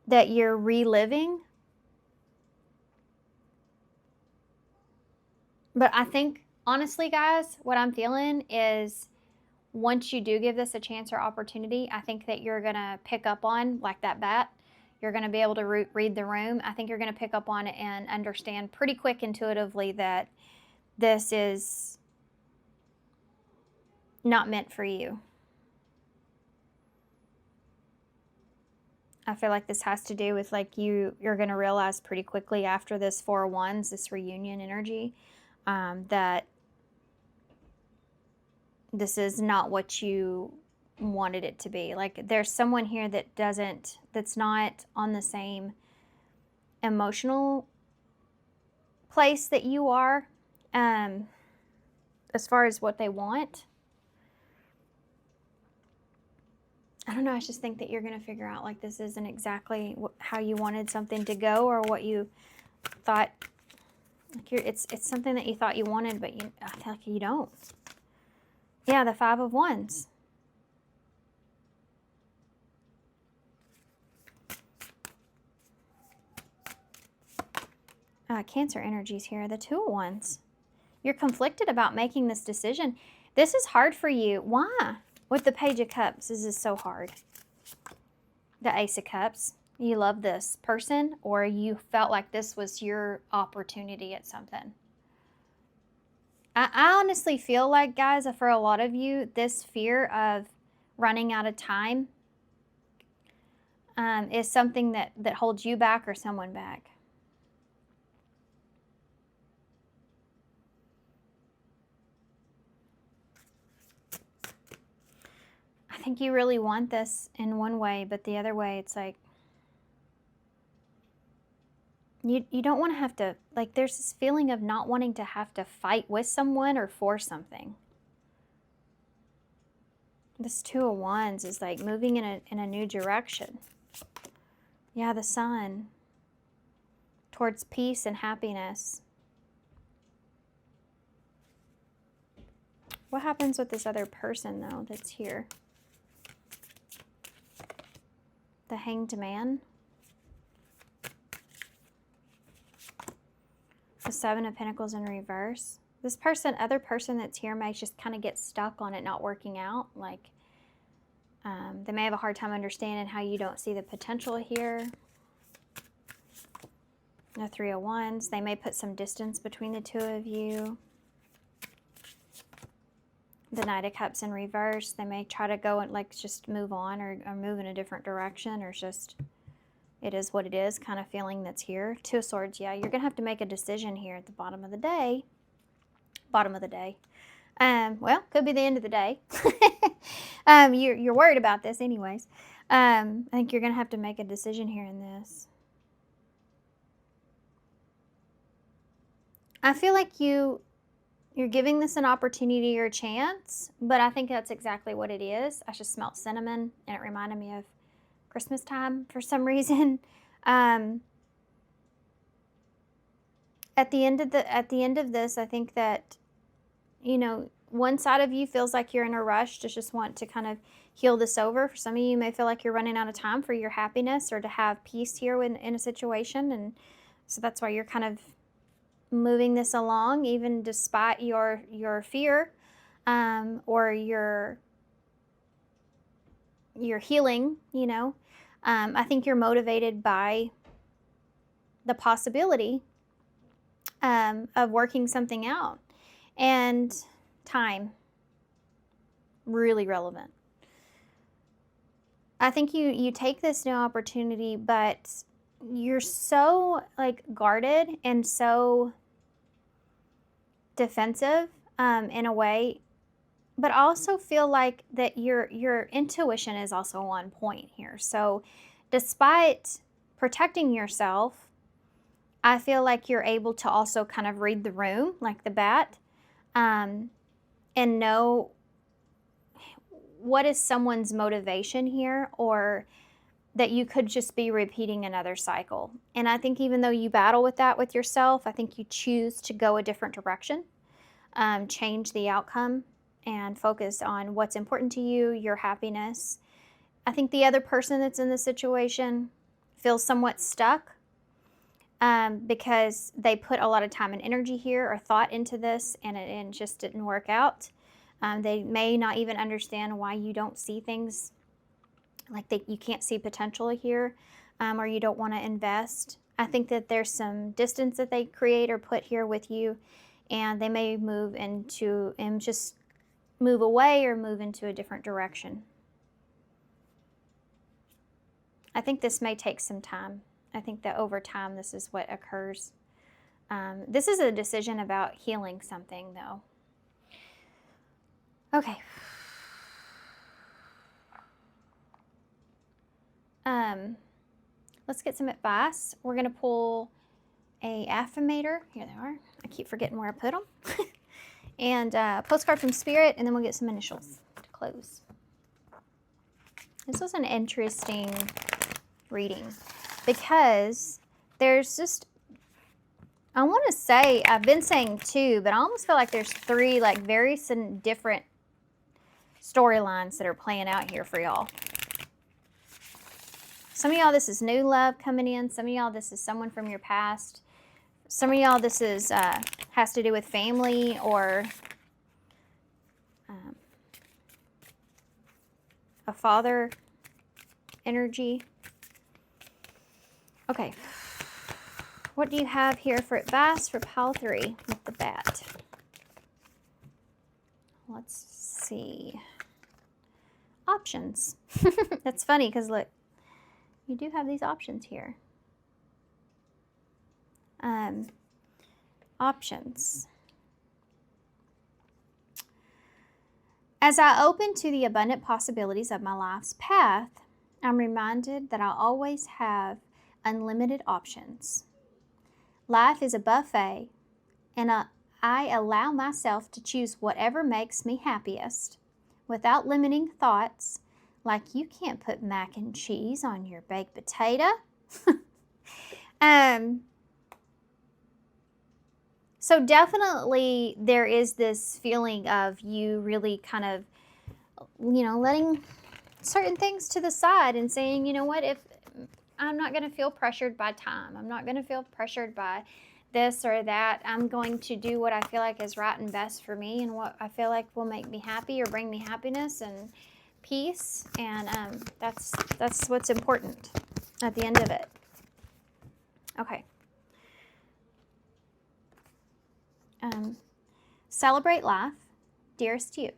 that you're reliving. But I think, honestly, guys, what I'm feeling is once you do give this a chance or opportunity, I think that you're going to pick up on, like that bat, you're going to be able to read the room. I think you're going to pick up on it and understand pretty quick intuitively that this is not meant for you. I feel like this has to do with like you're going to realize pretty quickly after this Four of Wands, this reunion energy, that this is not what you wanted it to be. Like there's someone here that's not on the same emotional place that you are, as far as what they want. I don't know, I just think that you're going to figure out like this isn't exactly how you wanted something to go, or what you thought. Like it's something that you thought you wanted, but I feel like you don't. Yeah, the Five of Wands. Cancer energies here, the Two of Wands. You're conflicted about making this decision. This is hard for you. Why? With the Page of Cups, this is so hard. The Ace of Cups. You love this person, or you felt like this was your opportunity at something. I honestly feel like, guys, for a lot of you, this fear of running out of time is something that holds you back or someone back. I think you really want this in one way, but the other way, it's like, you don't want to have to, like, there's this feeling of not wanting to have to fight with someone or for something. This Two of Wands is like moving in a new direction. Yeah, the Sun. Towards peace and happiness. What happens with this other person, though, that's here? The Hanged Man. The Seven of Pentacles in reverse. This person, other person that's here may just kind of get stuck on it not working out. Like, they may have a hard time understanding how you don't see the potential here. The Three of Wands. They may put some distance between the two of you. The Knight of Cups in reverse. They may try to go and like just move on or move in a different direction, or just it is what it is kind of feeling that's here. Two of Swords. Yeah, you're going to have to make a decision here at the bottom of the day. Bottom of the day. Well, could be the end of the day. You're worried about this anyways. I think you're going to have to make a decision here in this. I feel like you're giving this an opportunity or a chance, but I think that's exactly what it is. I just smelled cinnamon, and it reminded me of Christmas time for some reason. At the end of this, I think that, you know, one side of you feels like you're in a rush to just want to kind of heal this over. For some of you may feel like you're running out of time for your happiness or to have peace here in a situation, and so that's why you're kind of moving this along, even despite your fear or your healing, you know. I think you're motivated by the possibility of working something out. And time, really relevant. I think you take this new opportunity, but you're so like guarded and so defensive in a way, but I also feel like that your intuition is also on point here. So despite protecting yourself, I feel like you're able to also kind of read the room like the bat, and know what is someone's motivation here, or that you could just be repeating another cycle. And I think even though you battle with that with yourself, I think you choose to go a different direction, change the outcome, and focus on what's important to you, your happiness. I think the other person that's in this situation feels somewhat stuck because they put a lot of time and energy here or thought into this, and it just didn't work out. They may not even understand why you don't see things, like you can't see potential here, or you don't want to invest. I think that there's some distance that they create or put here with you, and they may move into and just move away or move into a different direction. I think this may take some time. I think that over time this is what occurs. This is a decision about healing something, though. Okay. Let's get some advice. We're going to pull a affirmator. Here they are. I keep forgetting where I put them. And a postcard from Spirit, and then we'll get some initials to close. This was an interesting reading because there's just, I want to say, I've been saying two, but I almost feel like there's three like very different storylines that are playing out here for y'all. Some of y'all, this is new love coming in. Some of y'all, this is someone from your past. some of y'all, this is has to do with family or a father energy. Okay. What do you have here for advice for pile 3 with the bat? Let's see. Options. That's funny because look, you do have these options here. Options. As I open to the abundant possibilities of my life's path, I'm reminded that I always have unlimited options. Life is a buffet, and I allow myself to choose whatever makes me happiest without limiting thoughts like you can't put mac and cheese on your baked potato. So definitely there is this feeling of you really kind of, letting certain things to the side and saying, you know what, if I'm not going to feel pressured by time, I'm not going to feel pressured by this or that, I'm going to do what I feel like is right and best for me and what I feel like will make me happy or bring me happiness and peace, and that's what's important at the end of it. Okay. Celebrate life, dearest you.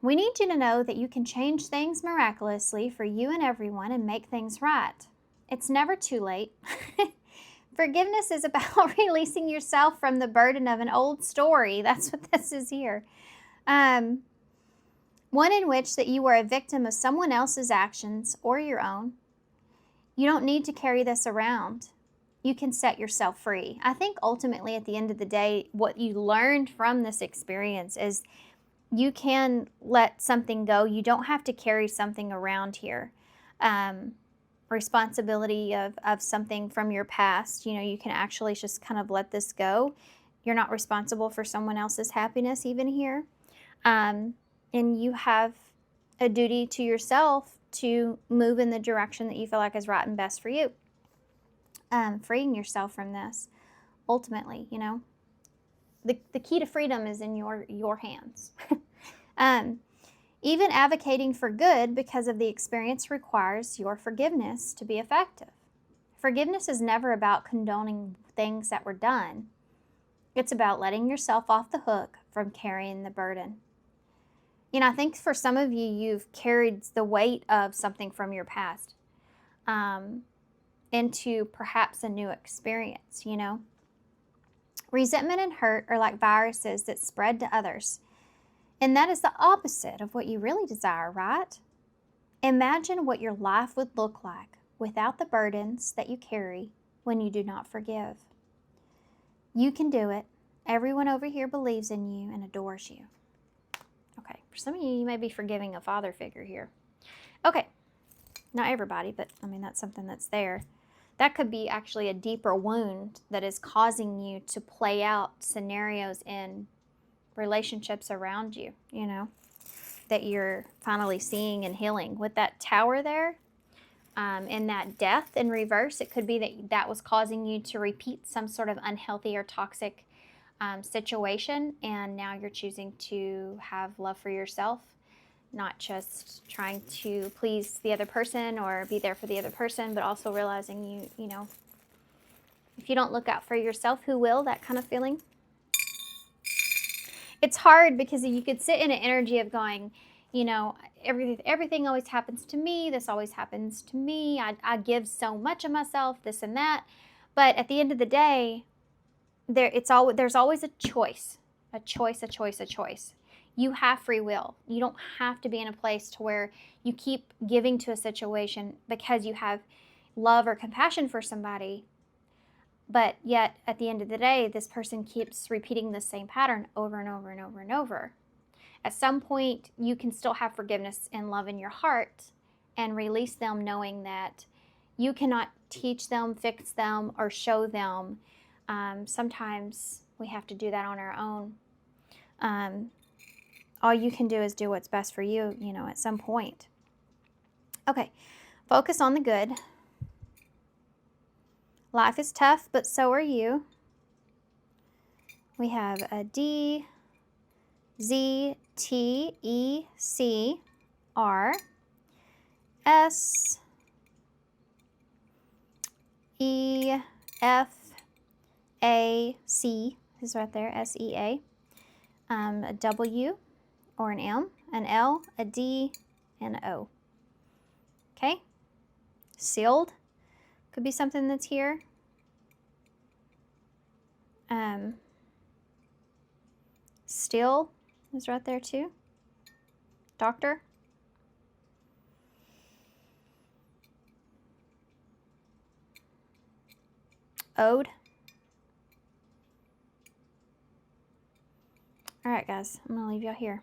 We need you to know that you can change things miraculously for you and everyone and make things right. It's never too late. Forgiveness is about releasing yourself from the burden of an old story. That's what this is here. One in which that you were a victim of someone else's actions or your own. You don't need to carry this around. You can set yourself free. I think ultimately at the end of the day, what you learned from this experience is you can let something go. You don't have to carry something around here. Responsibility of something from your past. You can actually just kind of let this go. You're not responsible for someone else's happiness even here. And you have a duty to yourself to move in the direction that you feel like is right and best for you. Freeing yourself from this, ultimately, the key to freedom is in your hands. Even advocating for good because of the experience requires your forgiveness to be effective. Forgiveness is never about condoning things that were done. It's about letting yourself off the hook from carrying the burden. I think for some of you, you've carried the weight of something from your past into perhaps a new experience, Resentment and hurt are like viruses that spread to others. And that is the opposite of what you really desire, right? Imagine what your life would look like without the burdens that you carry when you do not forgive. You can do it. Everyone over here believes in you and adores you. Okay, for some of you, you may be forgiving a father figure here. Okay, not everybody, but that's something that's there. That could be actually a deeper wound that is causing you to play out scenarios in relationships around you, that you're finally seeing and healing. With that tower there, and that death in reverse, it could be that was causing you to repeat some sort of unhealthy or toxic situation, and now you're choosing to have love for yourself, not just trying to please the other person or be there for the other person, but also realizing if you don't look out for yourself, who will? That kind of feeling. It's hard because you could sit in an energy of going, everything always happens to me. This always happens to me. I give so much of myself, this and that. But at the end of the day, there's always a choice. You have free will. You don't have to be in a place to where you keep giving to a situation because you have love or compassion for somebody. But yet, at the end of the day, this person keeps repeating the same pattern over and over and over and over. At some point, you can still have forgiveness and love in your heart and release them, knowing that you cannot teach them, fix them, or show them. Sometimes we have to do that on our own. All you can do is do what's best for you, at some point. Okay, focus on the good. Life is tough, but so are you. We have a D, Z, T, E, C, R, S, E, F, A, C is right there, S-E-A, a W or an M, an L, a D, and an O. Okay? Sealed could be something that's here. Still is right there too. Doctor. Ode. All right, guys, I'm gonna leave y'all here.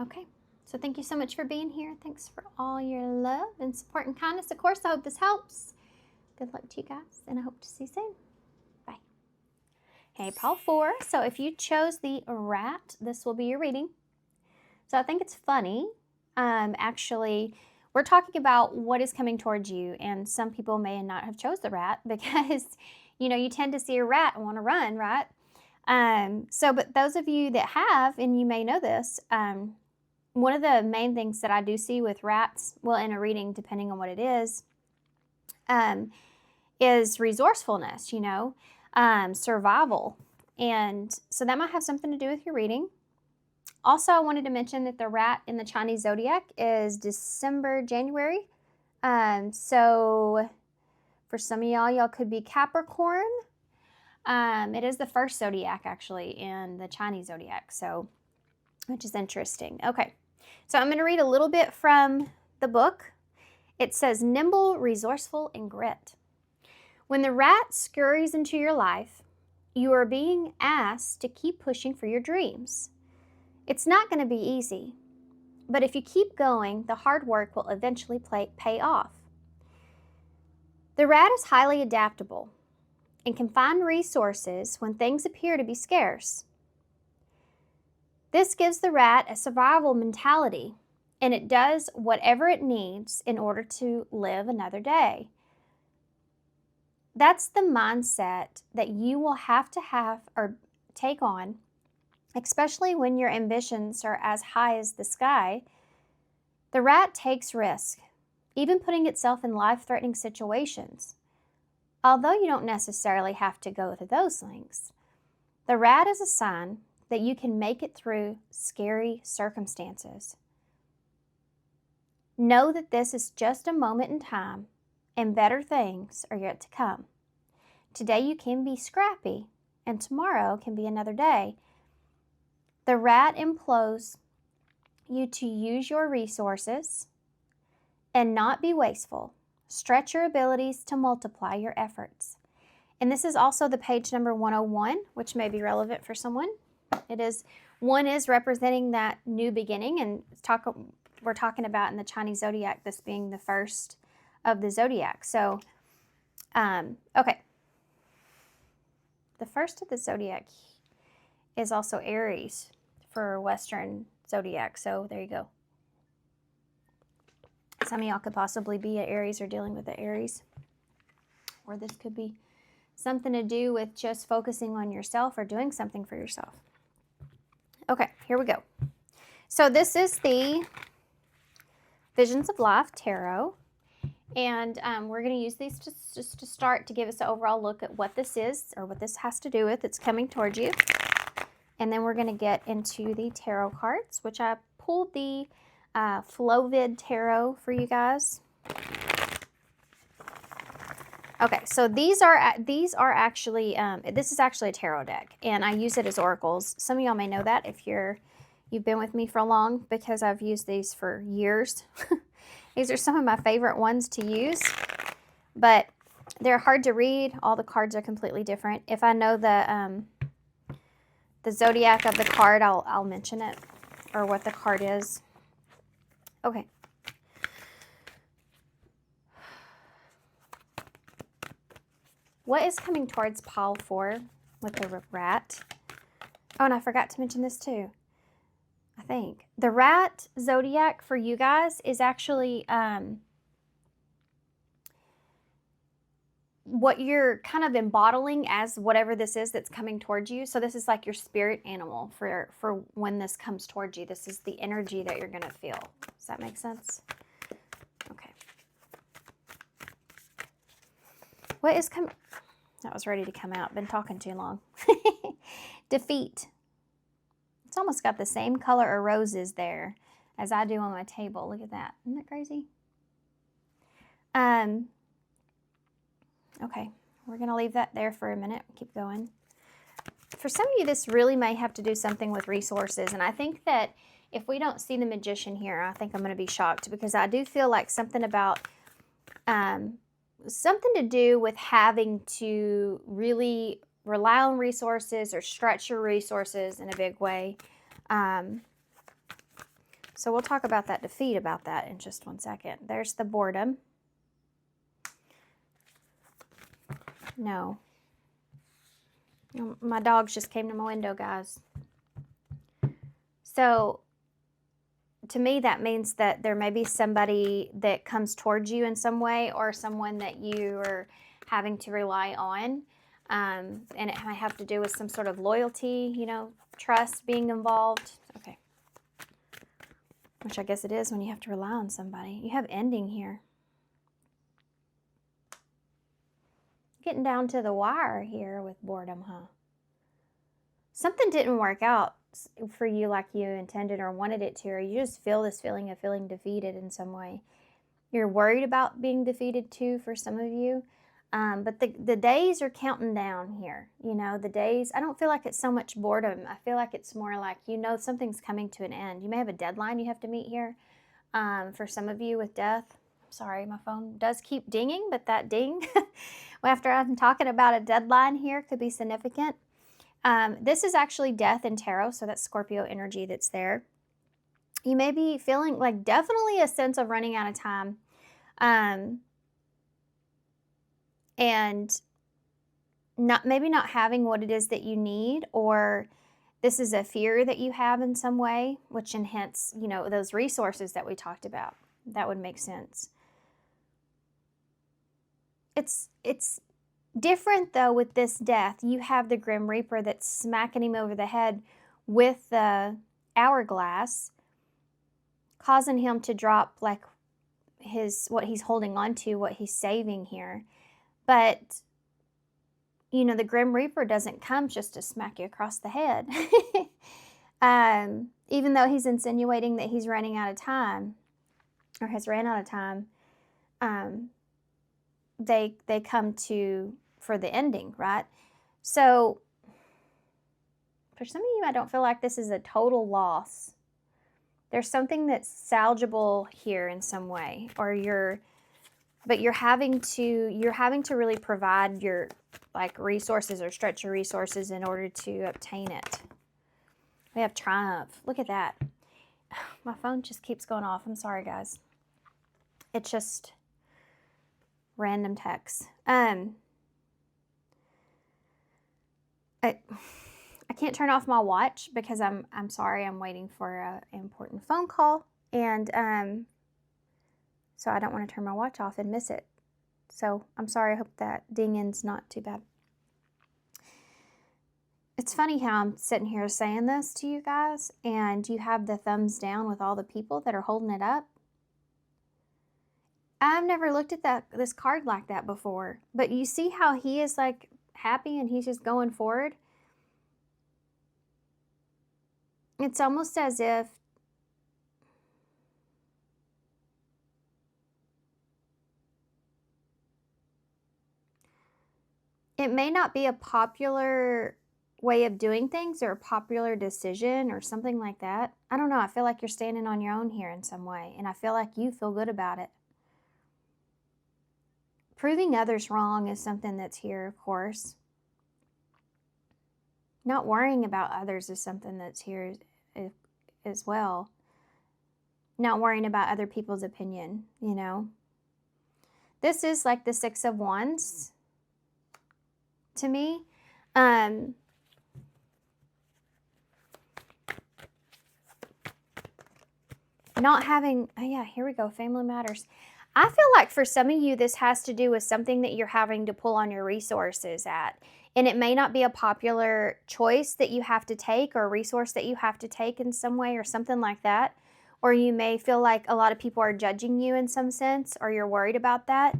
Okay, so thank you so much for being here. Thanks for all your love and support and kindness. Of course, I hope this helps. Good luck to you guys, and I hope to see you soon. Bye. Hey, Pile 4. So if you chose the rat, this will be your reading. So I think it's funny. Actually, we're talking about what is coming towards you, and some people may not have chose the rat because, you know, you tend to see a rat and want to run, right? But those of you that have, and you may know this, one of the main things that I do see with rats, well, in a reading, depending on what it is resourcefulness, you know, survival. And so that might have something to do with your reading. Also, I wanted to mention that the rat in the Chinese zodiac is January. So for some of y'all could be Capricorn. It is the first zodiac, actually, in the Chinese zodiac, so which is interesting. Okay, so I'm going to read a little bit from the book. It says, nimble, resourceful, and grit. When the rat scurries into your life, you are being asked to keep pushing for your dreams. It's not going to be easy, but if you keep going, the hard work will eventually pay off. The rat is highly adaptable and can find resources when things appear to be scarce. This gives the rat a survival mentality, and it does whatever it needs in order to live another day. That's the mindset that you will have to have or take on, especially when your ambitions are as high as the sky. The rat takes risk, even putting itself in life-threatening situations. Although you don't necessarily have to go to those lengths, the rat is a sign that you can make it through scary circumstances. Know that this is just a moment in time, and better things are yet to come. Today you can be scrappy, and tomorrow can be another day. The rat implores you to use your resources and not be wasteful. Stretch your abilities to multiply your efforts. And this is also the page number 101, which may be relevant for someone. One is representing that new beginning, and we're talking about in the Chinese zodiac, this being the first of the zodiac. So, okay. The first of the zodiac is also Aries for Western zodiac. So there you go. Some of y'all could possibly be an Aries or dealing with the Aries. Or this could be something to do with just focusing on yourself or doing something for yourself. Okay, here we go. So this is the Visions of Life Tarot. And we're going to use these just to start to give us an overall look at what this is or what this has to do with. It's coming towards you. And then we're going to get into the tarot cards, which I pulled the Flowvid Tarot for you guys. Okay, so these are actually, this is actually a tarot deck, and I use it as oracles. Some of y'all may know that if you've been with me for long, because I've used these for years. These are some of my favorite ones to use, but they're hard to read. All the cards are completely different. If I know the zodiac of the card, I'll mention it, or what the card is. Okay. What is coming towards pile 4 with the rat? Oh, and I forgot to mention this too. I think the rat zodiac for you guys is actually what you're kind of embodying as whatever this is that's coming towards you. So this is like your spirit animal for when this comes towards you. This is the energy that you're going to feel. Does that make sense? Okay. What is coming? That was ready to come out. Been talking too long. Defeat. It's almost got the same color of roses there as I do on my table. Look at that. Isn't that crazy? Okay, we're going to leave that there for a minute. Keep going. For some of you, this really may have to do something with resources. And I think that if we don't see the magician here, I think I'm going to be shocked, because I do feel like something about something to do with having to really rely on resources or stretch your resources in a big way. So we'll talk about that defeat about that in just one second. There's the boredom. No. My dogs just came to my window, guys. So to me, that means that there may be somebody that comes towards you in some way, or someone that you are having to rely on. And it might have to do with some sort of loyalty, you know, trust being involved. Okay. Which I guess it is when you have to rely on somebody. You have ending here. Getting down to the wire here with boredom, huh? Something didn't work out for you like you intended or wanted it to, or you just feel this feeling of feeling defeated in some way. You're worried about being defeated too for some of you. But the days are counting down here. You know, the days, I don't feel like it's so much boredom. I feel like it's more like, you know, something's coming to an end. You may have a deadline you have to meet here. For some of you with death. Sorry, my phone does keep dinging, but that ding, after I'm talking about a deadline here, could be significant. This is actually death in tarot, so that's Scorpio energy that's there. You may be feeling like definitely a sense of running out of time. And maybe not having what it is that you need, or this is a fear that you have in some way, which enhance, you know, those resources that we talked about. That would make sense. It's different though with this death. You have the Grim Reaper that's smacking him over the head with the hourglass, causing him to drop like what he's holding on to, what he's saving here. But you know, the Grim Reaper doesn't come just to smack you across the head. Even though he's insinuating that he's running out of time, or has ran out of time, they come for the ending, right? So for some of you, I don't feel like this is a total loss. There's something that's salvageable here in some way, or you're having to really provide your like resources or stretch your resources in order to obtain it. We have triumph. Look at that. My phone just keeps going off. I'm sorry, guys. It's just random texts. I can't turn off my watch because I'm sorry, I'm waiting for an important phone call, and so I don't want to turn my watch off and miss it. So I'm sorry. I hope that dinging's not too bad. It's funny how I'm sitting here saying this to you guys, and you have the thumbs down with all the people that are holding it up. I've never looked at this card like that before, but you see how he is like happy and he's just going forward. It's almost as if it may not be a popular way of doing things or a popular decision or something like that. I don't know. I feel like you're standing on your own here in some way, and I feel like you feel good about it. Proving others wrong is something that's here, of course. Not worrying about others is something that's here as well. Not worrying about other people's opinion, you know. This is like the Six of Wands to me. Not having, oh yeah, here we go, family matters. I feel like for some of you, this has to do with something that you're having to pull on your resources at. And it may not be a popular choice that you have to take or a resource that you have to take in some way or something like that. Or you may feel like a lot of people are judging you in some sense, or you're worried about that.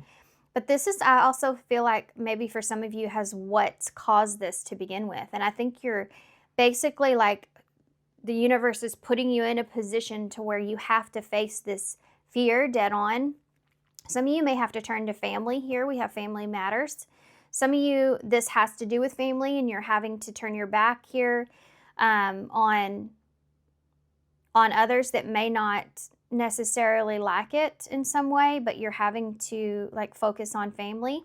But this is, I also feel like maybe for some of you, has what's caused this to begin with. And I think you're basically like the universe is putting you in a position to where you have to face this fear dead on. Some of you may have to turn to family here. We have family matters. Some of you, this has to do with family, and you're having to turn your back here on others that may not necessarily like it in some way, but you're having to like focus on family.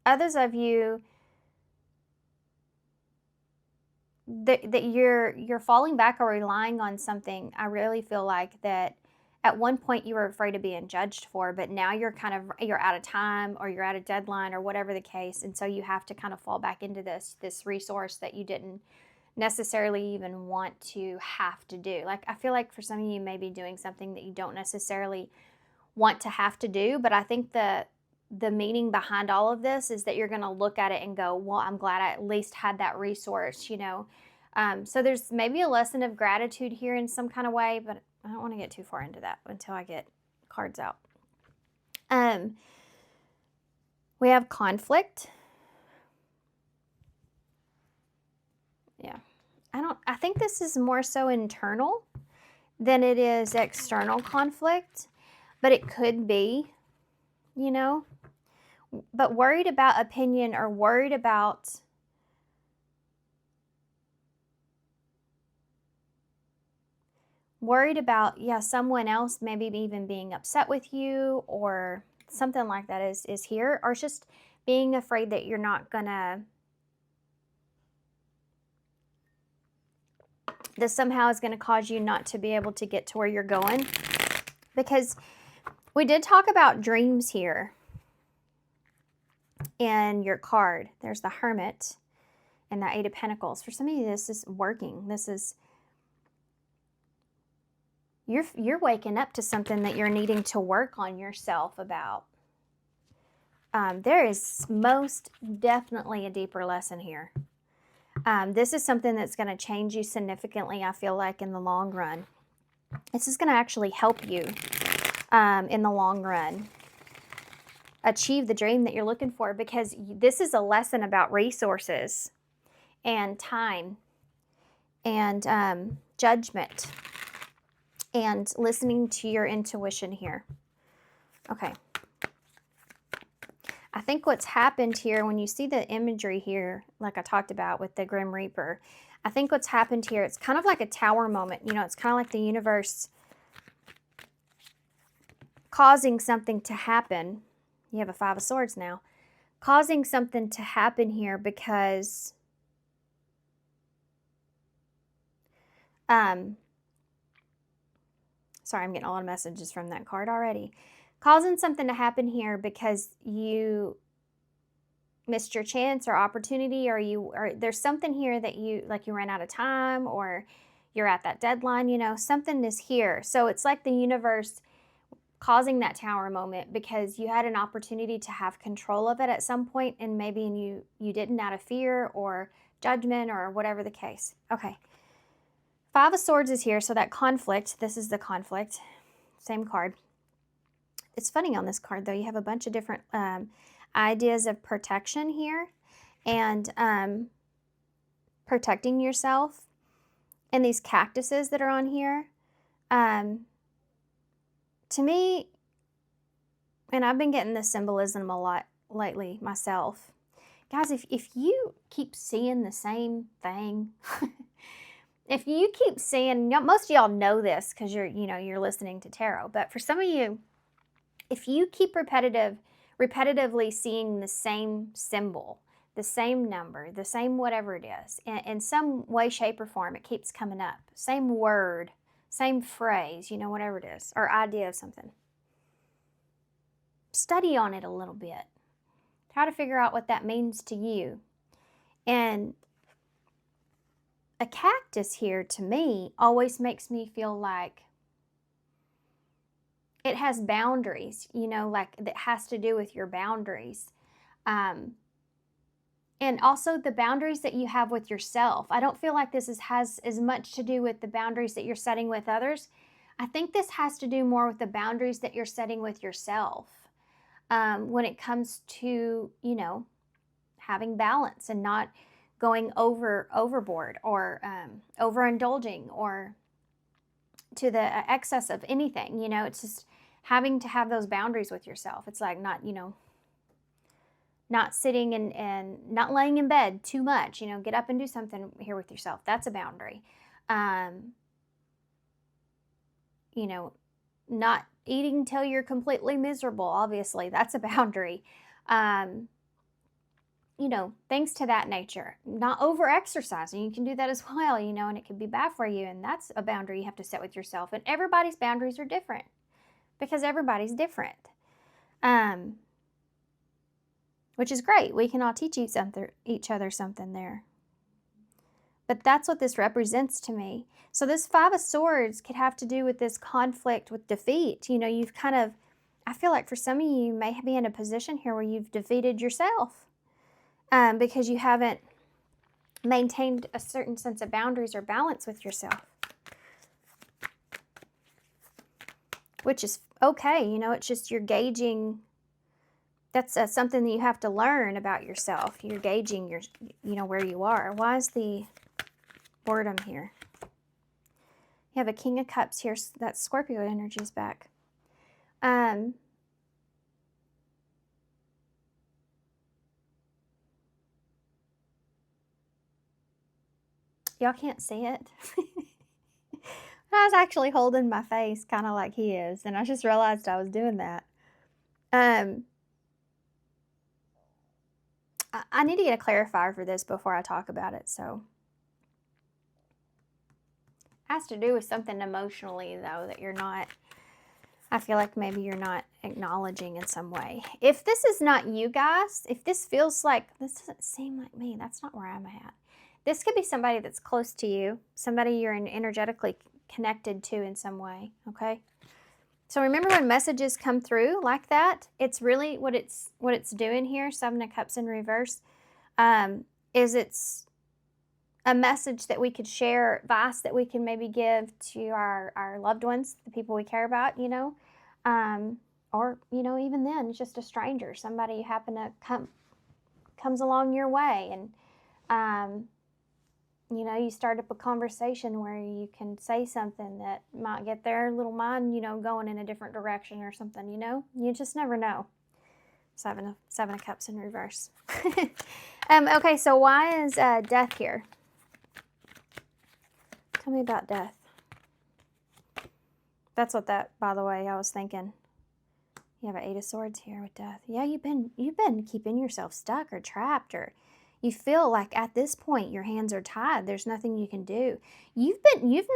Others of you, that you're falling back or relying on something. I really feel like that at one point you were afraid of being judged for, but now you're out of time, or you're at a deadline, or whatever the case, and so you have to kind of fall back into this resource that you didn't necessarily even want to have to do. Like, I feel like for some of you may be doing something that you don't necessarily want to have to do, but I think the meaning behind all of this is that you're going to look at it and go, well, I'm glad I at least had that resource, you know. So there's maybe a lesson of gratitude here in some kind of way, but I don't want to get too far into that until I get cards out. We have conflict. Yeah. I think this is more so internal than it is external conflict, but it could be, you know. But worried about opinion, or worried about someone else maybe even being upset with you, or something like that is here, or just being afraid that you're not gonna, this somehow is going to cause you not to be able to get to where you're going. Because we did talk about dreams here in your card. There's the Hermit and the Eight of Pentacles. For some of you, this is working. This is, you're waking up to something that you're needing to work on yourself about. There is most definitely a deeper lesson here. This is something that's going to change you significantly, I feel like, in the long run. This is going to actually help you in the long run achieve the dream that you're looking for, because this is a lesson about resources and time and judgment and listening to your intuition here. Okay. I think what's happened here, when you see the imagery here, like I talked about with the Grim Reaper, I think what's happened here, it's kind of like a tower moment. You know, it's kind of like the universe causing something to happen. You have a Five of Swords now. Causing something to happen here because sorry, I'm getting a lot of messages from that card already. Causing something to happen here because you missed your chance or opportunity, or there's something here that you ran out of time, or you're at that deadline, you know, something is here. So it's like the universe causing that tower moment because you had an opportunity to have control of it at some point, and maybe you didn't, out of fear or judgment or whatever the case. Okay. Five of Swords is here, so that conflict, this is the conflict, same card. It's funny on this card, though, you have a bunch of different ideas of protection here and protecting yourself. And these cactuses that are on here, to me, and I've been getting this symbolism a lot lately myself. Guys, if you keep seeing the same thing, if you keep seeing, most of y'all know this because you're listening to tarot, but for some of you, if you keep repetitively seeing the same symbol, the same number, the same whatever it is, in some way, shape, or form, it keeps coming up. Same word, same phrase, whatever it is, or idea of something. Study on it a little bit. Try to figure out what that means to you. And a cactus here to me always makes me feel like it has boundaries, like that has to do with your boundaries. And also the boundaries that you have with yourself. I don't feel like has as much to do with the boundaries that you're setting with others. I think this has to do more with the boundaries that you're setting with yourself, when it comes to, having balance and not going overboard or overindulging or to the excess of anything. It's just having to have those boundaries with yourself. It's like not sitting and not laying in bed too much. Get up and do something here with yourself. That's a boundary. Not eating till you're completely miserable. Obviously, that's a boundary. Things to that nature. Not over exercising. You can do that as well, and it can be bad for you. And that's a boundary you have to set with yourself. And everybody's boundaries are different because everybody's different. Which is great. We can all teach each other something there. But that's what this represents to me. So this Five of Swords could have to do with this conflict with defeat. You've I feel like for some of you may be in a position here where you've defeated yourself because you haven't maintained a certain sense of boundaries or balance with yourself. Which is okay. It's just you're gauging. That's something that you have to learn about yourself. You're gauging where you are. Why is the boredom here? You have a King of Cups here. That Scorpio energy is back. Y'all can't see it. I was actually holding my face kind of like he is, and I just realized I was doing that. I need to get a clarifier for this before I talk about it. So it has to do with something emotionally, though, that you're not, I feel like maybe you're not acknowledging in some way. If this is not you guys, if this feels like, this doesn't seem like me, that's not where I'm at. This could be somebody that's close to you, somebody you're energetically connected to in some way, okay? So remember when messages come through like that, it's really what it's doing here, Seven of Cups in reverse, is it's a message that we could share, advice that we can maybe give to our loved ones, the people we care about, or, even then, it's just a stranger, somebody you happen to comes along your way, and, you start up a conversation where you can say something that might get their little mind, going in a different direction or something, You just never know. Seven of Cups in reverse. Okay, so why is death here? Tell me about death. That's what by the way, I was thinking. You have an Eight of Swords here with death. Yeah, you've been keeping yourself stuck or trapped, or you feel like at this point your hands are tied. There's nothing you can do. You've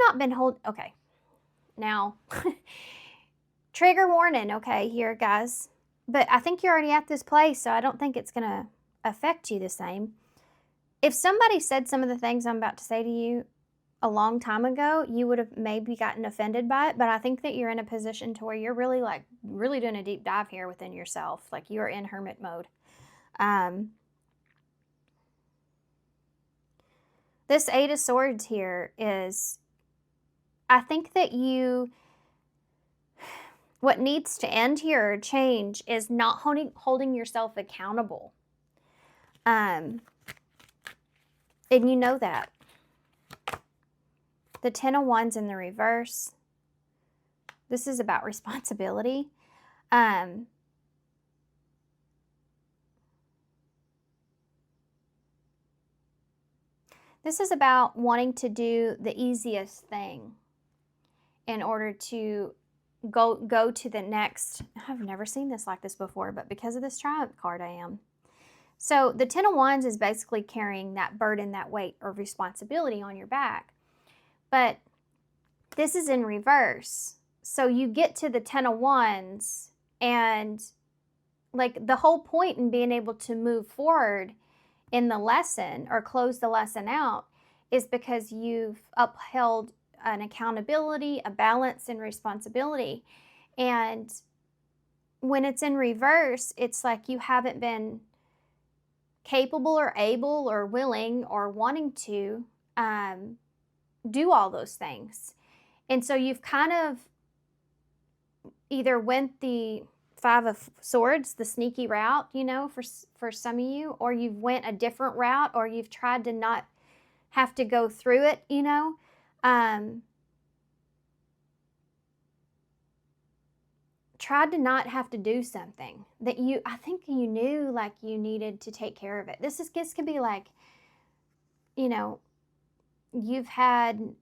not been okay. Now, trigger warning, okay, here, guys. But I think you're already at this place, so I don't think it's going to affect you the same. If somebody said some of the things I'm about to say to you a long time ago, you would have maybe gotten offended by it, but I think that you're in a position to where you're really doing a deep dive here within yourself. Like you're in hermit mode. This Eight of Swords here is, I think that what needs to end here or change is not holding yourself accountable. And you know that. The Ten of Wands in the reverse. This is about responsibility. This is about wanting to do the easiest thing in order to go to the next. I've never seen this like this before, but because of this Triumph card, I am. So the Ten of Wands is basically carrying that burden, that weight or responsibility on your back. But this is in reverse. So you get to the Ten of Wands, and like the whole point in being able to move forward in the lesson or close the lesson out is because you've upheld an accountability, a balance, and responsibility. And when it's in reverse, it's like you haven't been capable or able or willing or wanting to do all those things. And so you've kind of either went the Five of Swords, the sneaky route, for some of you, or you've went a different route, or you've tried to not have to go through it, tried to not have to do something that I think you knew like you needed to take care of it. This could be like, you've had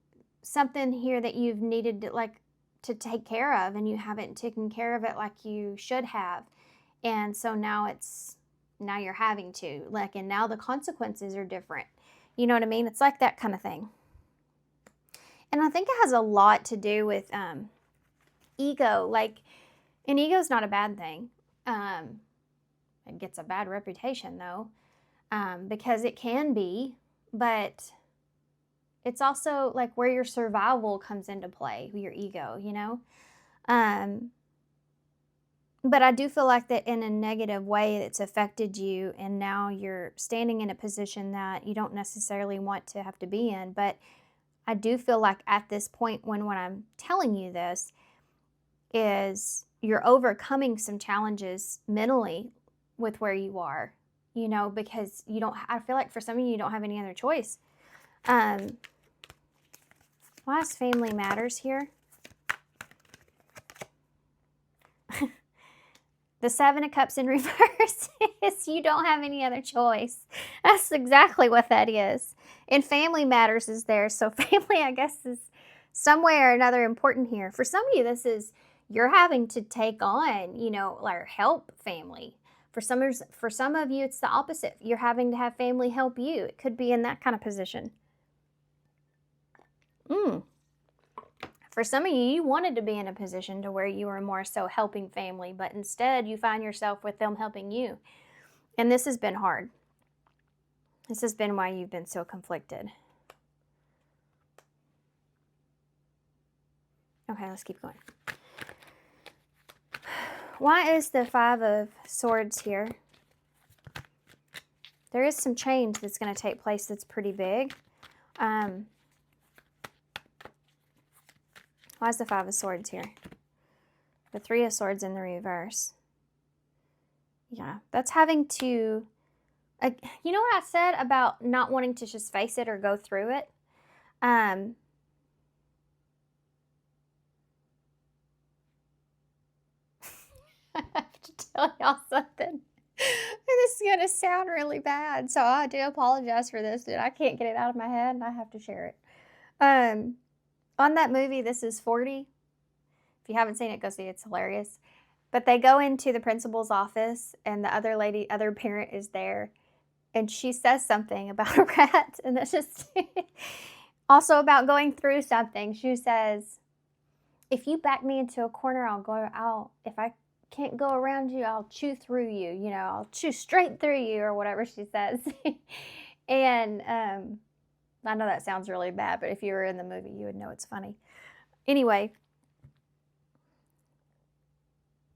something here that you've needed to take care of, and you haven't taken care of it like you should have. And so now you're having to, and now the consequences are different. You know what I mean? It's like that kind of thing. And I think it has a lot to do with ego. And ego's not a bad thing. It gets a bad reputation though, because it can be, but it's also like where your survival comes into play, your ego, But I do feel like that in a negative way, it's affected you, and now you're standing in a position that you don't necessarily want to have to be in. But I do feel like at this point, when I'm telling you this, is you're overcoming some challenges mentally with where you are, because I feel like for some of you don't have any other choice. Why is family matters here? The Seven of Cups in reverse is you don't have any other choice. That's exactly what that is. And family matters is there. So family, I guess, is some way or another important here. For some of you, this is you're having to take on, or help family. For some of you, it's the opposite. You're having to have family help you. It could be in that kind of position. For some of you, you wanted to be in a position to where you were more so helping family, but instead you find yourself with them helping you. And this has been hard. This has been why you've been so conflicted. Okay, let's keep going. Why is the Five of Swords here? There is some change that's going to take place that's pretty big. Why is the Five of Swords here? The Three of Swords in the reverse. Yeah, that's having to... you know what I said about not wanting to just face it or go through it? I have to tell y'all something. And this is going to sound really bad, so I do apologize for this, dude. I can't get it out of my head, and I have to share it. On that movie, This Is 40, if you haven't seen it, go see it. It's hilarious. But they go into the principal's office, and the other parent is there, and she says something about a rat, and that's just also about going through something. She says, if you back me into a corner, if I can't go around you, I'll chew through you, I'll chew straight through you, or whatever she says. And I know that sounds really bad, but if you were in the movie, you would know it's funny. Anyway,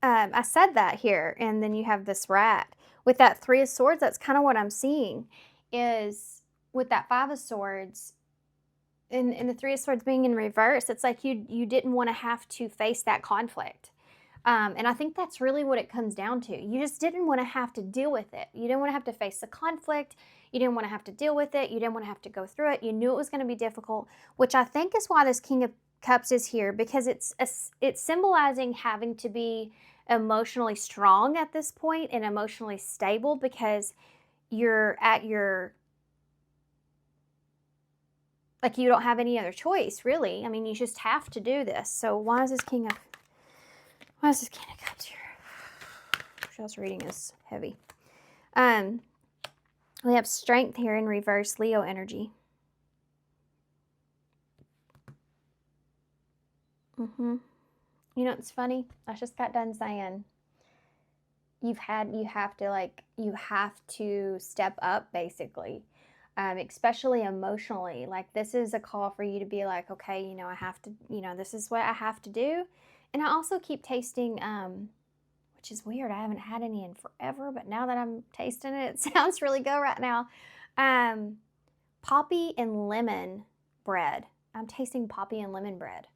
I said that here, and then you have this rat. With that Three of Swords, that's kind of what I'm seeing, is with that Five of Swords, and the Three of Swords being in reverse, it's like you didn't want to have to face that conflict. And I think that's really what it comes down to. You just didn't want to have to deal with it. You didn't want to have to face the conflict. You didn't want to have to deal with it. You didn't want to have to go through it. You knew it was going to be difficult, which I think is why this King of Cups is here, because it's symbolizing having to be emotionally strong at this point and emotionally stable, because you're at your... you don't have any other choice, really. I mean, you just have to do this. So why is this King of Cups here? Michelle's reading is heavy. We have Strength here in reverse, Leo energy. You know what's funny? I just got done saying you have to step up, basically. especially emotionally. Like, this is a call for you to be like, okay, I have to, this is what I have to do. And I also keep tasting, which is weird. I haven't had any in forever, but now that I'm tasting it, it sounds really good right now. Poppy and lemon bread. I'm tasting poppy and lemon bread.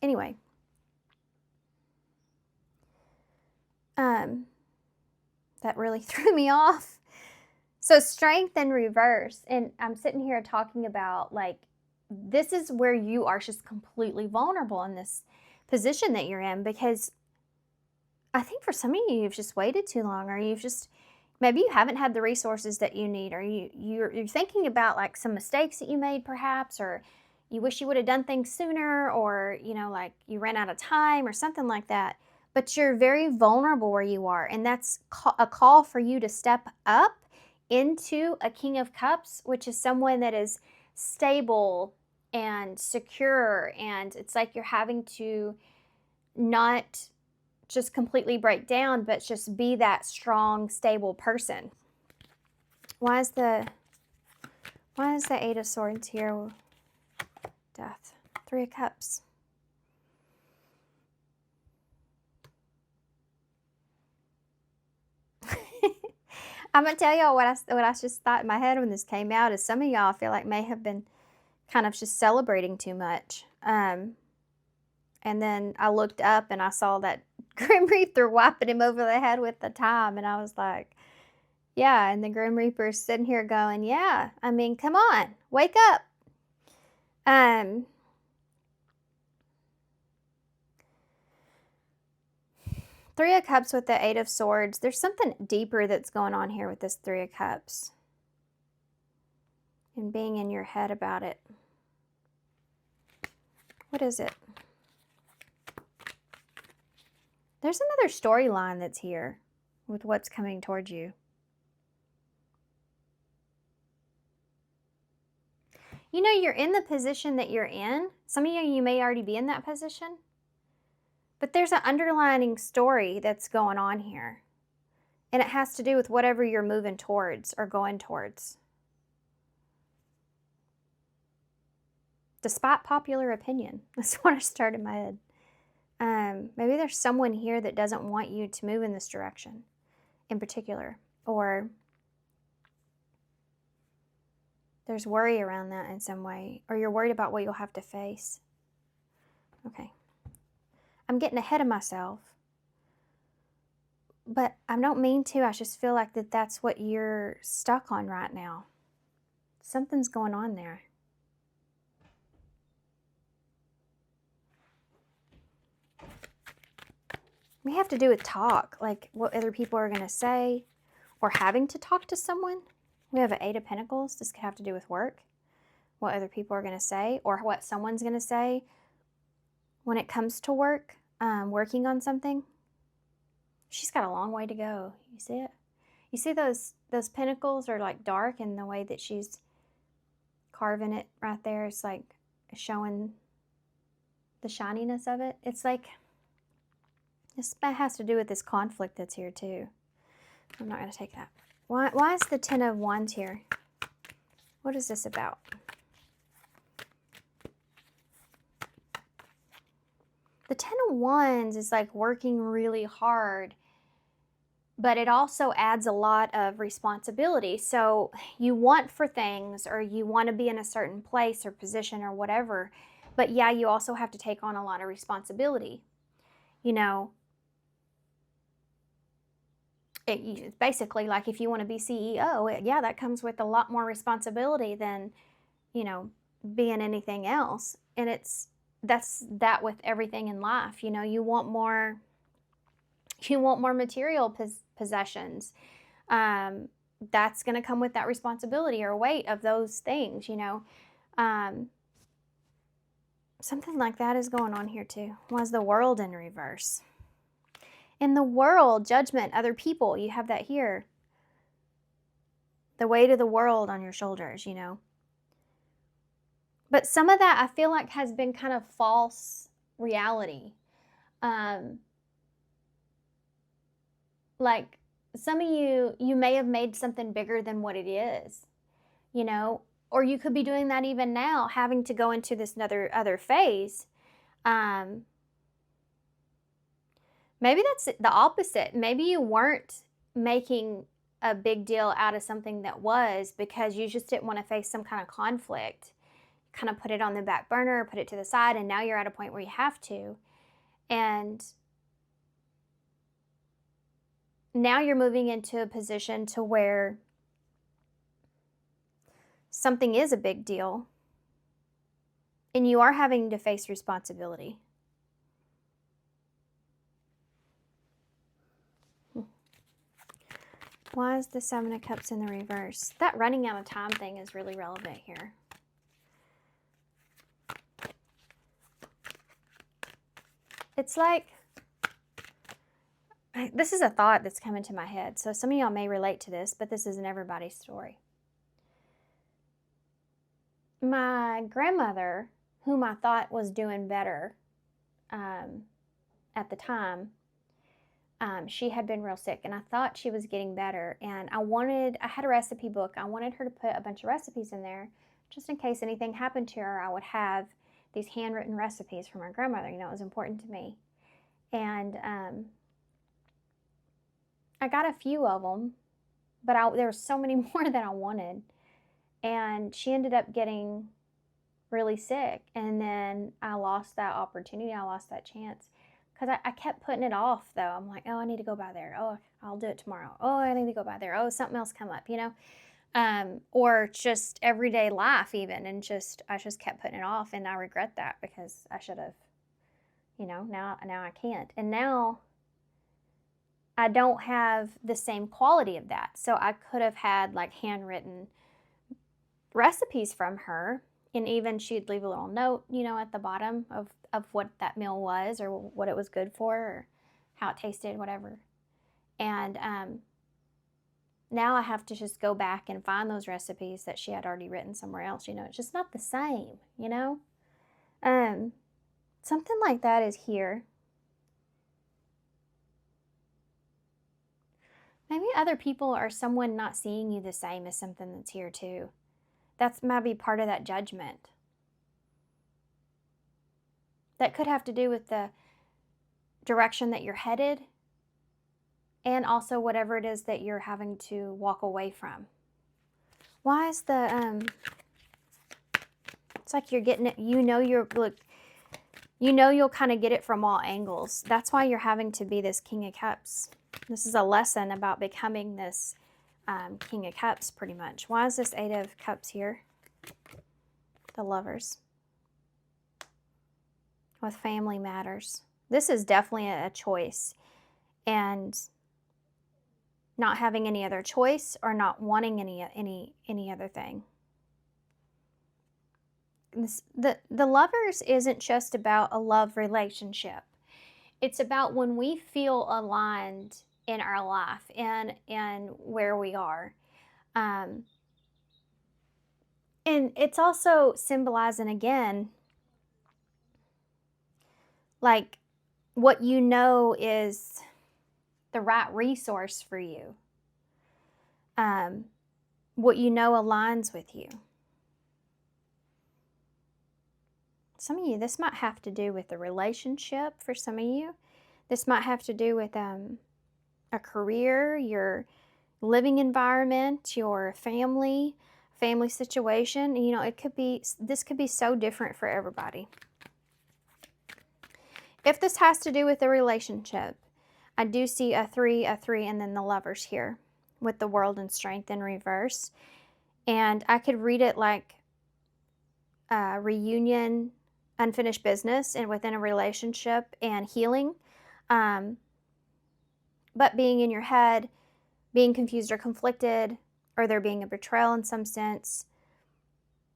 Anyway. That really threw me off. So strength in reverse. And I'm sitting here talking about, like, this is where you are just completely vulnerable in this position that you're in, because I think for some of you, you've just waited too long, or maybe you haven't had the resources that you need, or you're thinking about like some mistakes that you made perhaps, or you wish you would have done things sooner, or like you ran out of time or something like that. But you're very vulnerable where you are, and that's a call for you to step up into a King of Cups, which is someone that is stable and secure, and it's like you're having to not just completely break down, but just be that strong, stable person. Why is the Eight of Swords here? Death. Three of Cups. I'm gonna tell y'all what I just thought in my head when this came out is some of y'all I feel like may have been kind of just celebrating too much. And then I looked up and I saw that Grim Reaper wiping him over the head with the time, and I was like, yeah. And the Grim Reaper's sitting here going, yeah, I mean, come on, wake up. Three of Cups with the Eight of Swords. There's something deeper that's going on here with this Three of Cups. And being in your head about it. What is it? There's another storyline that's here with what's coming towards you. You're in the position that you're in. Some of you may already be in that position. But there's an underlining story that's going on here. And it has to do with whatever you're moving towards or going towards. Despite popular opinion. That's what I started in my head. Maybe there's someone here that doesn't want you to move in this direction in particular. Or there's worry around that in some way. Or you're worried about what you'll have to face. Okay. I'm getting ahead of myself. But I don't mean to. I just feel like that's what you're stuck on right now. Something's going on there. We have to do with talk, like what other people are going to say, or having to talk to someone. We have an Eight of Pentacles. This could have to do with work, what other people are going to say, or what someone's going to say when it comes to work, working on something. She's got a long way to go. You see it? You see those pentacles are like dark, and the way that she's carving it right there is like showing the shininess of it. It's like this has to do with this conflict that's here too. I'm not going to take that. Why is the Ten of Wands here? What is this about? The Ten of Wands is like working really hard, but it also adds a lot of responsibility. So you want for things, or you want to be in a certain place or position or whatever, but yeah, you also have to take on a lot of responsibility. It's basically like if you want to be CEO, yeah, that comes with a lot more responsibility than, being anything else. And that's with everything in life. You want more material possessions. That's going to come with that responsibility or weight of those things, something like that is going on here too. Was the World in reverse? In the world, judgment, other people, you have that here. The weight of the world on your shoulders, But some of that I feel like has been kind of false reality. Like some of you, you may have made something bigger than what it is, you know, or you could be doing that even now, having to go into this other phase. Maybe that's the opposite. Maybe you weren't making a big deal out of something that was because you just didn't want to face some kind of conflict. Kind of put it on the back burner, put it to the side, and now you're at a point where you have to. And now you're moving into a position to where something is a big deal and you are having to face responsibility. Why is the Seven of Cups in the reverse? That running out of time thing is really relevant here. It's like, this is a thought that's come into my head. So some of y'all may relate to this, but this isn't everybody's story. My grandmother, whom I thought was doing better at the time, she had been real sick and I thought she was getting better, and I had a recipe book. I wanted her to put a bunch of recipes in there just in case anything happened to her. I would have these handwritten recipes from my grandmother. You know, it was important to me. And I got a few of them, but there were so many more that I wanted. And she ended up getting really sick, and then I lost that opportunity. I lost that chance. Because I kept putting it off, though. I'm like, oh, I need to go by there. Oh, I'll do it tomorrow. Oh, I need to go by there. Oh, something else come up, you know? Or just everyday life even. And I just kept putting it off. And I regret that because I should have, you know, now I can't. And now I don't have the same quality of that. So I could have had like handwritten recipes from her. And even she'd leave a little note, you know, at the bottom of what that meal was or what it was good for or how it tasted, whatever. And now I have to just go back and find those recipes that she had already written somewhere else. You know, it's just not the same, you know? Something like that is here. Maybe other people or someone not seeing you the same as something that's here too. That might be part of that judgment. That could have to do with the direction that you're headed and also whatever it is that you're having to walk away from. Why is the, it's like you're getting it, you know you'll kind of get it from all angles. That's why you're having to be this King of Cups. This is a lesson about becoming this King of Cups, pretty much. Why is this Eight of Cups here? The Lovers. With family matters. This is definitely a choice. And not having any other choice or not wanting any other thing. The Lovers isn't just about a love relationship. It's about when we feel aligned in our life and where we are. And it's also symbolizing, again, like what you know is the right resource for you. What you know aligns with you. Some of you, this might have to do with a relationship for some of you. This might have to do with a career, your living environment, your family situation. You know, this could be so different for everybody. If this has to do with a relationship, I do see a 3, and then the Lovers here with the World and Strength in reverse. And I could read it like reunion, unfinished business, and within a relationship and healing. But being in your head, being confused or conflicted, or there being a betrayal in some sense,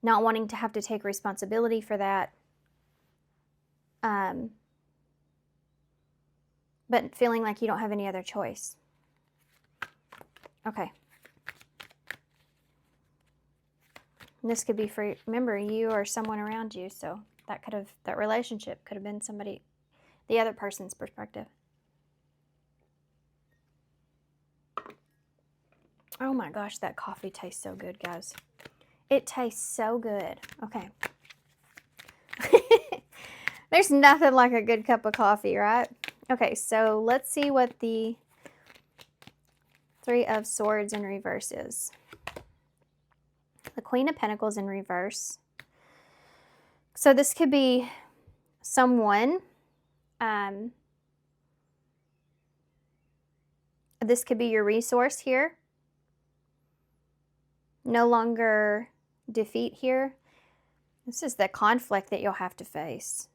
not wanting to have to take responsibility for that. But feeling like you don't have any other choice. Okay. And this could be for, remember, you or someone around you. So that relationship could have been somebody, the other person's perspective. Oh my gosh, that coffee tastes so good, guys. It tastes so good. Okay. There's nothing like a good cup of coffee, right? Okay, so let's see what the Three of Swords in reverse is. The Queen of Pentacles in reverse. So this could be someone. This could be your resource here. No longer defeat here. This is the conflict that you'll have to face.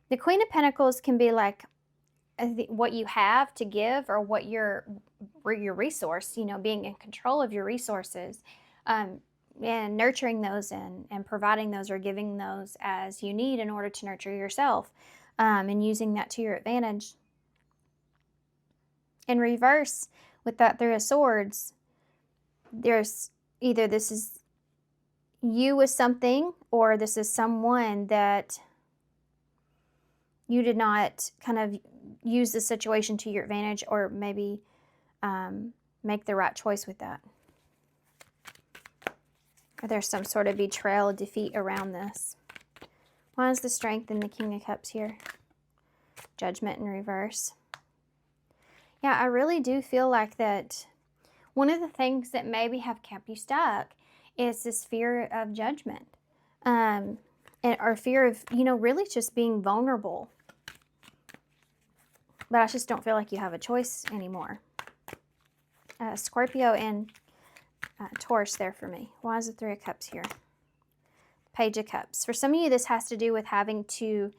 The Queen of Pentacles can be like what you have to give, or what your resource, being in control of your resources, and nurturing those and providing those or giving those as you need in order to nurture yourself, and using that to your advantage. In reverse, with that Three of Swords, there's either this is you with something, or this is someone that you did not kind of use the situation to your advantage, or maybe make the right choice with that. Or there's some sort of betrayal, defeat around this. Why is the Strength in the King of Cups here? Judgment in reverse. Yeah, I really do feel like that one of the things that maybe have kept you stuck is this fear of judgment, or fear of, really just being vulnerable. But I just don't feel like you have a choice anymore. Scorpio and Taurus there for me. Why is the Three of Cups here? Page of Cups. For some of you, this has to do with having to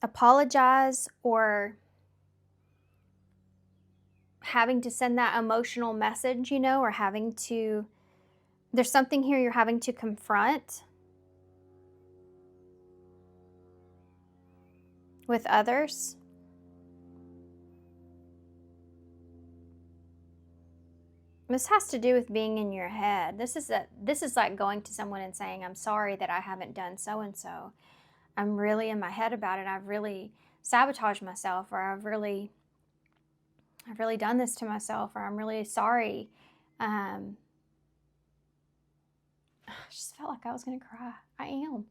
apologize, or having to send that emotional message, or having to, there's something here you're having to confront with others. This has to do with being in your head. This is like going to someone and saying, I'm sorry that I haven't done so-and-so. I'm really in my head about it. I've really sabotaged myself, or I've really done this to myself, or I'm really sorry. I just felt like I was going to cry. I am.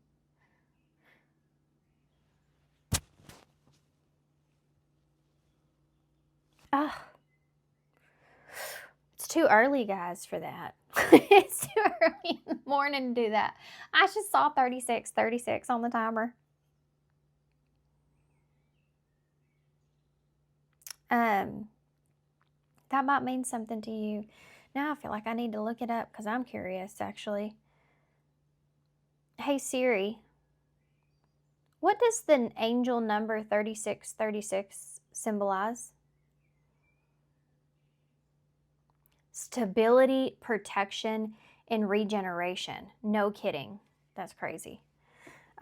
It's too early, guys, for that. It's too early in the morning to do that. I just saw 36 on the timer. That might mean something to you. Now I feel like I need to look it up because I'm curious, actually. Hey Siri, what does the angel number 3636 symbolize? Stability, protection, and regeneration. No kidding. That's crazy.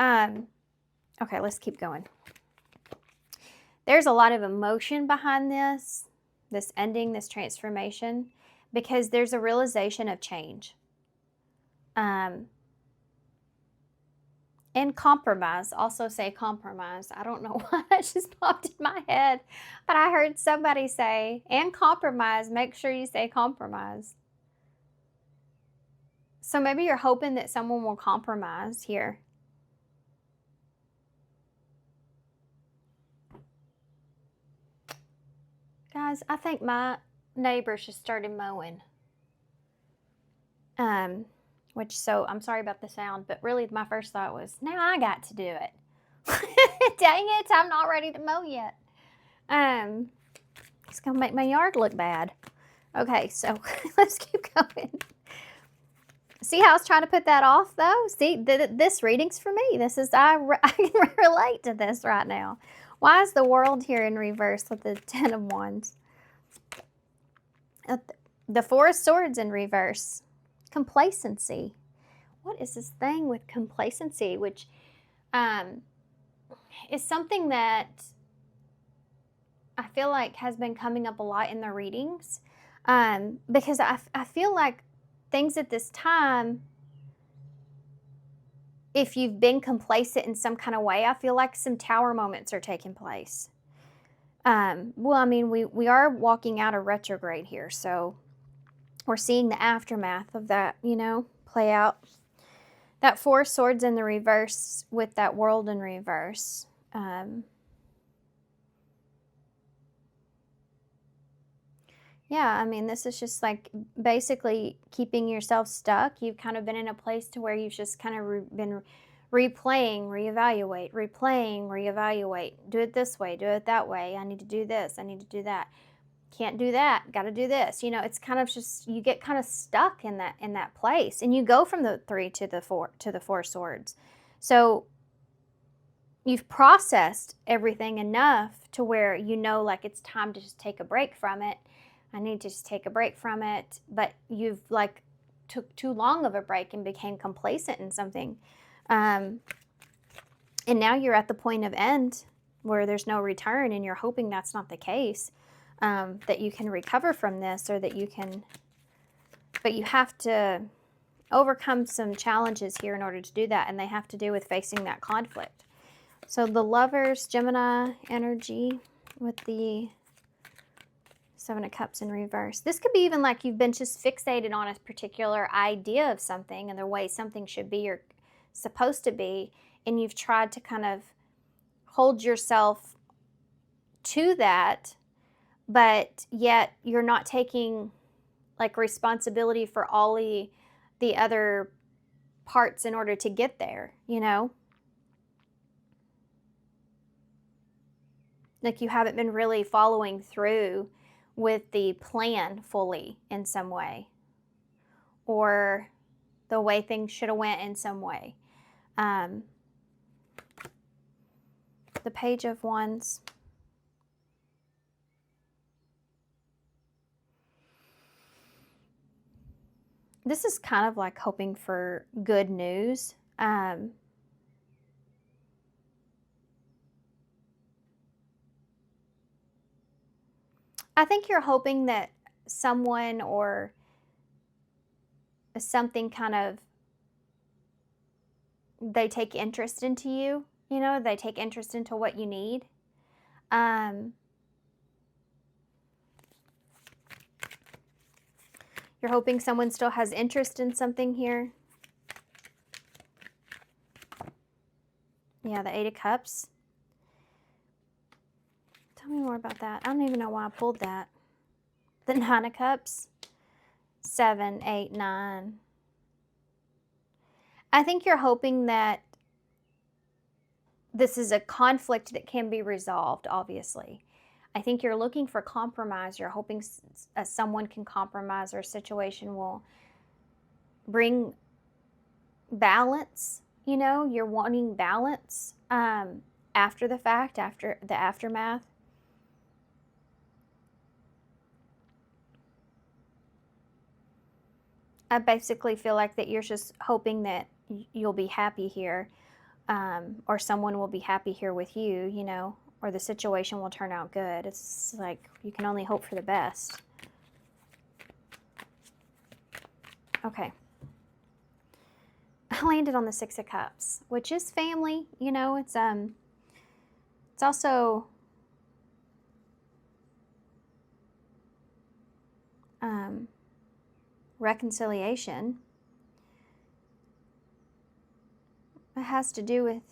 Okay, let's keep going. There's a lot of emotion behind this ending, this transformation, because there's a realization of change. And compromise. Also say compromise. I don't know why that just popped in my head, but I heard somebody say, and compromise, make sure you say compromise. So maybe you're hoping that someone will compromise here. Guys, I think my neighbors just started mowing. So I'm sorry about the sound, but really my first thought was, now I got to do it. Dang it, I'm not ready to mow yet. It's gonna make my yard look bad. Okay, so let's keep going. See how I was trying to put that off though? See, this reading's for me. I can relate to this right now. Why is the World here in reverse with the Ten of Wands? The Four of Swords in reverse. Complacency. What is this thing with complacency? Which is something that I feel like has been coming up a lot in the readings, because I feel like things at this time, if you've been complacent in some kind of way, I feel like some tower moments are taking place. Well, I mean, we are walking out of retrograde here, so we're seeing the aftermath of that, play out. That Four of Swords in the reverse with that World in reverse. Yeah, I mean, this is just like basically keeping yourself stuck. You've kind of been in a place to where you've just kind of been replaying, reevaluate. Do it this way, do it that way. I need to do this, I need to do that. Can't do that, got to do this. It's kind of just you get kind of stuck in that place, and you go from the 3 to the 4 swords. So you've processed everything enough to where like it's time to just take a break from it. I need to just take a break from it, but you've like took too long of a break and became complacent in something. And now you're at the point of end where there's no return, and you're hoping that's not the case, that you can recover from this, or that you can, but you have to overcome some challenges here in order to do that, and they have to do with facing that conflict. So the Lovers, Gemini energy with the Seven of Cups in reverse. This could be even like you've been just fixated on a particular idea of something and the way something should be or supposed to be, and you've tried to kind of hold yourself to that, but yet you're not taking like responsibility for all the other parts in order to get there, Like you haven't been really following through with the plan fully in some way, or the way things should have went in some way. The Page of Wands. This is kind of like hoping for good news. I think you're hoping that someone or something kind of, they take interest into you, they take interest into what you need. You're hoping someone still has interest in something here. Yeah, the Eight of Cups. Tell me more about that. I don't even know why I pulled that. The Nine of Cups. 7, 8, 9. I think you're hoping that this is a conflict that can be resolved, obviously. I think you're looking for compromise. You're hoping someone can compromise, or a situation will bring balance. You're wanting balance after the fact, after the aftermath. I basically feel like that you're just hoping that you'll be happy here, or someone will be happy here with you, or the situation will turn out good. It's like you can only hope for the best. Okay. I landed on the Six of Cups, which is family. It's also reconciliation. It has to do with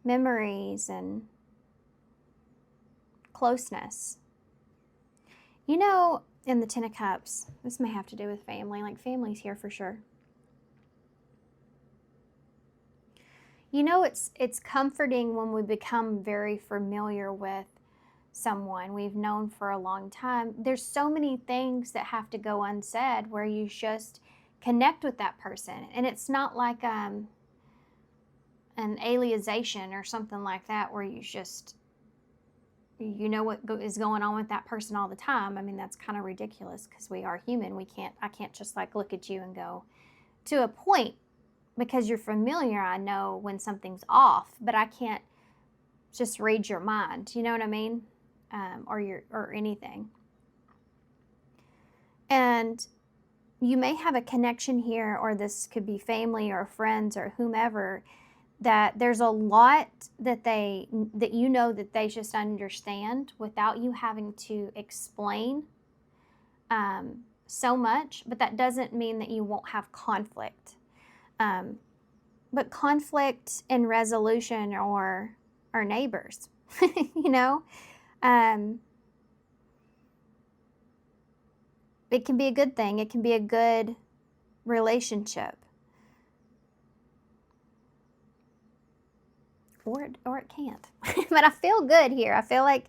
memories and closeness. In the Ten of Cups, this may have to do with family, like family's here for sure. It's comforting when we become very familiar with someone we've known for a long time. There's so many things that have to go unsaid where you just connect with that person, and it's not like an alienation or something like that where you just what is going on with that person all the time. I mean, that's kind of ridiculous because we are human. I can't just like look at you and go, to a point, because you're familiar, I know when something's off, but I can't just read your mind, you know what I mean? Or anything. And you may have a connection here, or this could be family or friends or whomever, that there's a lot that you know that they just understand without you having to explain so much, but that doesn't mean that you won't have conflict. But conflict and resolution are neighbors, you know? It can be a good thing. It can be a good relationship. Or it can't. But I feel good here. I feel like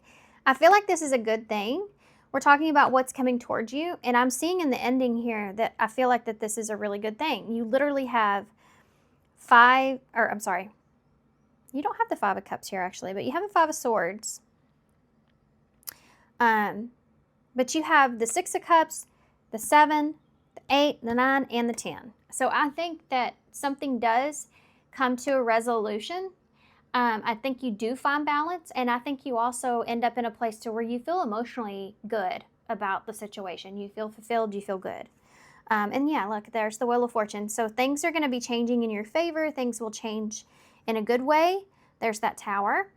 this is a good thing. We're talking about what's coming towards you, and I'm seeing in the ending here that I feel like that this is a really good thing. You literally have you don't have the 5 of Cups here actually, but you have the 5 of Swords. But you have the 6 of Cups, the 7, the 8, the 9, and the 10. So I think that something does come to a resolution. I think you do find balance, and I think you also end up in a place to where you feel emotionally good about the situation. You feel fulfilled, you feel good. And yeah, look, there's the Wheel of Fortune. So things are going to be changing in your favor. Things will change in a good way. There's that Tower.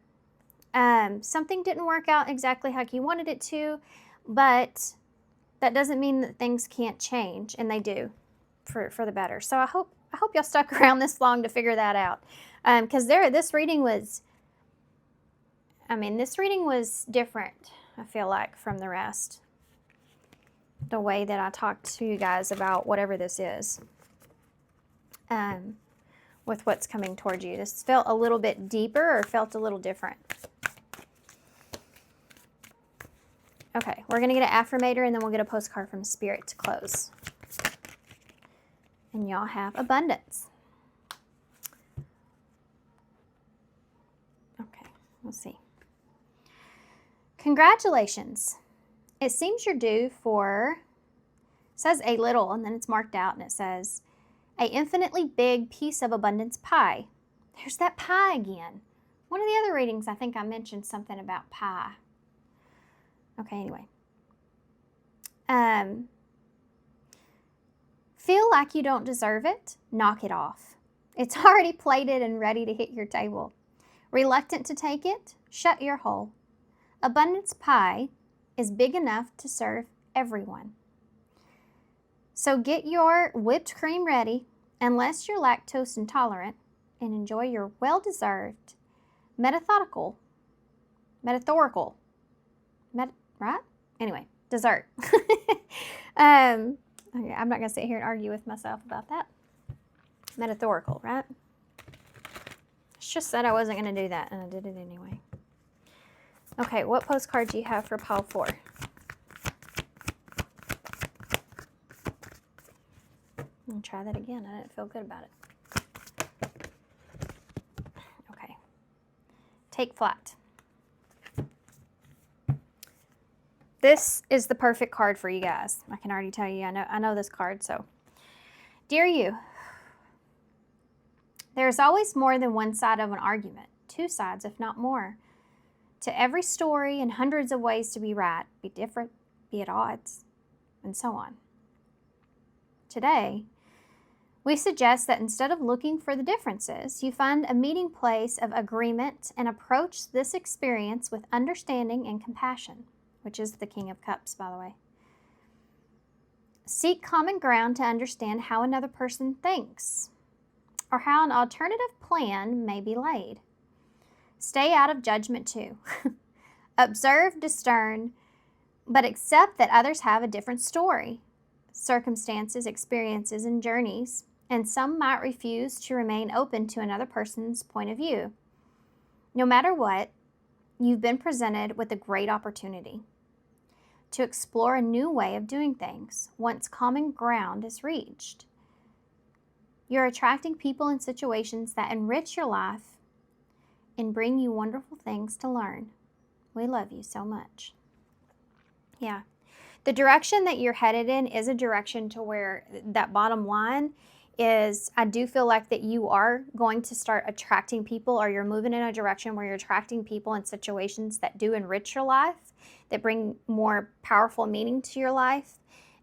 Something didn't work out exactly how you wanted it to, but that doesn't mean that things can't change, and they do for the better. So I hope y'all stuck around this long to figure that out. Because this reading was different, I feel like, from the rest. The way that I talked to you guys about whatever this is. With what's coming towards you. This felt a little bit deeper or felt a little different. Okay, we're going to get an affirmator and then we'll get a postcard from Spirit to close. And y'all have abundance. Okay, let's see. Congratulations. It seems you're due for, it says a little, and then it's marked out and it says, a infinitely big piece of abundance pie. There's that pie again. One of the other readings, I think I mentioned something about pie. Okay, anyway. Feel like you don't deserve it? Knock it off. It's already plated and ready to hit your table. Reluctant to take it? Shut your hole. Abundance pie is big enough to serve everyone. So get your whipped cream ready, unless you're lactose intolerant, and enjoy your well-deserved right? Anyway, dessert. Okay, I'm not going to sit here and argue with myself about that. Metaphorical, right? It's just that I wasn't going to do that, and I did it anyway. Okay, what postcard do you have for pile 4? I'll try that again. I didn't feel good about it. Okay. Take flight. This is the perfect card for you guys. I can already tell you. I know this card, so. Dear you, there's always more than one side of an argument. 2 sides, if not more. To every story and hundreds of ways to be right, be different, be at odds, and so on. Today, we suggest that instead of looking for the differences, you find a meeting place of agreement and approach this experience with understanding and compassion, which is the King of Cups, by the way. Seek common ground to understand how another person thinks, or how an alternative plan may be laid. Stay out of judgment too. Observe, discern, but accept that others have a different story, circumstances, experiences, and journeys, and some might refuse to remain open to another person's point of view. No matter what, you've been presented with a great opportunity to explore a new way of doing things once common ground is reached. You're attracting people and situations that enrich your life and bring you wonderful things to learn. We love you so much. Yeah. The direction that you're headed in is a direction to where that bottom line is, I do feel like that you are going to start attracting people, or you're moving in a direction where you're attracting people and situations that do enrich your life, that bring more powerful meaning to your life,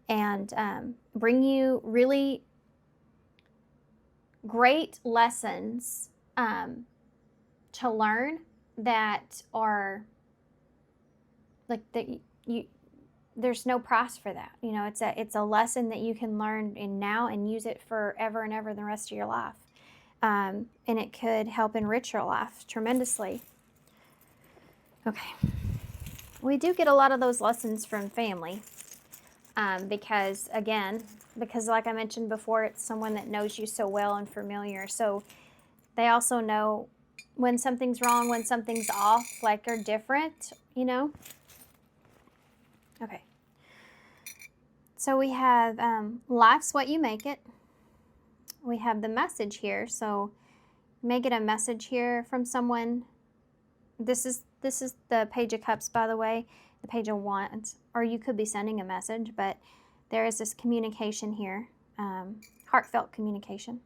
and bring you really great lessons to learn that are like that there's no price for that. You know, it's a lesson that you can learn in now and use it forever and ever the rest of your life. And it could help enrich your life tremendously. Okay. We do get a lot of those lessons from family because like I mentioned before, it's someone that knows you so well and familiar. So they also know when something's wrong, when something's off, like or different, you know? Okay. So we have life's what you make it. We have the message here. So you may get a message here from someone. This is the Page of Cups, by the way, the Page of Wands, or you could be sending a message, but there is this communication here, heartfelt communication.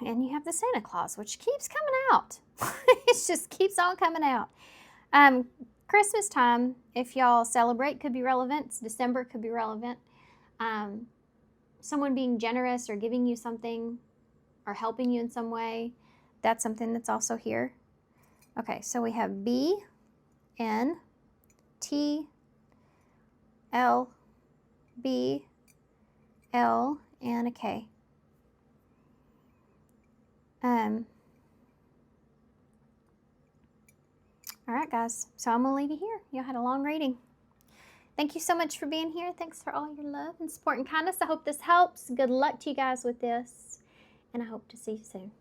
And you have the Santa Claus, which keeps coming out. It just keeps on coming out. Christmas time, if y'all celebrate, could be relevant. December could be relevant. Someone being generous or giving you something or helping you in some way, that's something that's also here. Okay, so we have B, N, T, L, B, L, and a K. All right, guys, so I'm going to leave you here. You had a long reading. Thank you so much for being here. Thanks for all your love and support and kindness. I hope this helps. Good luck to you guys with this, and I hope to see you soon.